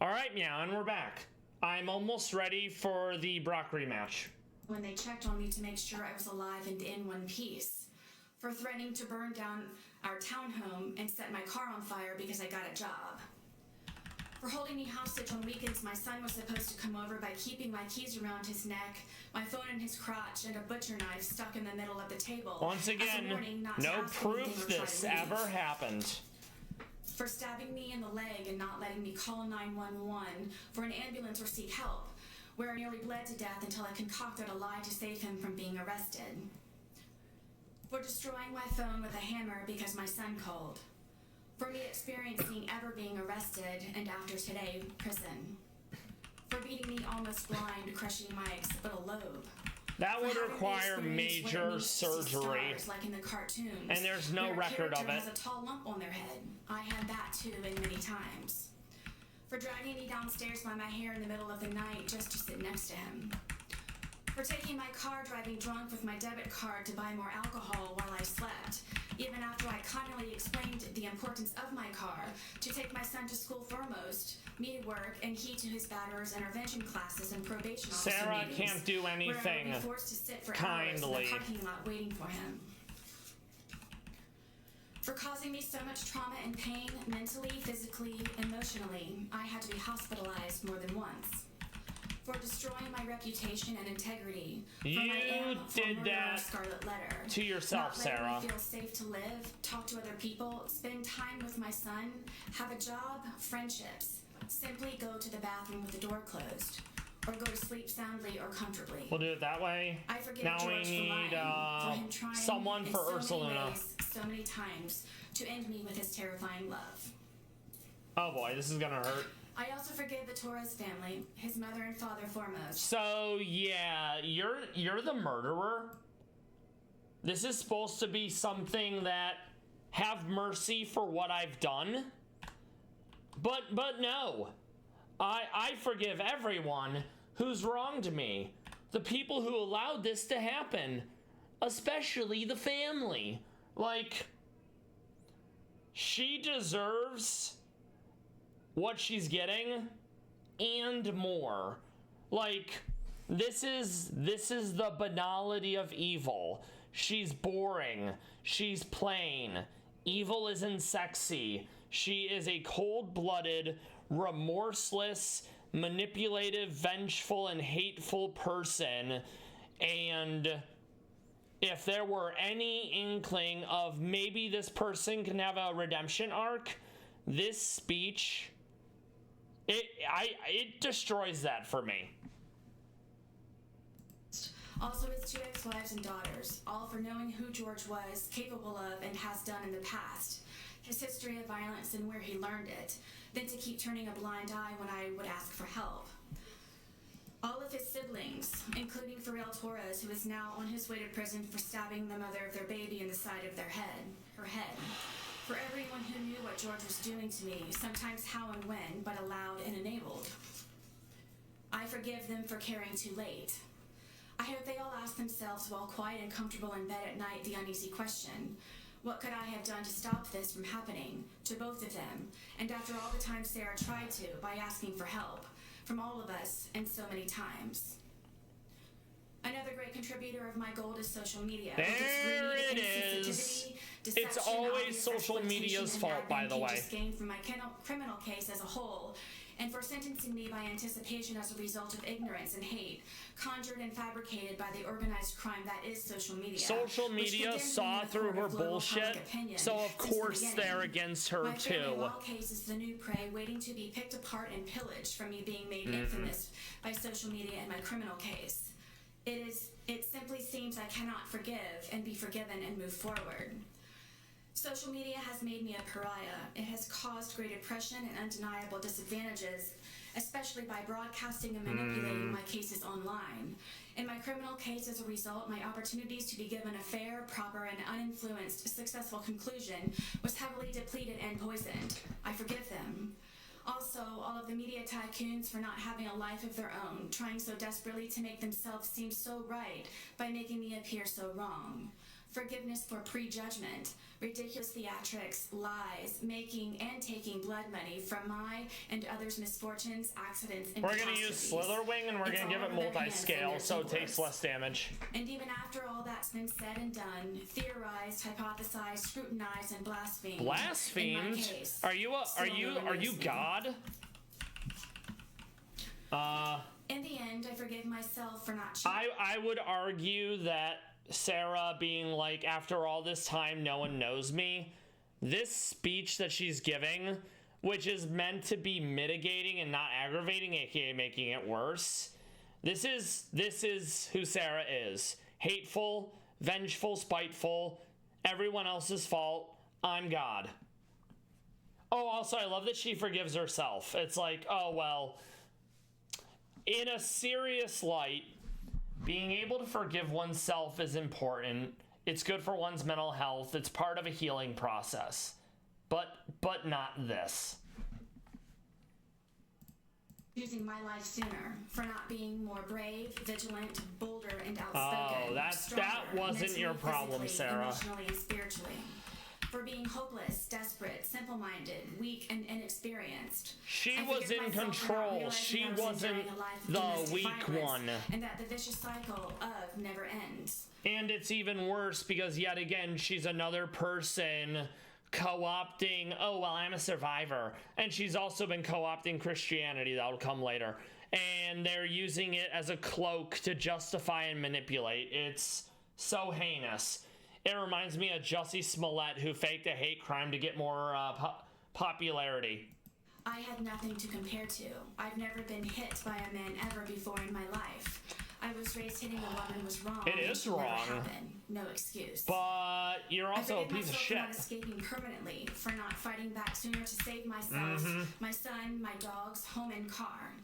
All right, Meow, and we're back. I'm almost ready for the Brock rematch. When they checked on me to make sure I was alive and in one piece. For threatening to burn down our townhome and set my car on fire because I got a job. For holding me hostage on weekends my son was supposed to come over by keeping my keys around his neck, my phone in his crotch, and a butcher knife stuck in the middle of the table. Once again, no proof this ever happened. For stabbing me in the leg and not letting me call 911 for an ambulance or seek help, where I nearly bled to death until I concocted a lie to save him from being arrested. For destroying my phone with a hammer because my son called. For me experiencing ever being arrested and after today, prison. For beating me almost blind, crushing my occipital lobe. That would require major surgery. Like in the cartoons, and there's no record of it. Has a tall lump on their head. I had that too, and many times. For dragging me downstairs by my hair in the middle of the night just to sit next to him. For taking my car driving drunk with my debit card to buy more alcohol while I slept, even after I kindly explained the importance of my car, to take my son to school foremost, me to work, and he to his batterers intervention classes and probation officer Sarah meetings, can't do anything where I would be forced to sit for hours in the parking lot waiting for him. For causing me so much trauma and pain, mentally, physically, emotionally, I had to be hospitalized more than once. For destroying my reputation and integrity. You did that Scarlet Letter. To yourself, Sarah. Not letting me feel safe to live, talk to other people, spend time with my son, have a job, friendships. Simply go to the bathroom with the door closed. Or go to sleep soundly or comfortably. We'll do it that way. I forgive now George we need for him trying someone for in so many Ursuluna. ways, so many times to end me with his terrifying love. Oh boy, this is gonna hurt. I also forgive the Torres family, his mother and father foremost. So yeah, you're the murderer. This is supposed to be something that have mercy for what I've done. But no. I forgive everyone who's wronged me. The people who allowed this to happen. Especially the family. Like, she deserves what she's getting and more. Like, this is the banality of evil. She's boring. She's plain. Evil isn't sexy. She is a cold-blooded, remorseless, manipulative, vengeful, and hateful person. And if there were any inkling of maybe this person can have a redemption arc, this speech, it destroys that for me. Also his 2 ex-wives and daughters, all for knowing who George was, capable of, and has done in the past. His history of violence and where he learned it, then to keep turning a blind eye when I would ask for help. All of his siblings, including Pharrell Torres, who is now on his way to prison for stabbing the mother of their baby in the side of her head. For everyone who knew what George was doing to me, sometimes how and when, but allowed and enabled. I forgive them for caring too late. I hope they all ask themselves while quiet and comfortable in bed at night the uneasy question, what could I have done to stop this from happening to both of them? And after all the times Sarah tried to, by asking for help, from all of us, and so many times. Another great contributor of my gold is social media. There it is. It's always social media's fault, by the way. Gained from my criminal case as a whole, and for sentencing me by anticipation as a result of ignorance and hate, conjured and fabricated by the organized crime that is social media. Social media saw through her bullshit, so of course they're against her too. My law case is the new prey waiting to be picked apart and pillaged from me being made infamous by social media in my criminal case. It simply seems I cannot forgive and be forgiven and move forward. Social media has made me a pariah. It has caused great oppression and undeniable disadvantages, especially by broadcasting and manipulating my cases online. In my criminal case, as a result, my opportunities to be given a fair, proper, and uninfluenced, successful conclusion was heavily depleted and poisoned. I forgive them. Also, all of the media tycoons for not having a life of their own, trying so desperately to make themselves seem so right by making me appear so wrong. forgiveness for prejudgment, ridiculous theatrics, lies, making and taking blood money from my and others' misfortunes, accidents, and we're gonna use Slitherwing, and we're gonna give it multi-scale, so it takes less damage. And even after all that's been said and done, theorized, hypothesized, scrutinized, and blasphemed. Blasphemed? Are you God? In the end, I forgive myself for not cheating. I would argue that Sarah being like, after all this time, no one knows me. This speech that she's giving, which is meant to be mitigating and not aggravating, aka making it worse. This is who Sarah is. Hateful, vengeful, spiteful, everyone else's fault. I'm God. Oh, also, I love that she forgives herself. It's like, oh, well, in a serious light, being able to forgive oneself is important. It's good for one's mental health. It's part of a healing process. But not this. Choosing my life sooner, for not being more brave, vigilant, bolder, and outspoken. Oh, that wasn't your problem, Sarah. Emotionally and spiritually. For being hopeless, desperate, simple-minded, weak, and inexperienced. She was in control. She wasn't the weak one. And that the vicious cycle of never ends. And it's even worse because yet again, she's another person co-opting, oh, well, I'm a survivor. And she's also been co-opting Christianity. That'll come later. And they're using it as a cloak to justify and manipulate. It's so heinous. It reminds me of Jussie Smollett, who faked a hate crime to get more popularity. I had nothing to compare to. I've never been hit by a man ever before in my life. I was raised hitting a woman was wrong. It is wrong. No excuse. But you're also a piece of shit. For not escaping permanently, for not fighting back sooner to save myself, my son, my dogs, home, and car.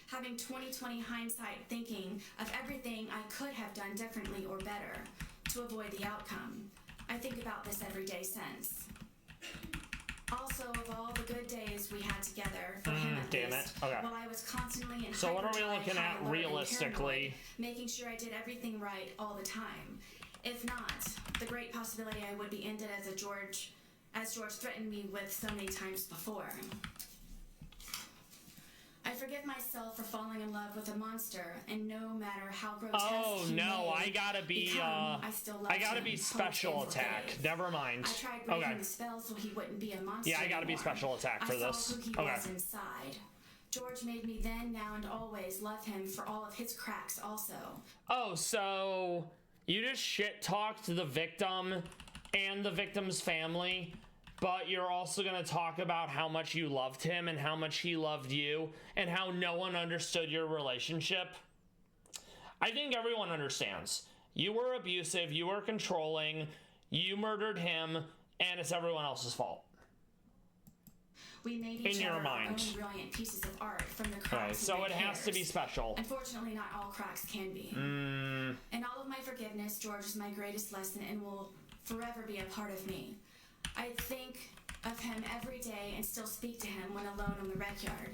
Having 20/20 hindsight, thinking of everything I could have done differently or better to avoid the outcome. I think about this every day since. Also, of all the good days we had together, for him at least, while I was constantly in so what are we looking at realistically? Making sure I did everything right all the time. If not, the great possibility I would be ended as George threatened me with so many times before. I forgive myself for falling in love with a monster, and no matter how grotesque he I gotta be special attack. Never mind. I tried breaking the spell so he wouldn't be a monster. Yeah, I gotta be special attack for this. I saw who he was inside. George made me then, now, and always love him for all of his cracks also. Oh, so you just shit-talked the victim and the victim's family, but you're also going to talk about how much you loved him and how much he loved you and how no one understood your relationship? I think everyone understands. You were abusive, you were controlling, you murdered him, and it's everyone else's fault. We made each other our own brilliant pieces of art from the cracks. So it has to be special. Unfortunately, not all cracks can be. In all of my forgiveness, George is my greatest lesson and will forever be a part of me. I think of him every day and still speak to him when alone in the rec yard.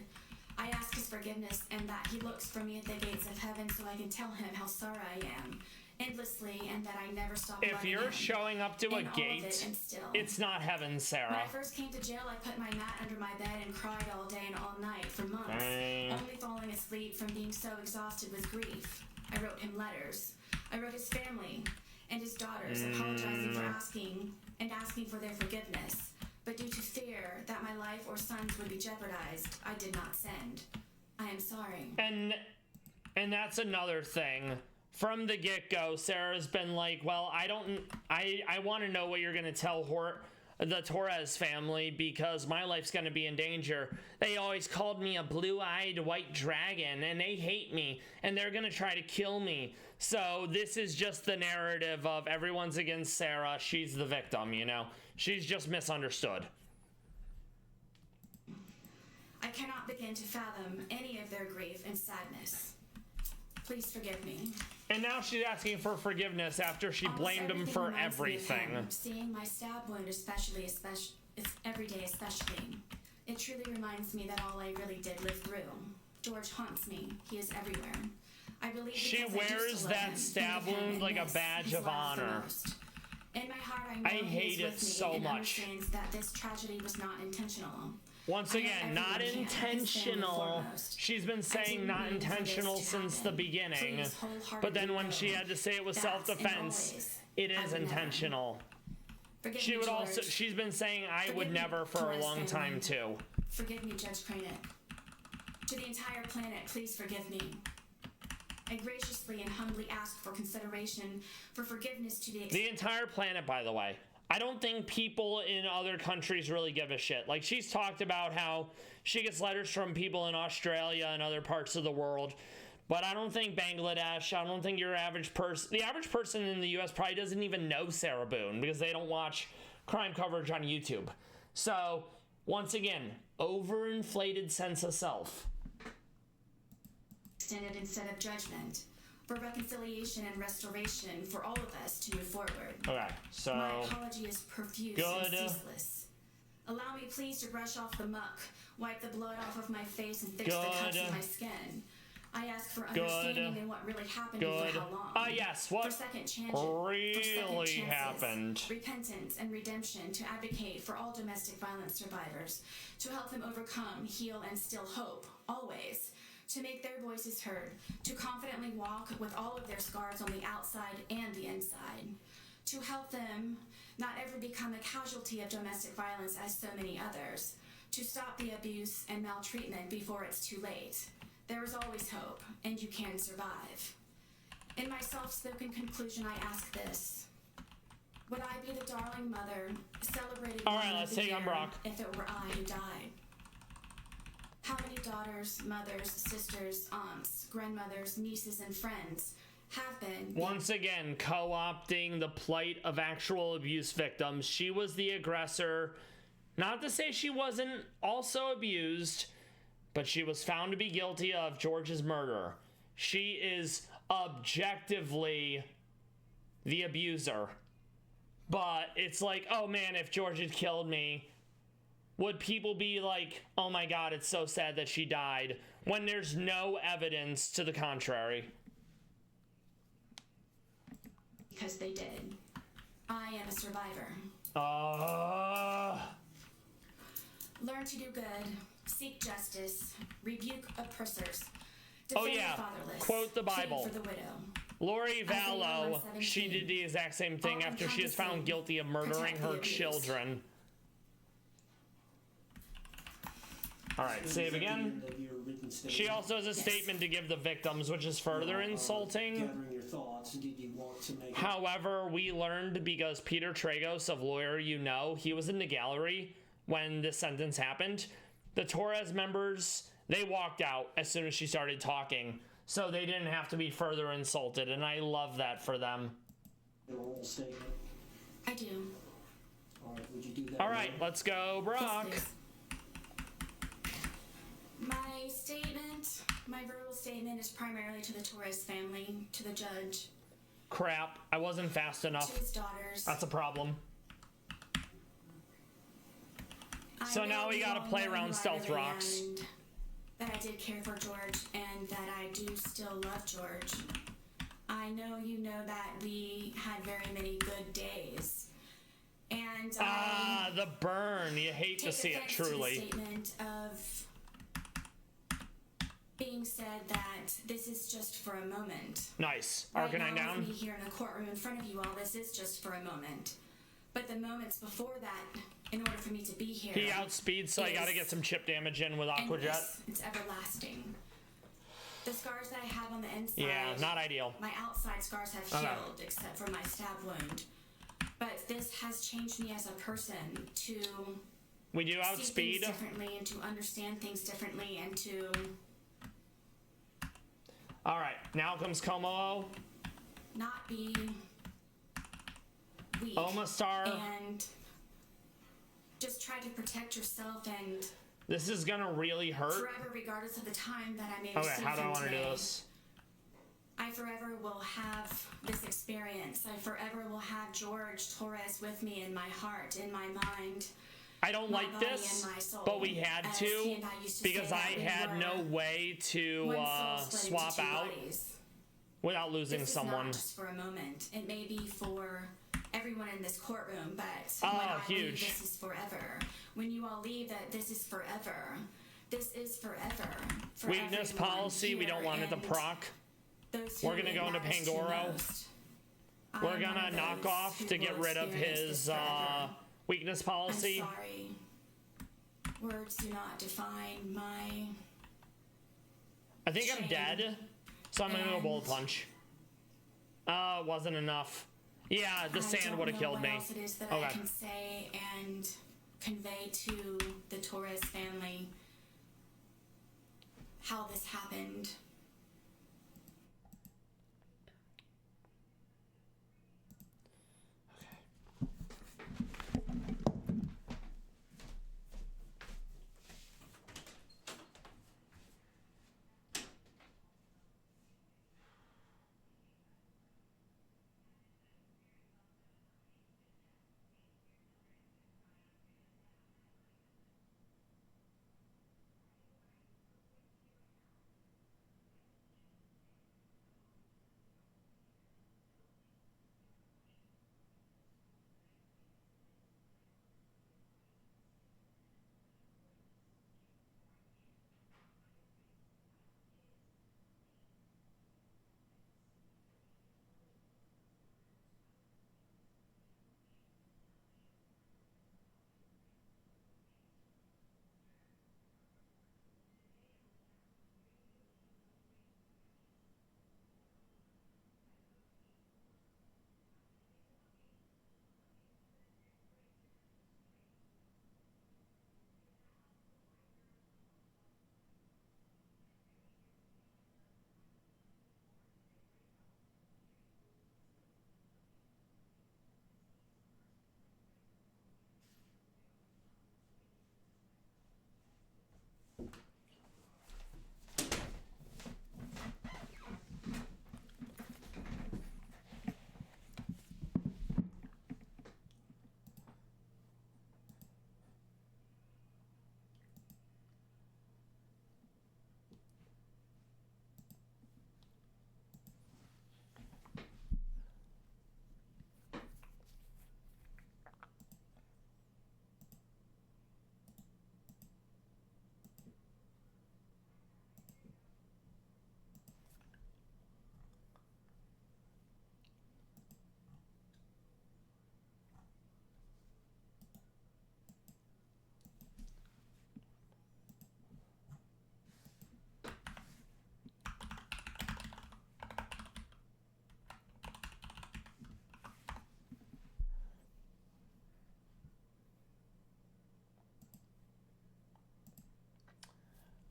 I ask his forgiveness and that he looks for me at the gates of heaven so I can tell him how sorry I am, endlessly, and that I never stop loving him. If you're showing up to a gate, it's not heaven, Sarah. When I first came to jail, I put my mat under my bed and cried all day and all night for months, only falling asleep from being so exhausted with grief. I wrote him letters. I wrote his family and his daughters, apologizing for asking for their forgiveness. But due to fear that my life or sons would be jeopardized, I did not send. I am sorry. And that's another thing. From the get-go, Sarah's been like, well, I want to know what you're going to tell the Torres family because my life's going to be in danger. They always called me a blue-eyed white dragon, and they hate me, and they're going to try to kill me. So this is just the narrative of everyone's against Sarah. She's the victim, you know? She's just misunderstood. I cannot begin to fathom any of their grief and sadness. Please forgive me. And now she's asking for forgiveness after she blamed him for everything. Seeing my stab wound especially every day especially. It truly reminds me that all I really did live through. George haunts me. He is everywhere. I believe she wears that stab wound like a badge of honor. In my heart, I know I he hate is it with me so and much. understands that this tragedy was not intentional. Once I know again, not everyone here is family intentional. foremost. She's been I saying didn't not mean for this intentional to since the happen. beginning. Please wholeheartedly But then when she know had to say it was that self-defense, and always, it I is would never. intentional. Forgive She me, would also, George. she's been saying I Forgive would me, never for a Torres long time family. too. Forgive me, Judge Cranick. To the entire planet, please forgive me. I graciously and humbly ask for consideration for forgiveness to the extent The entire planet, by the way. I don't think people in other countries really give a shit. Like, she's talked about how she gets letters from people in Australia and other parts of the world, but I don't think Bangladesh, I don't think your average person, the average person in the US probably doesn't even know Sarah Boone because they don't watch crime coverage on YouTube. So, once again, overinflated sense of self. extended instead of judgment, for reconciliation and restoration for all of us to move forward. Okay, so My apology is profuse good. and ceaseless. Allow me please to brush off the muck, wipe the blood off of my face, and fix the cuts Good. in my skin. I ask for Good. understanding in what really happened and Good. for how long. Yes, what for second really chances, happened. repentance and redemption, to advocate for all domestic violence survivors, to help them overcome, heal, and still hope, always, to make their voices heard, to confidently walk with all of their scars on the outside and the inside, to help them not ever become a casualty of domestic violence as so many others, to stop the abuse and maltreatment before it's too late. There is always hope, and you can survive. In my soft-spoken conclusion, I ask this. Would I be the darling mother, celebrated All right, one let's of the take on year Brock. if it were I who died? How many daughters, mothers, sisters, aunts, grandmothers, nieces, and friends have been... Once again, co-opting the plight of actual abuse victims. She was the aggressor. Not to say she wasn't also abused, but she was found to be guilty of George's murder. She is objectively the abuser. But it's like, oh man, if George had killed me, would people be like, oh my god, it's so sad that she died, when there's no evidence to the contrary? Because they did. I am a survivor. Learn to do good, seek justice, rebuke oppressors, defend the fatherless, quote the Bible. plead for the widow. Lori As a young Vallow, 17, she did the exact same thing all after she was found encompassing, guilty of murdering protect the her abused. children. Alright, save again. She also has a statement to give the victims, which is further insulting. Gathering your thoughts, did you want to make However, we learned, because Peter Tragos of Lawyer You Know, he was in the gallery when this sentence happened. The Torres members, they walked out as soon as she started talking, so they didn't have to be further insulted, and I love that for them. an oral statement? I do. All right, would you do that? Alright, let's go, Brock. Yes, please. My statement, my verbal statement, is primarily to the Torres family, to the judge, Crap, I wasn't fast enough. to his daughters. That's a problem. I So know now we you gotta all play know around who I stealth really rocks. am, and that I did care for George, and that I do still love George. I know you know that we had very many good days. And The burn. You hate to take see it, offense to the truly. statement of being said that this is just for a moment. Nice. Right Arcanine now, down. with me here in the courtroom in front of you all, this is just for a moment. But the moments before that, in order for me to be here, He outspeeds, so I gotta get some chip damage in with Aqua Jet. endless. It's everlasting. The scars that I have on the inside, Yeah, not ideal. my outside scars have Okay. healed, except for my stab wound. But this has changed me as a person to We do see things outspeed. differently and to understand things differently and to Alright, now comes Como. not be weak. Omastar. And just try to protect yourself and This is gonna really hurt. forever, regardless of the time that I may Okay, receive how do I from want to do today, this? I forever will have this experience. I forever will have George Torres with me in my heart, in my mind. I don't my like body this, and my soul, but we had as he to and I used to because say I that we had were no way to one soul split into swap two out bodies. without losing This is someone. not just for a moment. It may be for everyone in this courtroom, but Oh, when I leave, huge. this is forever. When you all leave, that this is forever. This is forever. For Weakness everyone policy, we here don't want it to and proc. those We're who gonna it go into matters to Pangoro. most. I We're am one gonna of knock those off who to get will rid of experience his this forever. weakness policy. I'm sorry. Words do not define my I think I'm shame. dead, so I'm gonna go And- bullet punch. It wasn't enough. Yeah, the sand would have killed me. What else it is that I Okay. can say and convey to the Torres family how this happened.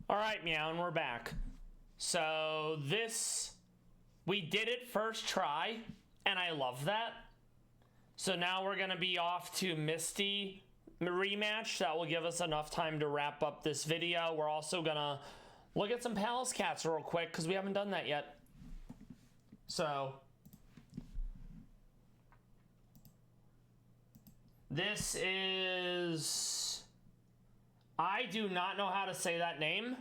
All right, Meow, and we're back. So we did it first try, and I love that. So now we're gonna be off to Misty rematch. That will give us enough time to wrap up this video. We're also gonna look at some Palace Cats real quick, because we haven't done that yet. So this is... I do not know how to say that name.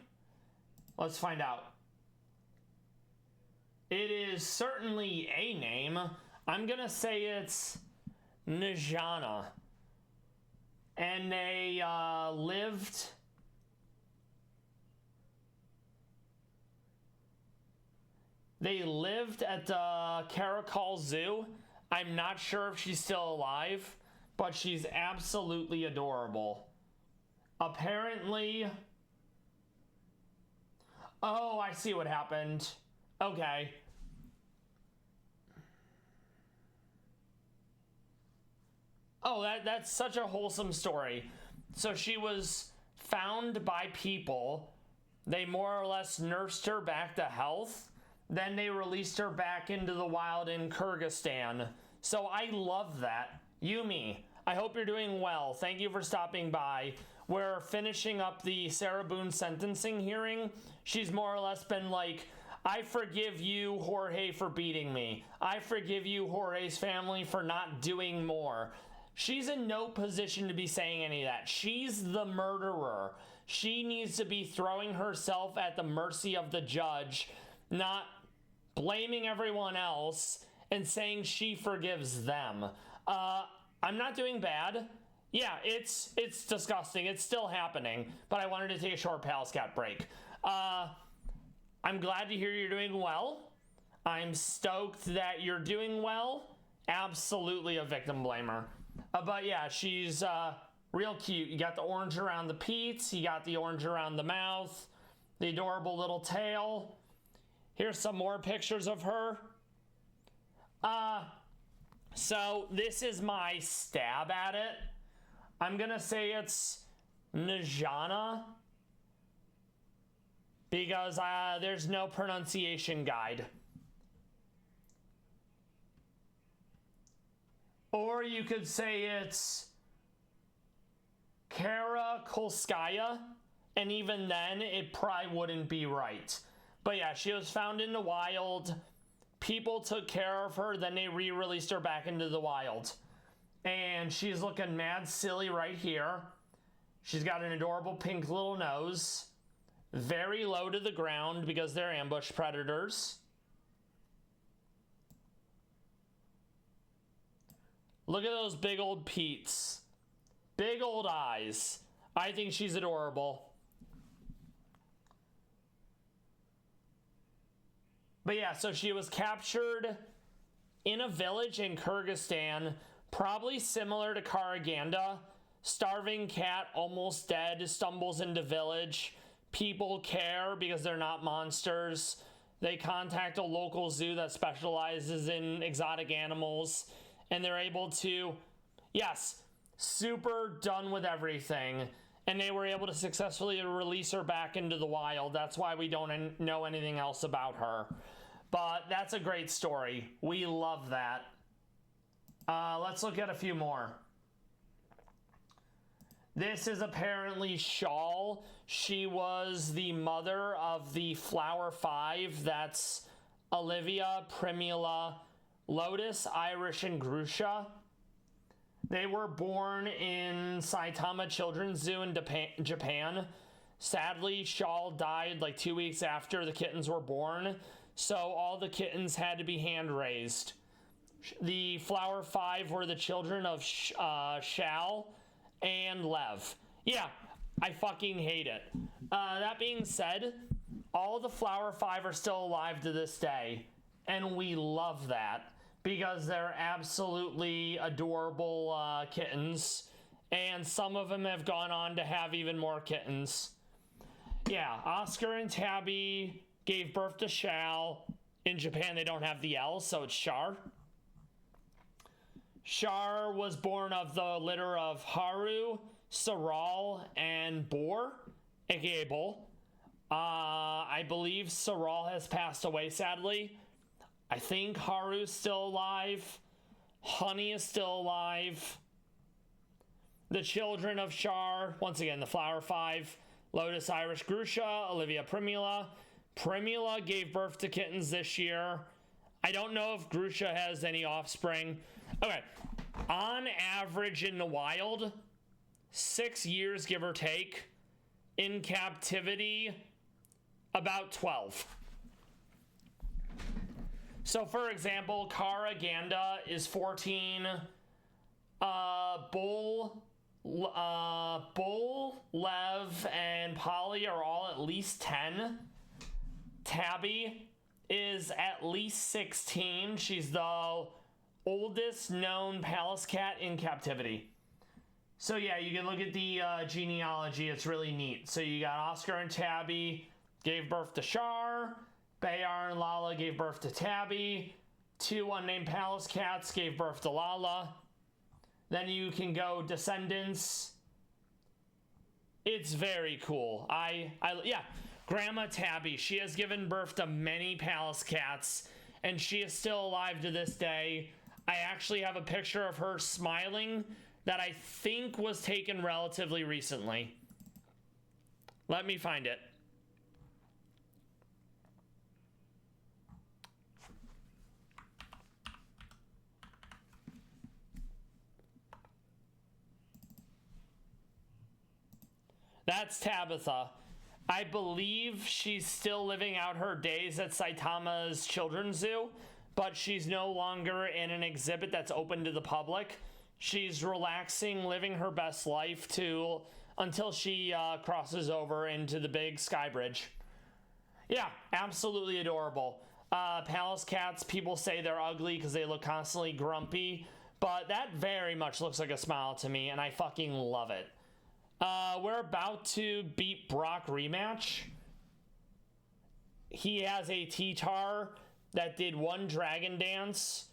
Let's find out. It is certainly a name. I'm gonna say it's Najana. And they lived... They lived at the Caracol Zoo. I'm not sure if she's still alive, but she's absolutely adorable. Apparently... Oh, I see what happened. Okay. Oh, that's such a wholesome story. So she was found by people. They more or less nursed her back to health. Then they released her back into the wild in Kyrgyzstan. So I love that. Yumi, I hope you're doing well. Thank you for stopping by. We're finishing up the Sarah Boone sentencing hearing. She's more or less been like, I forgive you, Jorge, for beating me. I forgive you, Jorge's family, for not doing more. She's in no position to be saying any of that. She's the murderer. She needs to be throwing herself at the mercy of the judge, not blaming everyone else and saying she forgives them. I'm not doing bad. Yeah, it's disgusting. It's still happening, but I wanted to take a short Palace Cat break. I'm glad to hear you're doing well. I'm stoked that you're doing well. Absolutely a victim blamer. But yeah, she's real cute. You got the orange around the peats. You got the orange around the mouth. The adorable little tail. Here's some more pictures of her. So this is my stab at it. I'm gonna say it's Najana because there's no pronunciation guide. Or you could say it's Karakolskaya, and even then it probably wouldn't be right. But yeah, she was found in the wild. People took care of her, then they re-released her back into the wild. And she's looking mad silly right here. She's got an adorable pink little nose. Very low to the ground because they're ambush predators. Look at those big old peats. Big old eyes. I think she's adorable. But yeah, so she was captured in a village in Kyrgyzstan, probably similar to Karaganda. Starving cat, almost dead, stumbles into village. People care because they're not monsters. They contact a local zoo that specializes in exotic animals, and they're able to, yes, super done with everything. And they were able to successfully release her back into the wild. That's why we don't know anything else about her. But that's a great story. We love that. Let's look at a few more. This is apparently Shawl. She was the mother of the Flower Five. That's Olivia, Primula, Lotus, Irish, and Grusha. They were born in Saitama Children's Zoo in Japan. Sadly, Shawl died like 2 weeks after the kittens were born, so all the kittens had to be hand-raised. The Flower Five were the children of Shal and Lev. Yeah, I fucking hate it. That being said, all the Flower Five are still alive to this day, and we love that because they're absolutely adorable kittens, and some of them have gone on to have even more kittens. Yeah, Oscar and Tabby gave birth to Shal. In Japan, they don't have the L, so it's Shar. Shar was born of the litter of Haru, Saral, and Boar, aka Bull. I believe Saral has passed away, sadly. I think Haru's still alive. Honey is still alive. The children of Shar, once again, the Flower Five, Lotus, Irish, Grusha, Olivia, Primula. Primula gave birth to kittens this year. I don't know if Grusha has any offspring. Okay, on average in the wild, 6 years, give or take. In captivity, about 12. So, for example, Karaganda is 14. Bull, Lev, and Polly are all at least 10. Tabby is at least 16. She's the oldest known palace cat in captivity. So yeah, you can look at the genealogy. It's really neat. So you got Oscar and Tabby gave birth to Shar. Bayar and Lala gave birth to Tabby. 2 unnamed palace cats gave birth to Lala. Then you can go descendants. It's very cool. Yeah, Grandma Tabby. She has given birth to many palace cats, and she is still alive to this day. I actually have a picture of her smiling that I think was taken relatively recently. Let me find it. That's Tabitha. I believe she's still living out her days at Saitama's Children's Zoo, but she's no longer in an exhibit that's open to the public. She's relaxing, living her best life until she crosses over into the big sky bridge. Yeah, absolutely adorable. Palace cats, people say they're ugly because they look constantly grumpy, but that very much looks like a smile to me, and I fucking love it. We're about to beat Brock rematch. He has a T-Tar that did one dragon dance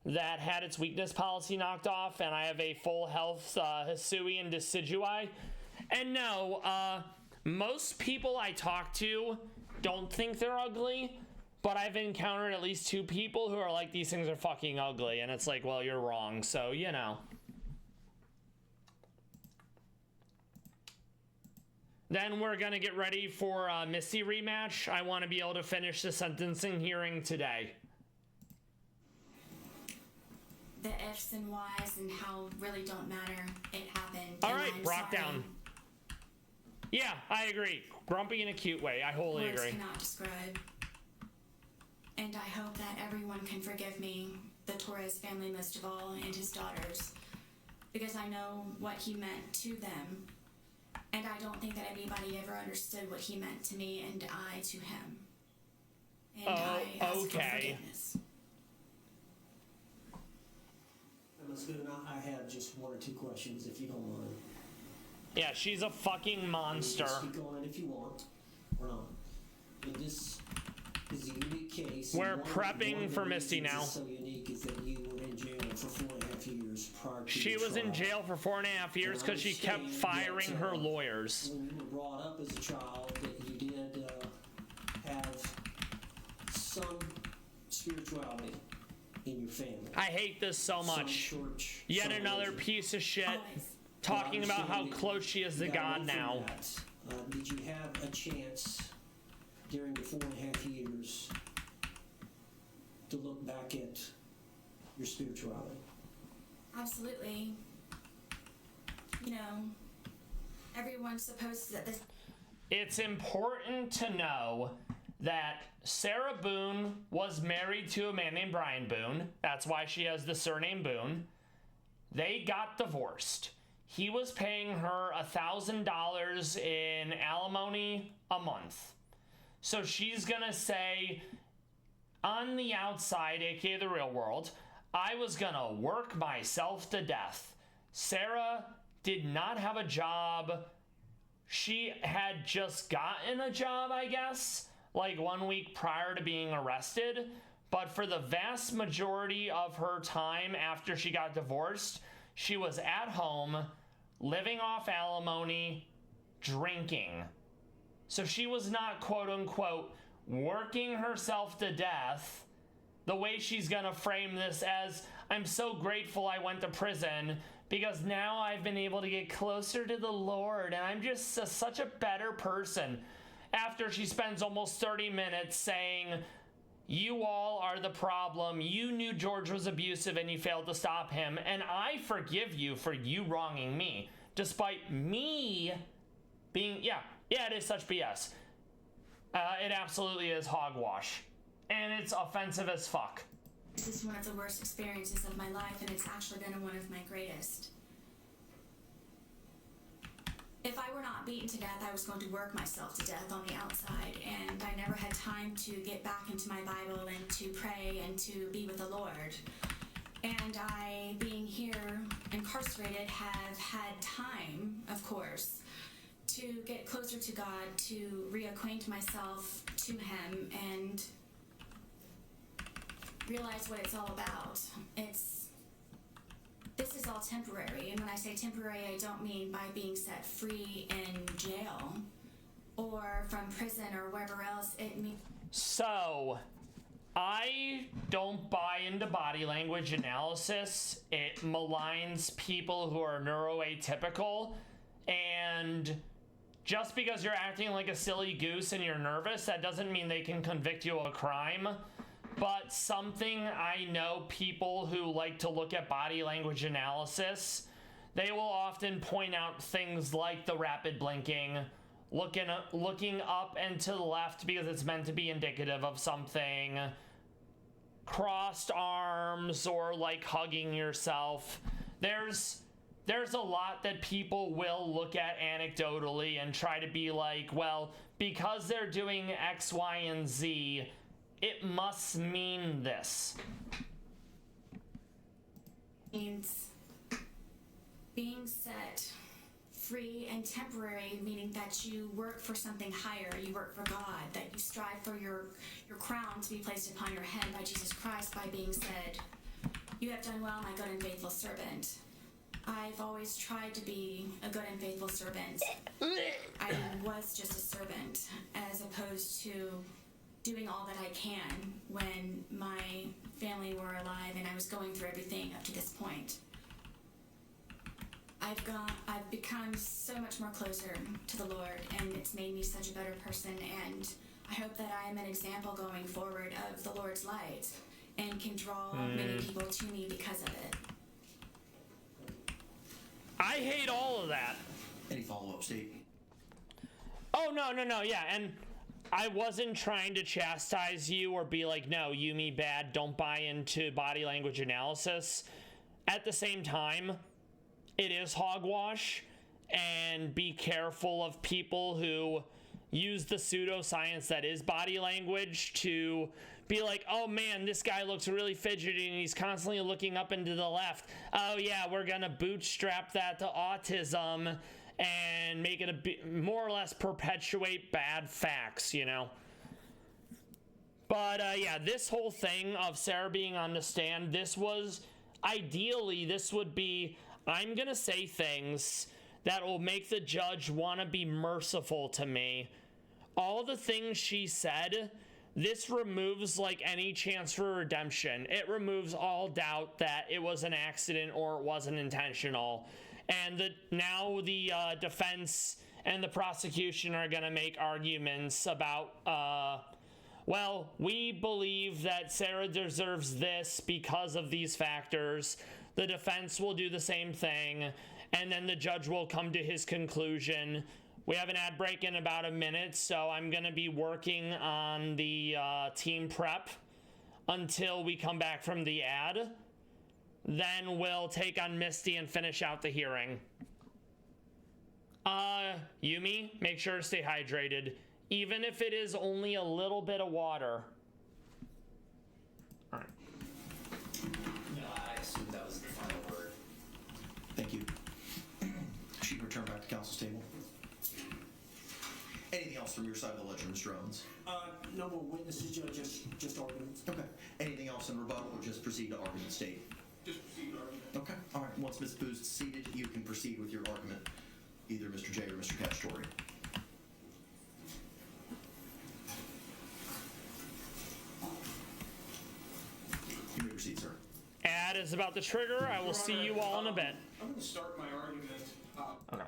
that had its weakness policy knocked off, and I have a full health Hisui and Decidueye. And no, most people I talk to don't think they're ugly, but I've encountered at least 2 people who are like, these things are fucking ugly, and it's like, well, you're wrong, so, you know. Then we're gonna get ready for a Missy rematch. I want to be able to finish the sentencing hearing today. The ifs and whys and how really don't matter. It happened. All right, Brock down. Yeah, I agree. Grumpy in a cute way. I wholly agree. Words cannot describe. And I hope that everyone can forgive me, the Torres family most of all, and his daughters, because I know what he meant to them. And I don't think that anybody ever understood what he meant to me and I to him. And I ask for forgiveness. I have just 1 or 2 questions, if you don't mind. Yeah, she's a fucking monster. You can keep going if you want, or not. But this is a unique case. We're prepping for Misty now. What's so unique is that you were in jail for 4.5 years prior to She was in jail for 4.5 years because she kept firing her lawyers. When you were brought up as a child, that you did have some spirituality in your family. I hate this so much. Yet another piece of shit talking about how close she is to God now. Did you have a chance during the 4.5 years to look back at your spirituality? Absolutely. You know, everyone's supposed to... It's important to know that Sarah Boone was married to a man named Brian Boone. That's why she has the surname Boone. They got divorced. He was paying her $1,000 in alimony a month. So she's gonna say, on the outside, aka the real world, I was gonna work myself to death. Sarah did not have a job. She had just gotten a job, I guess, like 1 week prior to being arrested. But for the vast majority of her time after she got divorced, she was at home, living off alimony, drinking. So she was not, quote unquote, working herself to death the way she's gonna frame this as, I'm so grateful I went to prison because now I've been able to get closer to the Lord and I'm just such a better person. After she spends almost 30 minutes saying, you all are the problem, you knew George was abusive and you failed to stop him, and I forgive you for you wronging me, despite me being, yeah, it is such BS. It absolutely is hogwash. And it's offensive as fuck. This is one of the worst experiences of my life, and it's actually been one of my greatest. If I were not beaten to death, I was going to work myself to death on the outside, and I never had time to get back into my Bible and to pray and to be with the Lord. And I, being here incarcerated, have had time, of course, to get closer to God, to reacquaint myself to Him, and realize what it's all about. This is all temporary, and when I say temporary, I don't mean by being set free in jail or from prison or wherever else. It means... So, I don't buy into body language analysis. It maligns people who are neuroatypical, and just because you're acting like a silly goose and you're nervous, that doesn't mean they can convict you of a crime. But something I know people who like to look at body language analysis, they will often point out things like the rapid blinking, looking up and to the left because it's meant to be indicative of something, crossed arms or like hugging yourself. There's a lot that people will look at anecdotally and try to be like, well, because they're doing X, Y, and Z, it must mean this. Means being set free and temporary, meaning that you work for something higher, you work for God, that you strive for your crown to be placed upon your head by Jesus Christ by being said, "You have done well, my good and faithful servant." I've always tried to be a good and faithful servant. I was just a servant, as opposed to doing all that I can when my family were alive and I was going through everything up to this point. I've become so much more closer to the Lord, and it's made me such a better person, and I hope that I am an example going forward of the Lord's light and can draw many people to me because of it. I hate all of that. Any follow-up, Steve? Oh, no, yeah, and I wasn't trying to chastise you or be like, no, Yumi bad, don't buy into body language analysis. At the same time, it is hogwash, and be careful of people who use the pseudoscience that is body language to be like, oh man, this guy looks really fidgety and he's constantly looking up and to the left. Oh yeah, we're gonna bootstrap that to autism and make it more or less perpetuate bad facts, you know? But yeah, this whole thing of Sarah being on the stand, this would be, I'm gonna say things that will make the judge wanna be merciful to me. All the things she said, this removes like any chance for redemption. It removes all doubt that it was an accident or it wasn't intentional. And now the defense and the prosecution are gonna make arguments about, well, we believe that Sarah deserves this because of these factors. The defense will do the same thing, and then the judge will come to his conclusion. We have an ad break in about a minute, so I'm gonna be working on the team prep until we come back from the ad. Then we'll take on Misty and finish out the hearing. Yumi, make sure to stay hydrated, even if it is only a little bit of water. All right. No, I assumed that was the final word. Thank you. She returned back to counsel's table. Anything else from your side of the ledger, Mr. Owens? No more witnesses, Judge, just arguments. Okay. Anything else in rebuttal, or just proceed to argument state? Just proceed to argument. Okay. All right. Once Ms. Booth's seated, you can proceed with your argument, either Mr. J or Mr. Cacciatore. You may proceed, sir. Ad is about to trigger. I will see you all in a bit. I'm going to start my argument. Okay.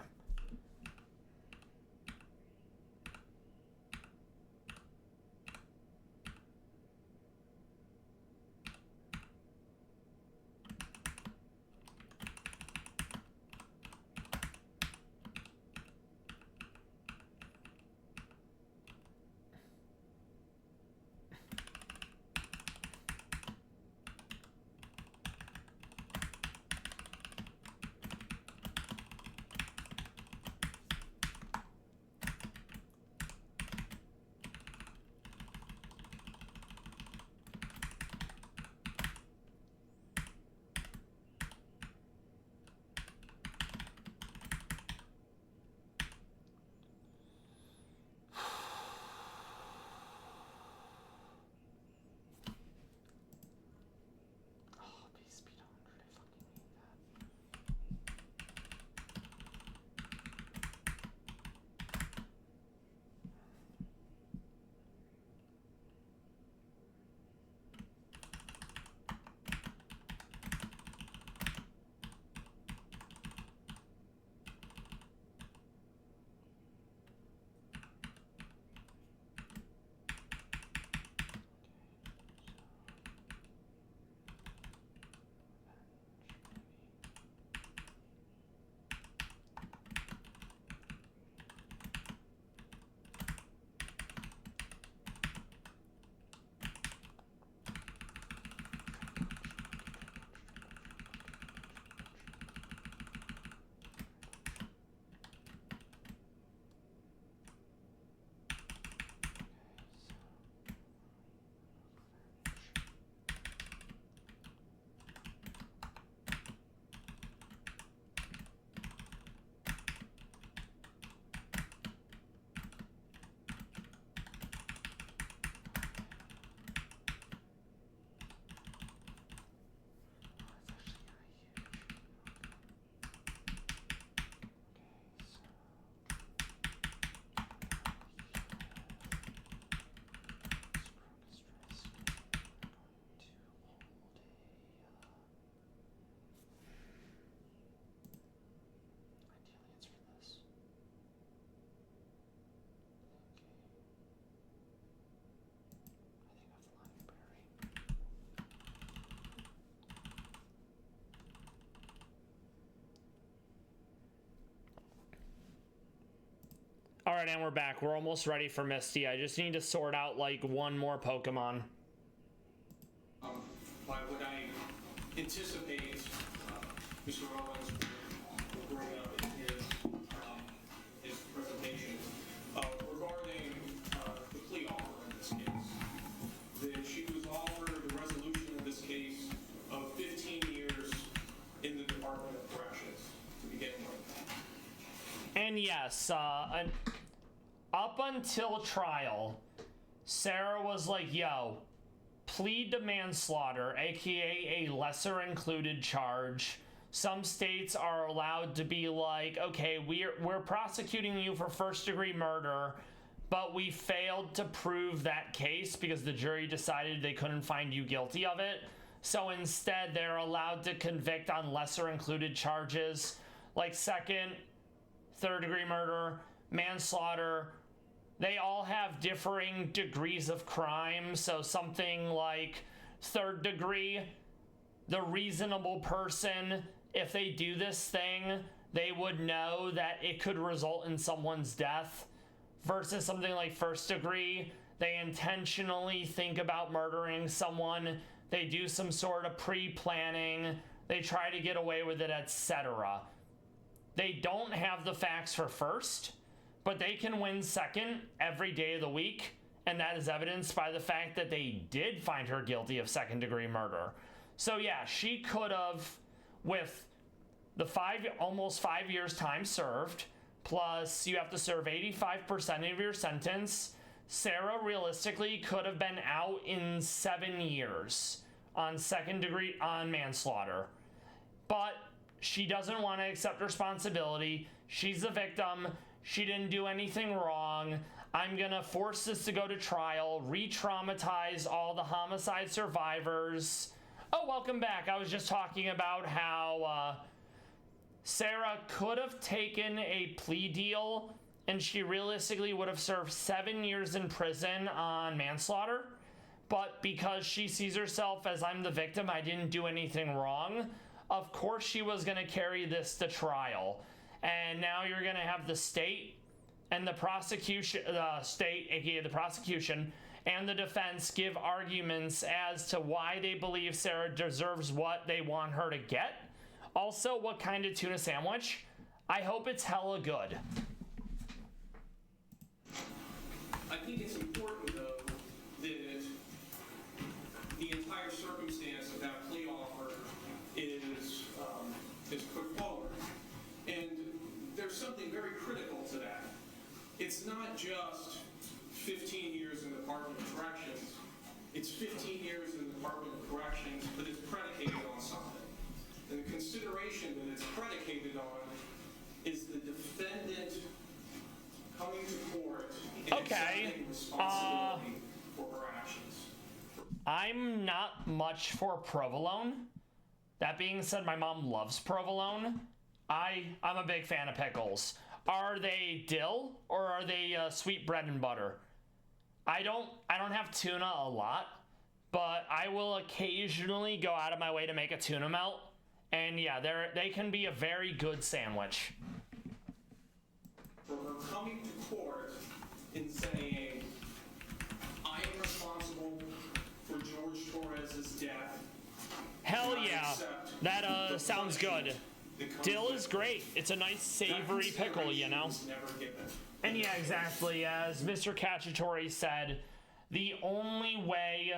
right, and we're back. We're almost ready for Misty. I just need to sort out like one more Pokemon. By what I anticipate, Mr. Owens will bring up in his presentation regarding the plea offer in this case. That she was offered the resolution of this case of 15 years in the Department of Corrections to begin with. And yes, up until trial, Sarah was like, yo, plead to manslaughter, aka a lesser included charge. Some states are allowed to be like, okay, we're prosecuting you for first-degree murder, but we failed to prove that case because the jury decided they couldn't find you guilty of it. So instead, they're allowed to convict on lesser included charges like second, third-degree murder, manslaughter. They all have differing degrees of crime. So something like third degree, the reasonable person, if they do this thing, they would know that it could result in someone's death. Versus something like first degree, they intentionally think about murdering someone. They do some sort of pre-planning. They try to get away with it, etc. They don't have the facts for first, but they can win second every day of the week, and that is evidenced by the fact that they did find her guilty of second-degree murder. So yeah, she could have, with the almost 5 years time served, plus you have to serve 85% of your sentence, Sarah realistically could have been out in 7 years on on manslaughter. But she doesn't want to accept responsibility. She's the victim. She didn't do anything wrong. I'm gonna force this to go to trial, re-traumatize all the homicide survivors. Oh, welcome back. I was just talking about how Sarah could have taken a plea deal and she realistically would have served 7 years in prison on manslaughter. But because she sees herself as, I'm the victim, I didn't do anything wrong, of course she was gonna carry this to trial. And now you're gonna have the state and the prosecution, aka the prosecution, and the defense give arguments as to why they believe Sarah deserves what they want her to get. Also, what kind of tuna sandwich? I hope it's hella good. I think it's important, though, that the entire circumstance of that plea offer is put forward. And there's something very critical to that. It's not just 15 years in the Department of Corrections. It's 15 years in the Department of Corrections, but it's predicated on something. And the consideration that it's predicated on is the defendant coming to court and accepting responsibility for her actions. I'm not much for provolone. That being said, my mom loves provolone. I'm a big fan of pickles. Are they dill or are they sweet bread and butter? I don't have tuna a lot, but I will occasionally go out of my way to make a tuna melt. And yeah, they can be a very good sandwich. For her coming to court and saying, I am responsible for George Torres's death. Hell yeah, that sounds good. Dill is great. It's a nice savory pickle, you know? And yeah, exactly. As Mr. Cacciatore said, the only way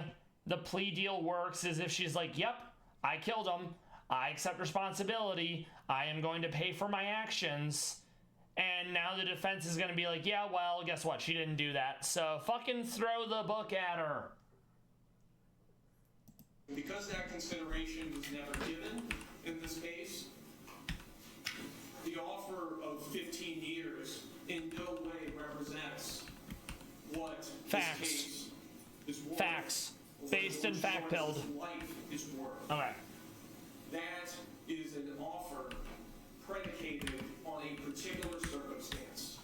the plea deal works is if she's like, yep, I killed him. I accept responsibility. I am going to pay for my actions. And now the defense is going to be like, yeah, well, guess what? She didn't do that. So fucking throw the book at her. Because that consideration was never given in this case, the offer of 15 years in no way represents what Facts. this case is worth. Facts. Based and fact-pilled. Life is worth. Okay. That is an offer predicated on a particular circumstance.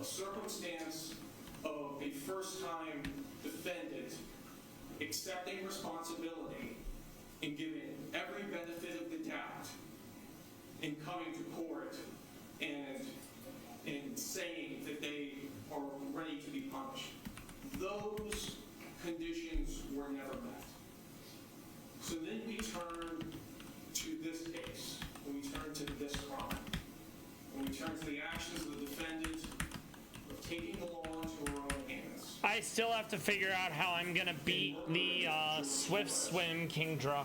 A circumstance of a first-time defendant accepting responsibility and giving every benefit of the doubt in coming to court and saying that they are ready to be punished. Those conditions were never met. So then we turn to this case, and we turn to this crime, and we turn to the actions of the defendant of taking the law into her own hands. I still have to figure out how I'm gonna beat the Swift Swim Kingdra.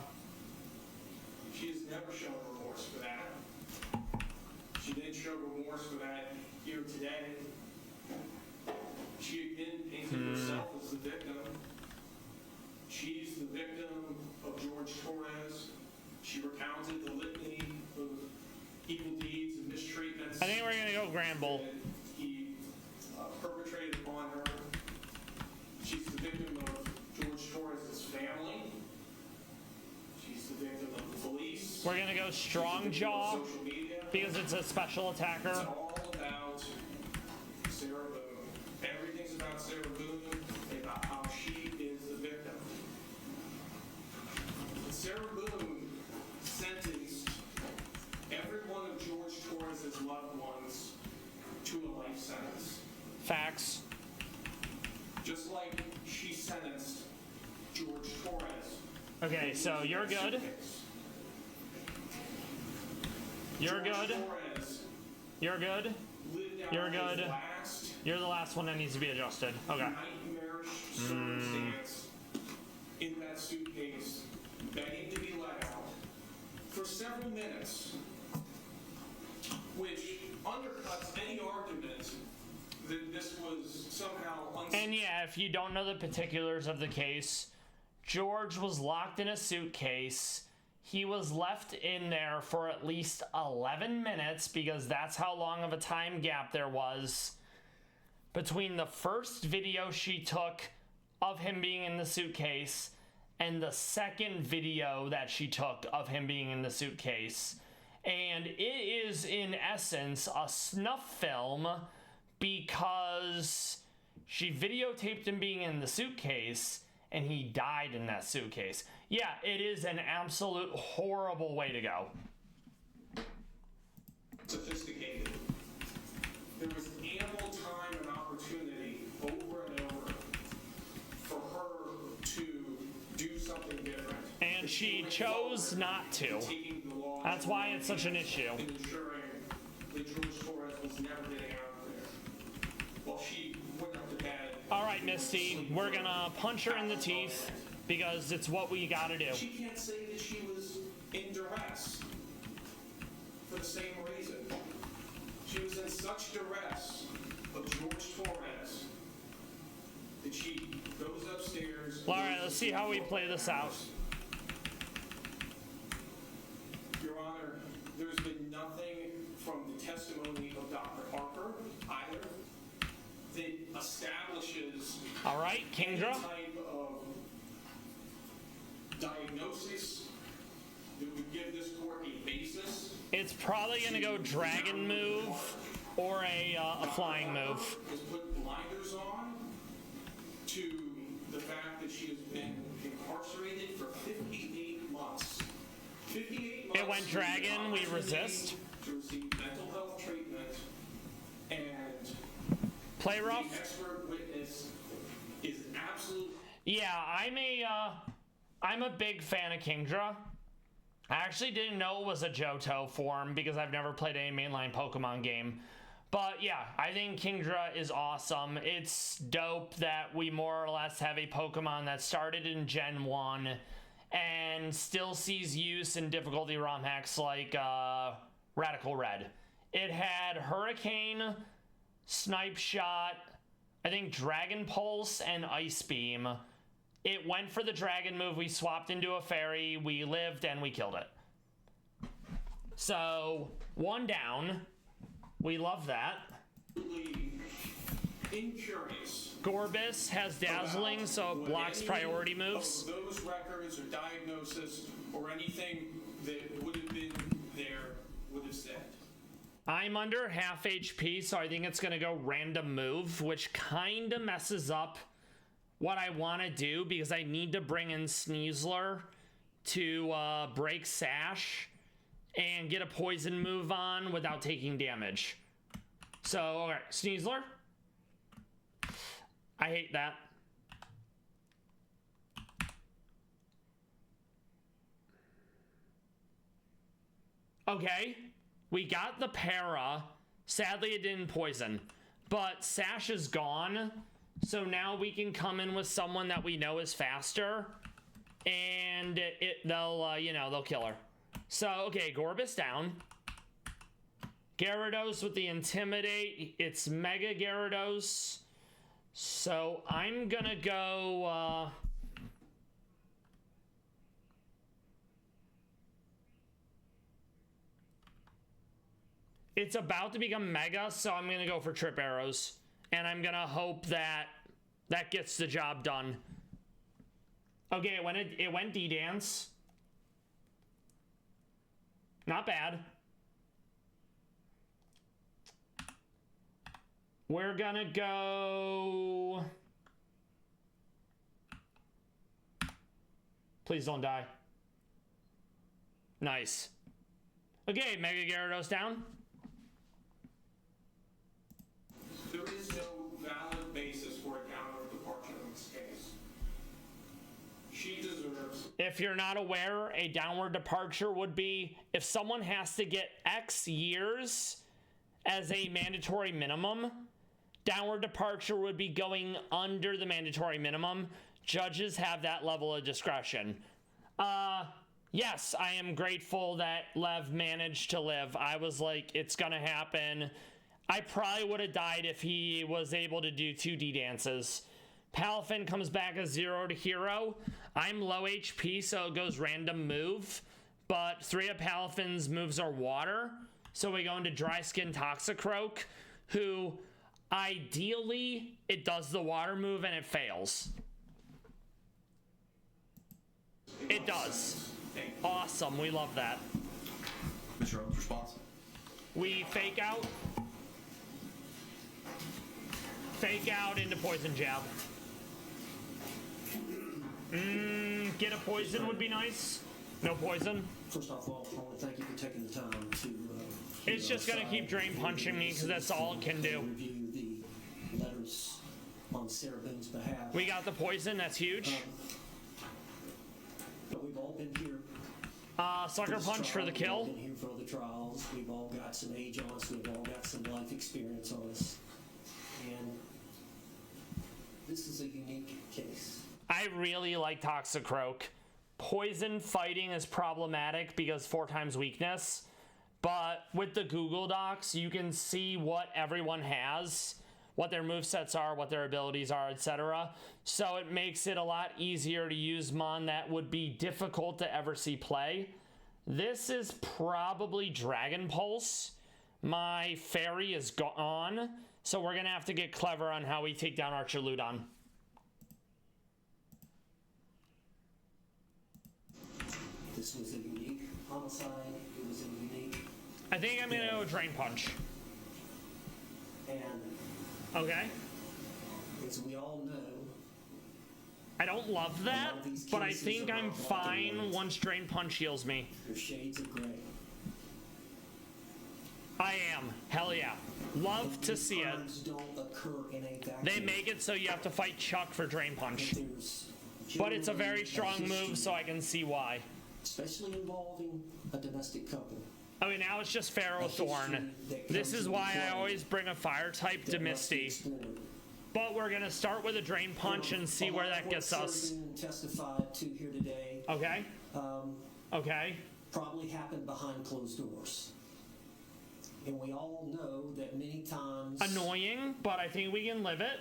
She has never shown remorse for that. She didn't show remorse for that here today. She again painted herself as the victim. She's the victim of George Torres. She recounted the litany of evil deeds and mistreatments. I think we're gonna go Granbull. That he perpetrated upon her. She's the victim of George Torres' family. She's the victim of the police. We're gonna go Strong Jaw Social media. because it's a special attacker. It's all about Sarah Boone. Everything's about Sarah Boone and about how she is the victim. And Sarah Boone sentenced every one of George Torres' loved ones to a life sentence. Facts. Just like she sentenced George Torres. Okay, so you're good. You're George good. Torres You're good. lived out You're his good. last You're the last one that needs to be adjusted. Okay. nightmarish circumstance in that suitcase, begging to be let out for several minutes, which undercuts any argument that this was somehow And yeah, if you don't know the particulars of the case, George was locked in a suitcase. He was left in there for at least 11 minutes because that's how long of a time gap there was between the first video she took of him being in the suitcase and the second video that she took of him being in the suitcase. And it is, in essence, a snuff film because she videotaped him being in the suitcase and he died in that suitcase. Yeah, it is an absolute horrible way to go. sophisticated. There was ample time and opportunity over and over for her to do something different. And she chose not to. That's why it's such an issue. And ensuring that George Torres was never getting out of there. Well, she went up to bed. All right, Misty, we're gonna punch her in the teeth because it's what we gotta do. She can't say that she was in duress for the same reason. She was in such duress of George Torres that she goes upstairs. All right, let's see how we play this out. Your Honor, there's been nothing from the testimony of Dr. Harper either that establishes All right, any Kingdra. type of diagnosis that would give this court a basis. It's probably gonna go dragon move or a flying move. Has put blinders on to the fact that she has been incarcerated for 58 months. 58 months. It went dragon, we resist. To receive mental health treatment, and Play rough. the expert witness is absolute. Yeah, I'm a big fan of Kingdra. I actually didn't know it was a Johto form because I've never played a mainline Pokemon game. But yeah, I think Kingdra is awesome. It's dope that we more or less have a Pokemon that started in Gen 1 and still sees use in difficulty ROM hacks like Radical Red. It had Hurricane, Snipe Shot, I think Dragon Pulse, and Ice Beam. It went for the dragon move, we swapped into a fairy, we lived, and we killed it. So, one down. We love that. Incurious. Gorbis has Dazzling, so it blocks priority moves. Of those records or diagnosis or anything that would have been there would have said. I'm under half HP, so I think it's going to go random move, which kind of messes up what I want to do because I need to bring in Sneasler to break Sash and get a poison move on without taking damage. So, alright, Sneasler. I hate that. Okay, we got the para. Sadly, it didn't poison, but Sash is gone. So now we can come in with someone that we know is faster, and they'll, you know, they'll kill her. So, okay, Gorbis down. Gyarados with the Intimidate. It's Mega Gyarados. So I'm gonna go, it's about to become Mega, so I'm gonna go for Trip Arrows. And I'm gonna hope that that gets the job done. Okay, it went D-Dance. Not bad. We're gonna go... Please don't die. Nice. Okay, Mega Gyarados down. There is no valid basis for a downward departure in this case. She deserves... If you're not aware, a downward departure would be if someone has to get X years as a mandatory minimum. Downward departure would be going under the mandatory minimum. Judges have that level of discretion. Yes, I am grateful that Lev managed to live. I was like, it's gonna happen. I probably would have died if he was able to do 2D dances. Palafin comes back as 0 to hero. I'm low HP, so it goes random move. But 3 of Palafin's moves are water. So we go into Dry Skin Toxicroak, who ideally it does the water move and it fails. It does. Awesome, we love that. Mr. Owens, response? We fake out into Poison Jab. Get a poison would be nice. No poison. First off, I want to thank you for taking the time to... It's just gonna keep Drain Punching me because that's all it can do. Review the letters on Sarah Boone's behalf. We got the poison, that's huge. But we've all been here. Sucker Punch for the kill. We've been here for the trials. We've all got some age on us. We've all got some life experience on us. And this is a unique case. I really like Toxicroak. Poison fighting is problematic because 4 times weakness. But with the Google Docs, you can see what everyone has, what their movesets are, what their abilities are, etc. So it makes it a lot easier to use Mon that would be difficult to ever see play. This is probably Dragon Pulse. My Fairy is gone, so we're going to have to get clever on how we take down Archaludon. This was a unique homicide. It was a unique... I think I'm going to go Drain Punch. And... Okay. As we all know... I don't love that, but I think I'm fine once Drain Punch heals me. There's shades of gray. I am. Hell yeah. Love to see it. Don't occur in a vacuum. They make it so you have to fight Chuck for Drain Punch. But it's a very strong move, so I can see why. Especially involving a domestic couple. Okay, now it's just Ferrothorn. This is why I always bring a fire type to Misty. But we're gonna start with a Drain Punch and see where that gets us. Testified to here today. Okay. Okay. Probably happened behind closed doors. And we all know that many times... Annoying, but I think we can live it.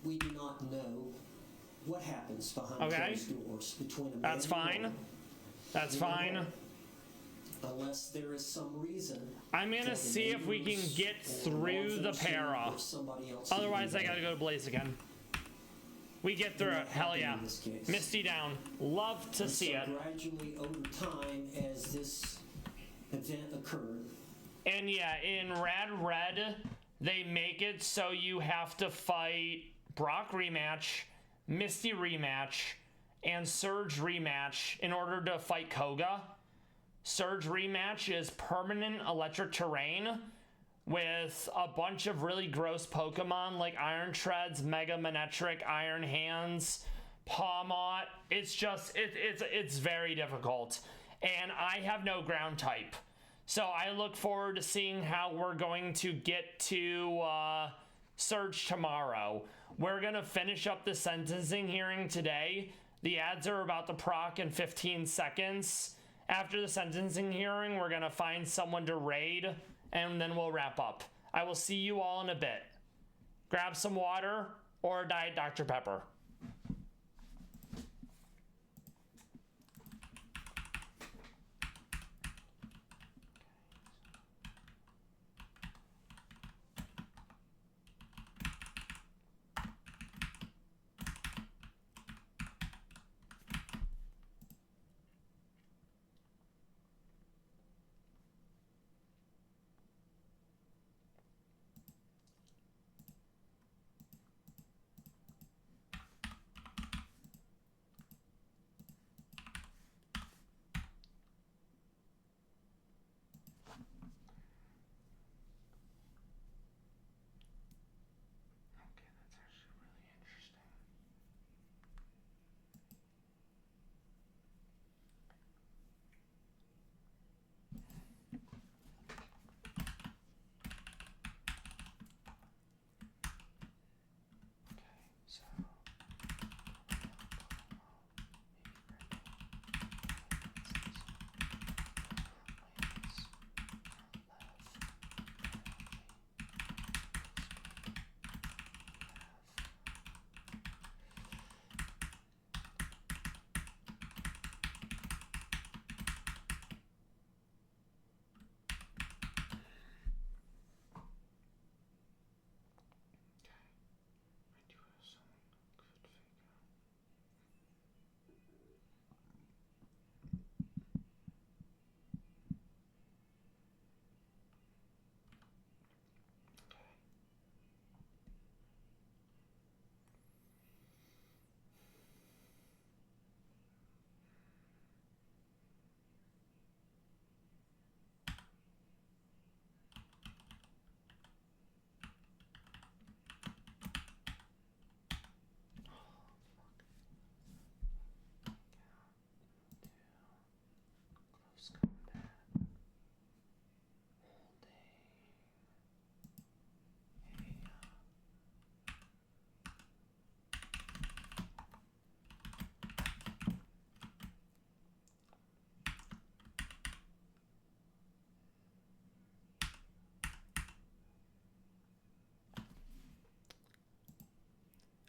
We do not know what happens behind closed doors between a man That's fine. That's fine. Unless there is some reason. I'm gonna see if we can get through the para. Otherwise, I gotta go to Blaze again. We get through it. Hell yeah. Misty down. Love to see it. Gradually over time, as this event occurred. And yeah, in Rad Red, they make it so you have to fight Brock rematch, Misty rematch, and Surge rematch in order to fight Koga. Surge rematch is permanent electric terrain, with a bunch of really gross Pokemon like Iron Treads, Mega Manectric, Iron Hands, Pawmot. It's just, it's very difficult. And I have no ground type. So I look forward to seeing how we're going to get to Surge tomorrow. We're going to finish up the sentencing hearing today. The ads are about to proc in 15 seconds. After the sentencing hearing, we're going to find someone to raid, and then we'll wrap up. I will see you all in a bit. Grab some water or a Diet Dr. Pepper.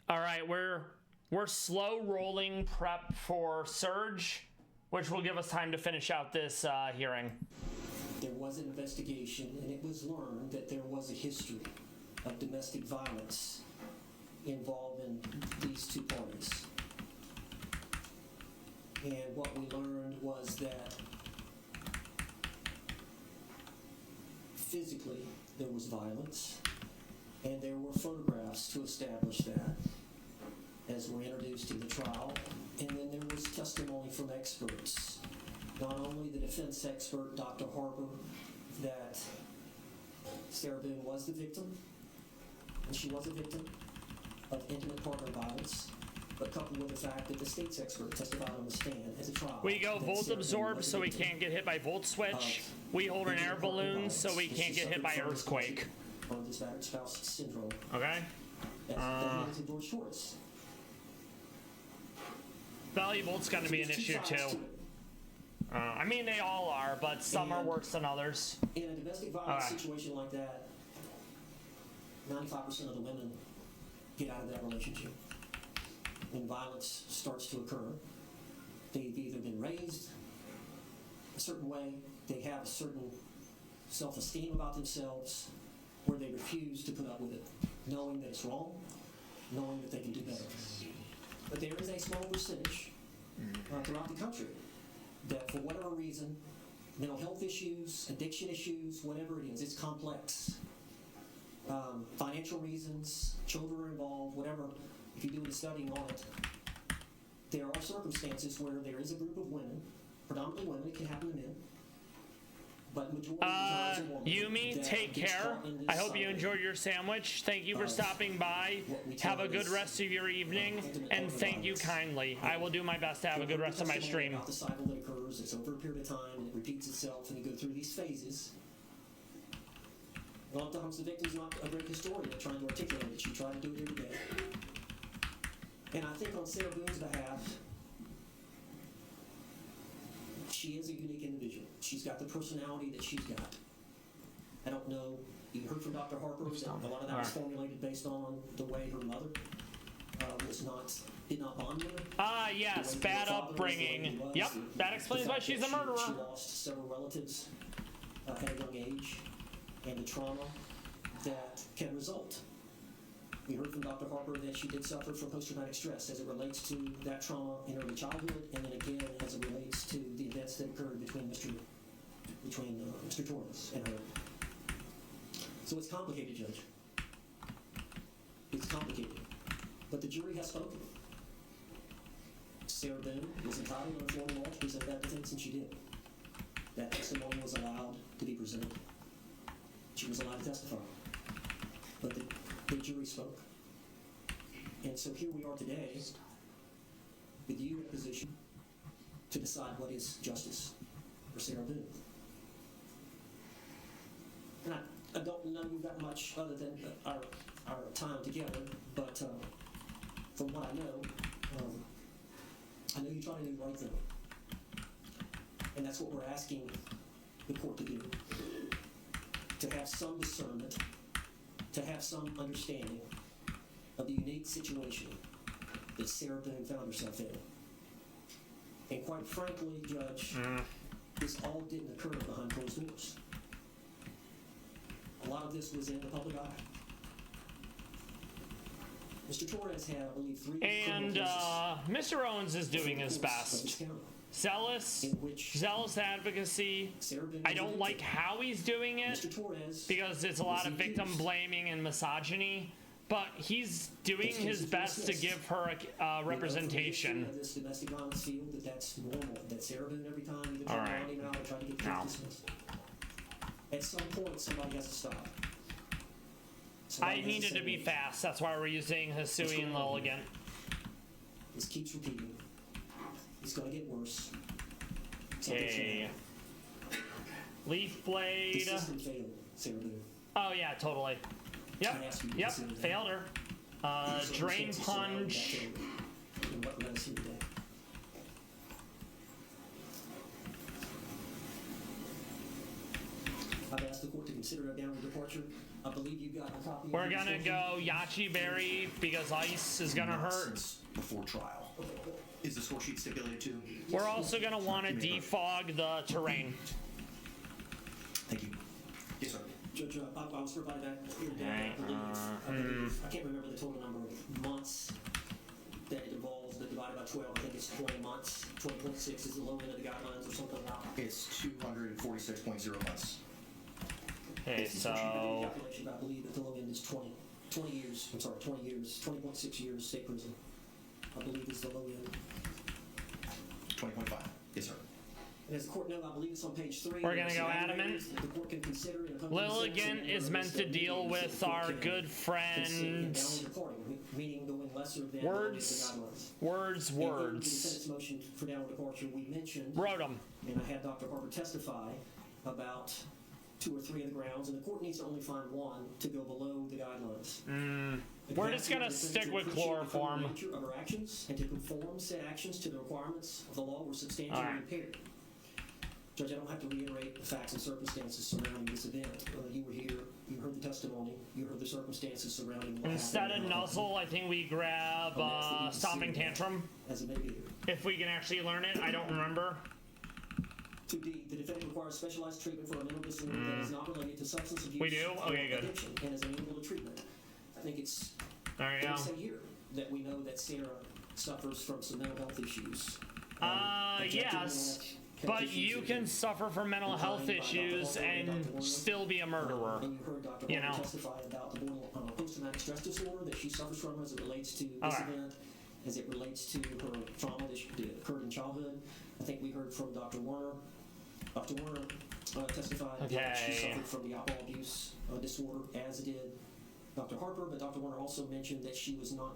All right, we're slow rolling prep for Surge, which will give us time to finish out this hearing. There was an investigation, and it was learned that there was a history of domestic violence involving these two parties. And what we learned was that physically there was violence, and there were photographs to establish that as were introduced in the trial. And then there was testimony from experts, not only the defense expert, Dr. Harper, that Sarah Boone was the victim, and she was a victim of intimate partner violence, but coupled with the fact that the state's expert testified on the stand at the trial. We go volt absorb so we can't get hit by volt switch. We hold an air balloon so we can't get hit by earthquake. Of this battered spouse syndrome. Okay. As George Shorts. Value volt's going to be an issue too. I mean, they all are, but some are worse than others. In a domestic violence situation like that, 95% of the women get out of that relationship. When violence starts to occur, they've either been raised a certain way, they have a certain self-esteem about themselves, or they refuse to put up with it, knowing that it's wrong, knowing that they can do better. But there is a small percentage throughout the country that, for whatever reason, mental health issues, addiction issues, whatever it is, it's complex. Financial reasons, children are involved, whatever. If you do the studying on it, there are circumstances where there is a group of women, predominantly women, it can happen to men, But majority of the time, it's a woman Yumi, that take gets care. caught in this I hope you cycle enjoyed your sandwich. Thank you for stopping by. what we tell Have a good is, rest of your evening, intimate and partner thank you violence. kindly. I will do my best to have a good rest of my Testimony stream. about the cycle that occurs, it's over a period of time, and it repeats itself, and you go through these phases. A lot of times the victim's not a great historian at trying to articulate it. She tried to do it every day. And I think on Sarah Boone's behalf, she is a unique individual. She's got the personality that she's got. I don't know, you heard from Dr. Harper that a lot of that was formulated based on the way her mother did not bond with her. Yes, The way bad her father was, the way upbringing. he was, Yep, the- that explains the why fact she's that a murderer. She lost several relatives at a young age, and the trauma that can result. We heard from Dr. Harper that she did suffer from post-traumatic stress as it relates to that trauma in early childhood, and then again as it relates to the events that occurred between Mr. Torres and her. So it's complicated, Judge. It's complicated. But the jury has spoken. Sarah Boone was entitled under Florida law to present that defense, and she did. That testimony was allowed to be presented. She was allowed to testify. But the jury spoke. And so here we are today with you in a position to decide what is justice for Sarah Boone. And I don't know you've got much other than our time together, but from what I know you try to do the right thing. And that's what we're asking the court to do. To have some discernment, to have some understanding of the unique situation that Sarah Boone found herself in. And quite frankly, Judge, this all didn't occur behind closed doors. A lot of this was in the public eye. Mr. Torres had, I believe, 3 And Mr. Owens is doing his best. Zealous advocacy. I don't like how he's doing it because it's a lot of victim blaming and misogyny, but he's doing his best to give her a representation. This domestic violence field, that's normal. That Sarah Boone every time either All turned right. on him out or tried to get No. dismissed. At some point, somebody has to stop. I needed to be fast. That's why we're using Hisui and Lil again. This keeps repeating. It's going to get worse. Okay. Leaf The blade. system failed, Sarah Boone. Oh yeah, totally. Yep. I ask you to Yep. consider that. Failed her. Drain Circumstances surrounding that punch. failure and what led us here today. I've asked the court to consider a downward departure. I believe you got a copy. We're gonna go Yachi Berry because ice is gonna hurt. Since before trial. Is the score sheet stipulated to? We're also gonna want to defog the terrain. Thank you. Yes, sir. Judge, I was provided that here today. I believe, I can't remember the total number of months that it involves, but divided by 12, I think it's 20 months. 20.6 is the low end of the guidelines or something like that. It's 246.0 months. Okay, It's the so calculation, but I believe that the low end is 20 years, 20.6 years state prison. I believe is the low end. 20.5. Yes, sir. And as the court knows, I believe it's on page 3. We're gonna go adamant. The court can consider in opposing Lilligan sentencing is meant to orders deal that with the court our can good consider in friend. downward departing, meaning going lesser than Words, the guidelines. words, In the words. defendant's motion for downward departure, we mentioned, Wrote them. and I had Dr. Harper testify about 2 or 3 of the grounds, and the court needs to only find one to go below the guidelines. The We're just capacity gonna of the stick defendant to with appreciate the criminal chloroform. nature of her actions and to conform said actions to the requirements of the law were substantially All right. impaired. Judge, I don't have to reiterate the facts and circumstances surrounding this event. You were here, you heard the testimony, you heard the circumstances surrounding what Instead of happened. nuzzle, I think we grab stomping tantrum. As it may be. If we can actually learn it, I don't remember. 2D, the defendant requires specialized treatment for a mental disorder that is not related to substance abuse We do? or Okay, good. addiction and is amenable to treatment. I think it's There you fair go. to say here that we know that Sarah suffers from some mental health issues. Yes, but you can suffer from mental health issues and still be a murderer. And you heard Dr. You Harper know. testify about the post-traumatic stress disorder that she suffers from as it relates to this Okay. event, as it relates to her trauma that occurred in childhood. I think we heard from Dr. Warner. Dr. Warner testified that she suffered from the alcohol abuse disorder, as did Dr. Harper, but Dr. Warner also mentioned that she was not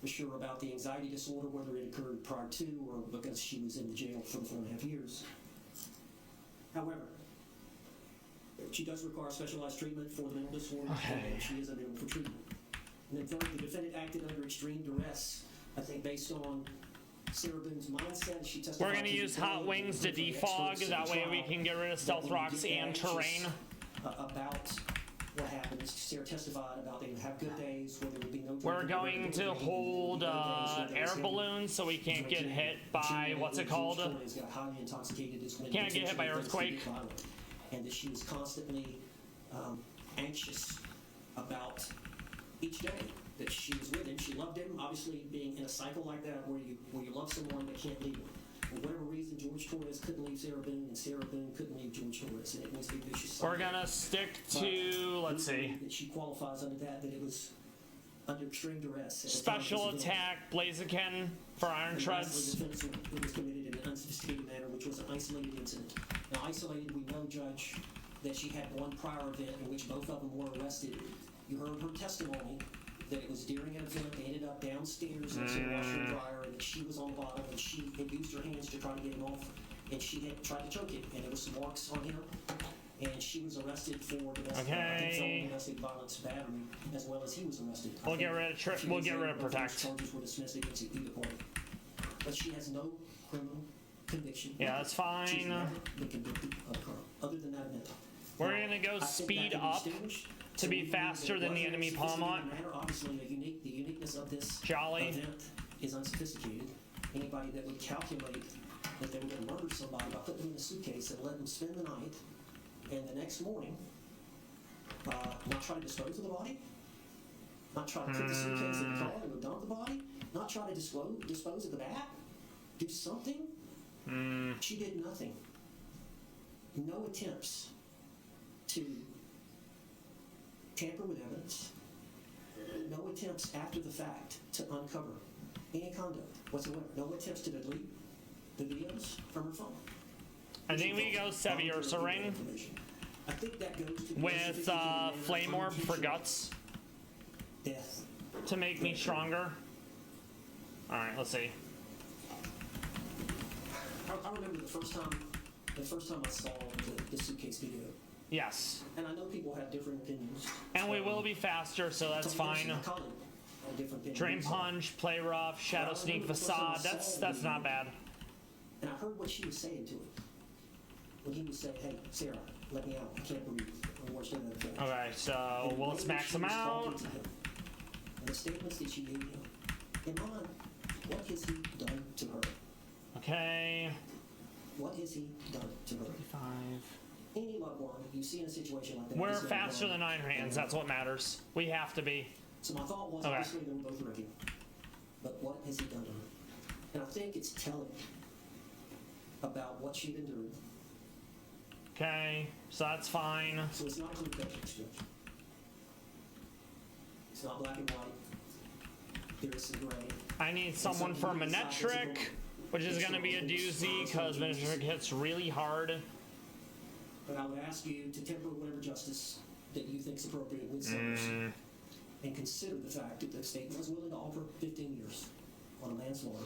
sure about the anxiety disorder, whether it occurred prior to or because she was in the jail for 4.5 years. However, she does require specialized treatment for the mental disorder, and she is amenable for treatment. And then third, the defendant acted under extreme duress, I think based on Sarah Boone's mindset. She testified. We're going to use hot wings to defog, that way we can get rid of stealth rocks and terrain. About what happens. Sarah testified about they would have good days where there would be no. We're going to hold air balloons so we can't get hit by, what's it called? Can't get hit by earthquake. And that she was constantly anxious about each day that she was with him. She loved him, obviously being in a cycle like that where you love someone but can't leave them. For whatever reason, George Torres couldn't leave Sarah Boone, and Sarah Boone couldn't leave George Torres, and it was a vicious cycle. We're gonna stick to, let's see. That she qualifies under that it was under extreme duress. Special attack, Blaziken for Iron Treads. The defense was committed in an unsophisticated manner, which was an isolated incident. Now, isolated, we know, Judge, that she had one prior event in which both of them were arrested. You heard her testimony that it was during an event, they ended up downstairs in the washer and dryer, and that she was on the bottom, and she had used her hands to try to get him off, and she had tried to choke him, and there was some marks on him, and she was arrested for domestic violence battery, as well as he was arrested. We'll get rid of protect. Charges were dismissed against either party, but she has no criminal conviction. Yeah, that's fine. She's never been convicted of a crime, other than that event. We're gonna go speed up to be faster than the enemy Palmont. Obviously, the uniqueness of this Jolly event is unsophisticated. Anybody that would calculate that they were going to murder somebody by putting them in a suitcase and letting them spend the night, and the next morning, not try to dispose of the body, not try to put the suitcase in the car and dump the body, not try to dispose of the bat, do something. She did nothing. No attempts to tamper with evidence, no attempts after the fact to uncover any conduct whatsoever, no attempts to delete the videos from her phone. I think we go Sevi Ursa Ring I think that goes to with Flame Orb for guts death to make me stronger. Alright, let's see. I remember the first time I saw the suitcase video. Yes. And I know people have different opinions. And we will be faster, so that's fine. Drain Punch, Play Rough, Shadow Sneak, Facade. That's not bad. And I heard what she was saying to him. When he was saying, hey, Sarah, let me out. I can't breathe. I'm worse than that. Okay, so we'll max him out. And the statements that she gave him. In my mind, what has he done to her? Okay. What has he done to her? 5. Any loved one you see in a situation like that. We're faster than Iron Hands, that's what matters. We have to be. So my thought was, obviously they were both wrecking. But what has he done to her? And I think it's telling about what she'd endured. Okay, so that's fine. So it's not clear picture, Judge. It's not black and white. There is some gray. I need someone for Manetric, which is going to be a doozy because Manetric hits really hard. But I would ask you to temper whatever justice that you think is appropriate with service, and consider the fact that the state was willing to offer 15 years on a manslaughter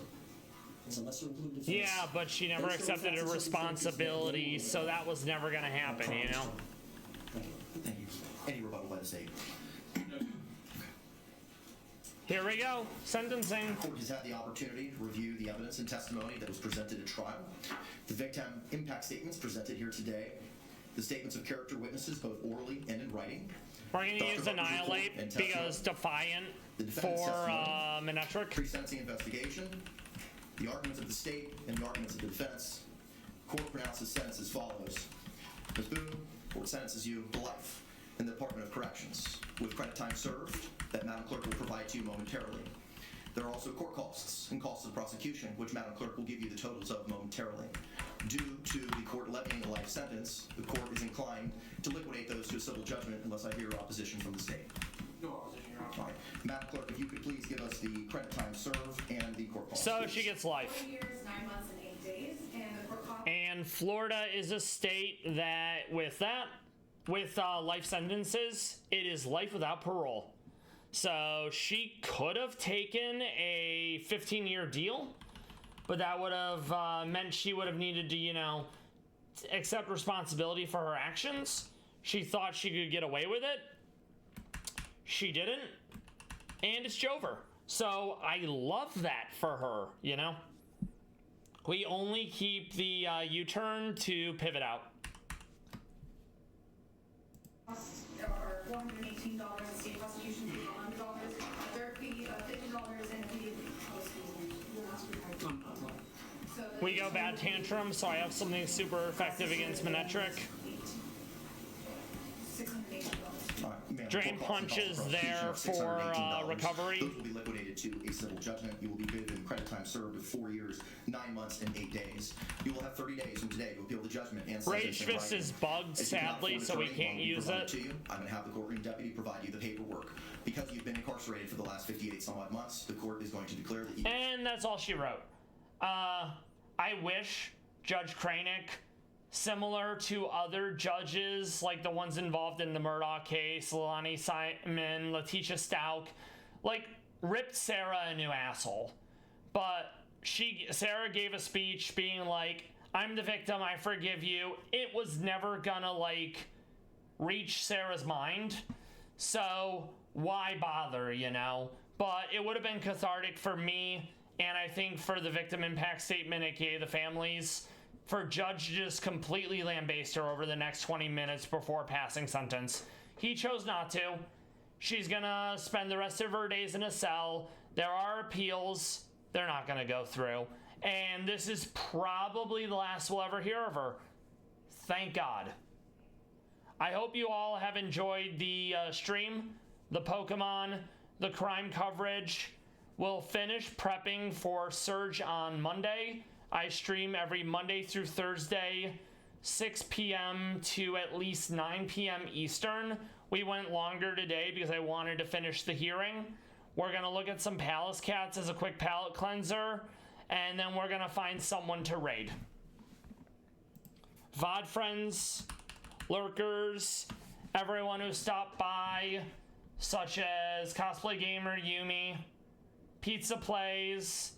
as a lesser included offense. Yeah, but she never accepted a responsibility, so that was never going to happen, you know? Thank you. Any rebuttal by the state? Here we go. Sentencing. The court has had the opportunity to review the evidence and testimony that was presented at trial. The victim impact statements presented here today. The statements of character witnesses, both orally and in writing. We're going to use Annihilate because Defiant for Manetric. Pre-sentencing investigation. The arguments of the state and the arguments of the defense. Court pronounces sentence as follows. Ms. Boone, court sentences you to life in the Department of Corrections with credit time served that Madam Clerk will provide to you momentarily. There are also court costs and costs of prosecution, which Madam Clerk will give you the totals of momentarily. Due to the court levying a life sentence, the court is inclined to liquidate those to a civil judgment unless I hear opposition from the state. No opposition, Your Honor. All right. Madam Clerk, if you could please give us the credit time served and the court costs. So she gets life. 4 years, 9 months, and 8 days, and the court costs. And And Florida is a state that, with life sentences, it is life without parole. So she could have taken a 15-year deal, but that would have meant she would have needed to, you know, accept responsibility for her actions. She thought she could get away with it. She didn't. And it's over. So I love that for her, you know? We only keep the U-turn to pivot out. Or $418, state prosecution fee $100, third fee $50, and fee. We go bad tantrum, so I have something super effective against Manetric. Drain punches there for recovery. Those will be liquidated to a civil judgment. You will be given credit time served of 4 years, 9 months, and 8 days. You will have 30 days from today to appeal the judgment and Rage Fist is bugged, sadly, so we can't use it. I'm going to have the courtroom deputy provide you the paperwork. Because you've been incarcerated for the last 58 some odd months, the court is going to declare that you... And that's all she wrote. I wish Judge Kranick, similar to other judges like the ones involved in the Murdoch case, Leilani Simon, Letitia Stout, like ripped Sarah a new asshole. But Sarah gave a speech being like, I'm the victim, I forgive you. It was never gonna like reach Sarah's mind. So why bother, you know? But it would have been cathartic for me, and I think for the victim impact statement, aka the families, for Judge to just completely lambaste her over the next 20 minutes before passing sentence. He chose not to. She's gonna spend the rest of her days in a cell. There are appeals. They're not gonna go through. And this is probably the last we'll ever hear of her. Thank God. I hope you all have enjoyed the stream, the Pokemon, the crime coverage. We'll finish prepping for Surge on Monday. I stream every Monday through Thursday, 6 p.m. to at least 9 p.m. Eastern. We went longer today because I wanted to finish the hearing. We're going to look at some Palace Cats as a quick palate cleanser, and then we're going to find someone to raid. VOD friends, lurkers, everyone who stopped by, such as Cosplay Gamer Yumi, Pizza Plays.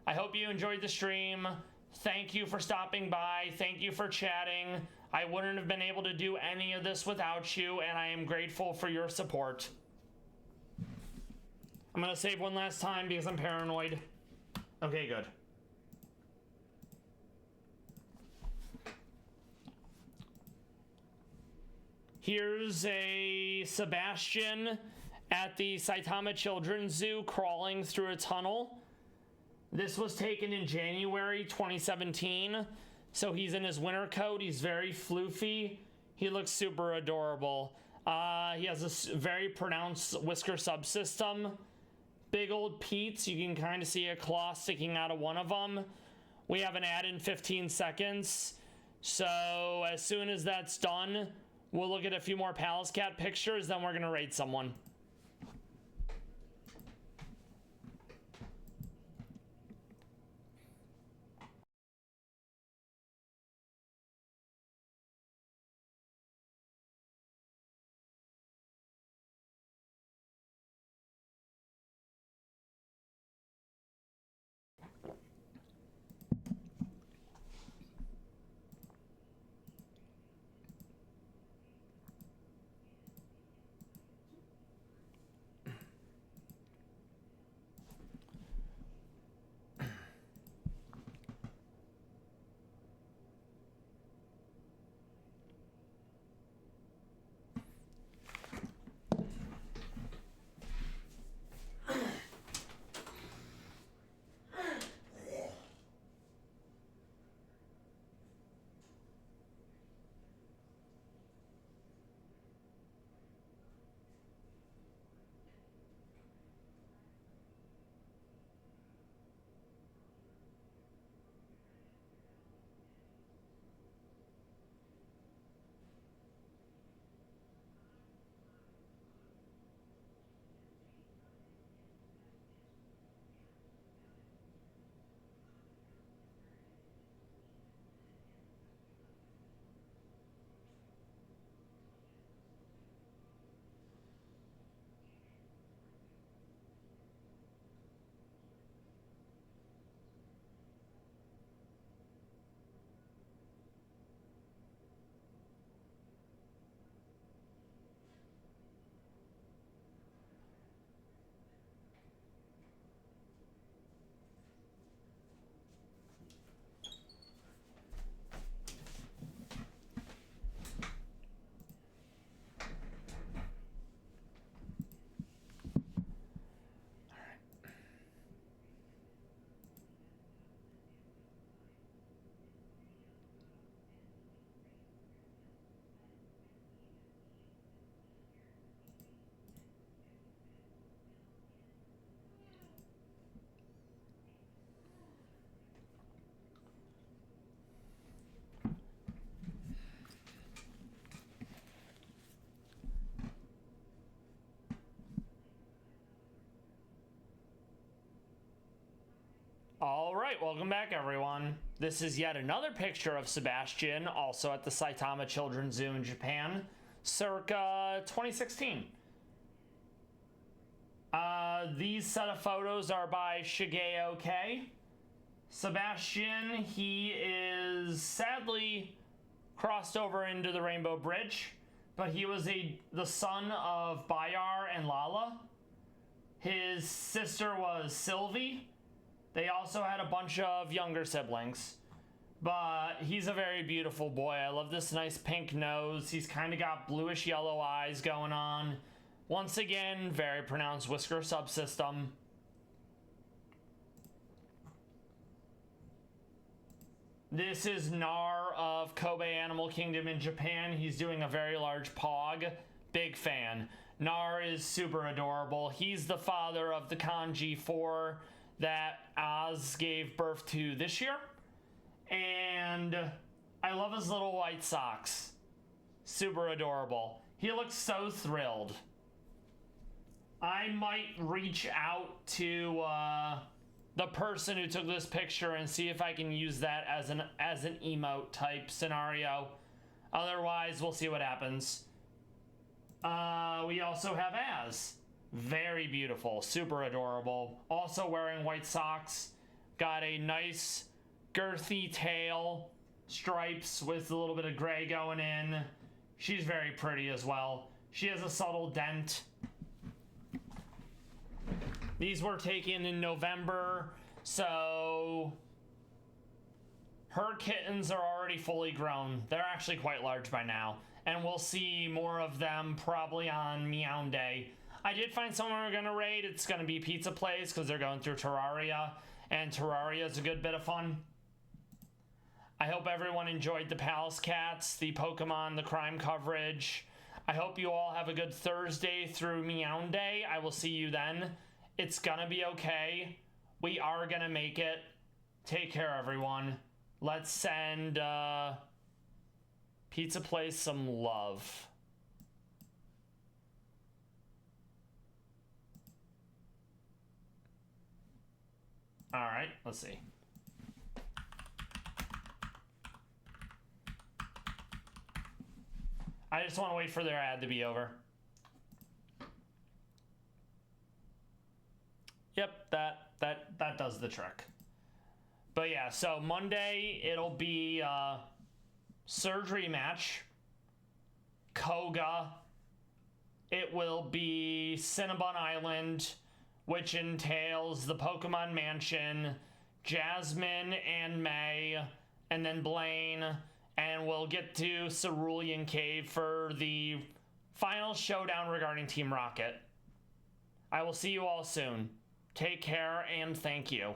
I hope you enjoyed the stream. Thank you for stopping by. Thank you for chatting. I wouldn't have been able to do any of this without you, and I am grateful for your support. I'm gonna save one last time because I'm paranoid. Okay, good. Here's a Sebastian at the Saitama Children's Zoo crawling through a tunnel. This was taken in January 2017. So he's in his winter coat. He's very floofy. He looks super adorable. He has a very pronounced whisker subsystem. Big old Pete's. You can kind of see a claw sticking out of one of them. We have an ad in 15 seconds. So as soon as that's done, we'll look at a few more Palace Cat pictures. Then we're going to raid someone. Alright, welcome back everyone. This is yet another picture of Sebastian, also at the Saitama Children's Zoo in Japan, circa 2016. These set of photos are by Shigeo K. Sebastian, he is sadly crossed over into the Rainbow Bridge, but he was the son of Bayar and Lala. His sister was Sylvie. They also had a bunch of younger siblings. But he's a very beautiful boy. I love this nice pink nose. He's kind of got bluish yellow eyes going on. Once again, very pronounced whisker subsystem. This is Nar of Kobe Animal Kingdom in Japan. He's doing a very large pog. Big fan. Nar is super adorable. He's the father of the kanji 4 that Oz gave birth to this year. And I love his little white socks. Super adorable. He looks so thrilled. I might reach out to the person who took this picture and see if I can use that as an emote type scenario. Otherwise, we'll see what happens. We also have Az. Very beautiful, super adorable. Also wearing white socks. Got a nice girthy tail, stripes with a little bit of gray going in. She's very pretty as well. She has a subtle dent. These were taken in November, so her kittens are already fully grown. They're actually quite large by now, and we'll see more of them probably on Meow Day. I did find someone we're gonna raid. It's gonna be Pizza Place because they're going through Terraria, and Terraria is a good bit of fun. I hope everyone enjoyed the Palace Cats, the Pokemon, the crime coverage. I hope you all have a good Thursday through Meow Day. I will see you then. It's gonna be okay. We are gonna make it. Take care, everyone. Let's send Pizza Place some love. All right, let's see. I just want to wait for their ad to be over. Yep, that does the trick. But yeah, so Monday it'll be surgery match, Koga. It will be Cinnabon Island, which entails the Pokemon Mansion, Jasmine and May, and then Blaine, and we'll get to Cerulean Cave for the final showdown regarding Team Rocket. I will see you all soon. Take care and thank you.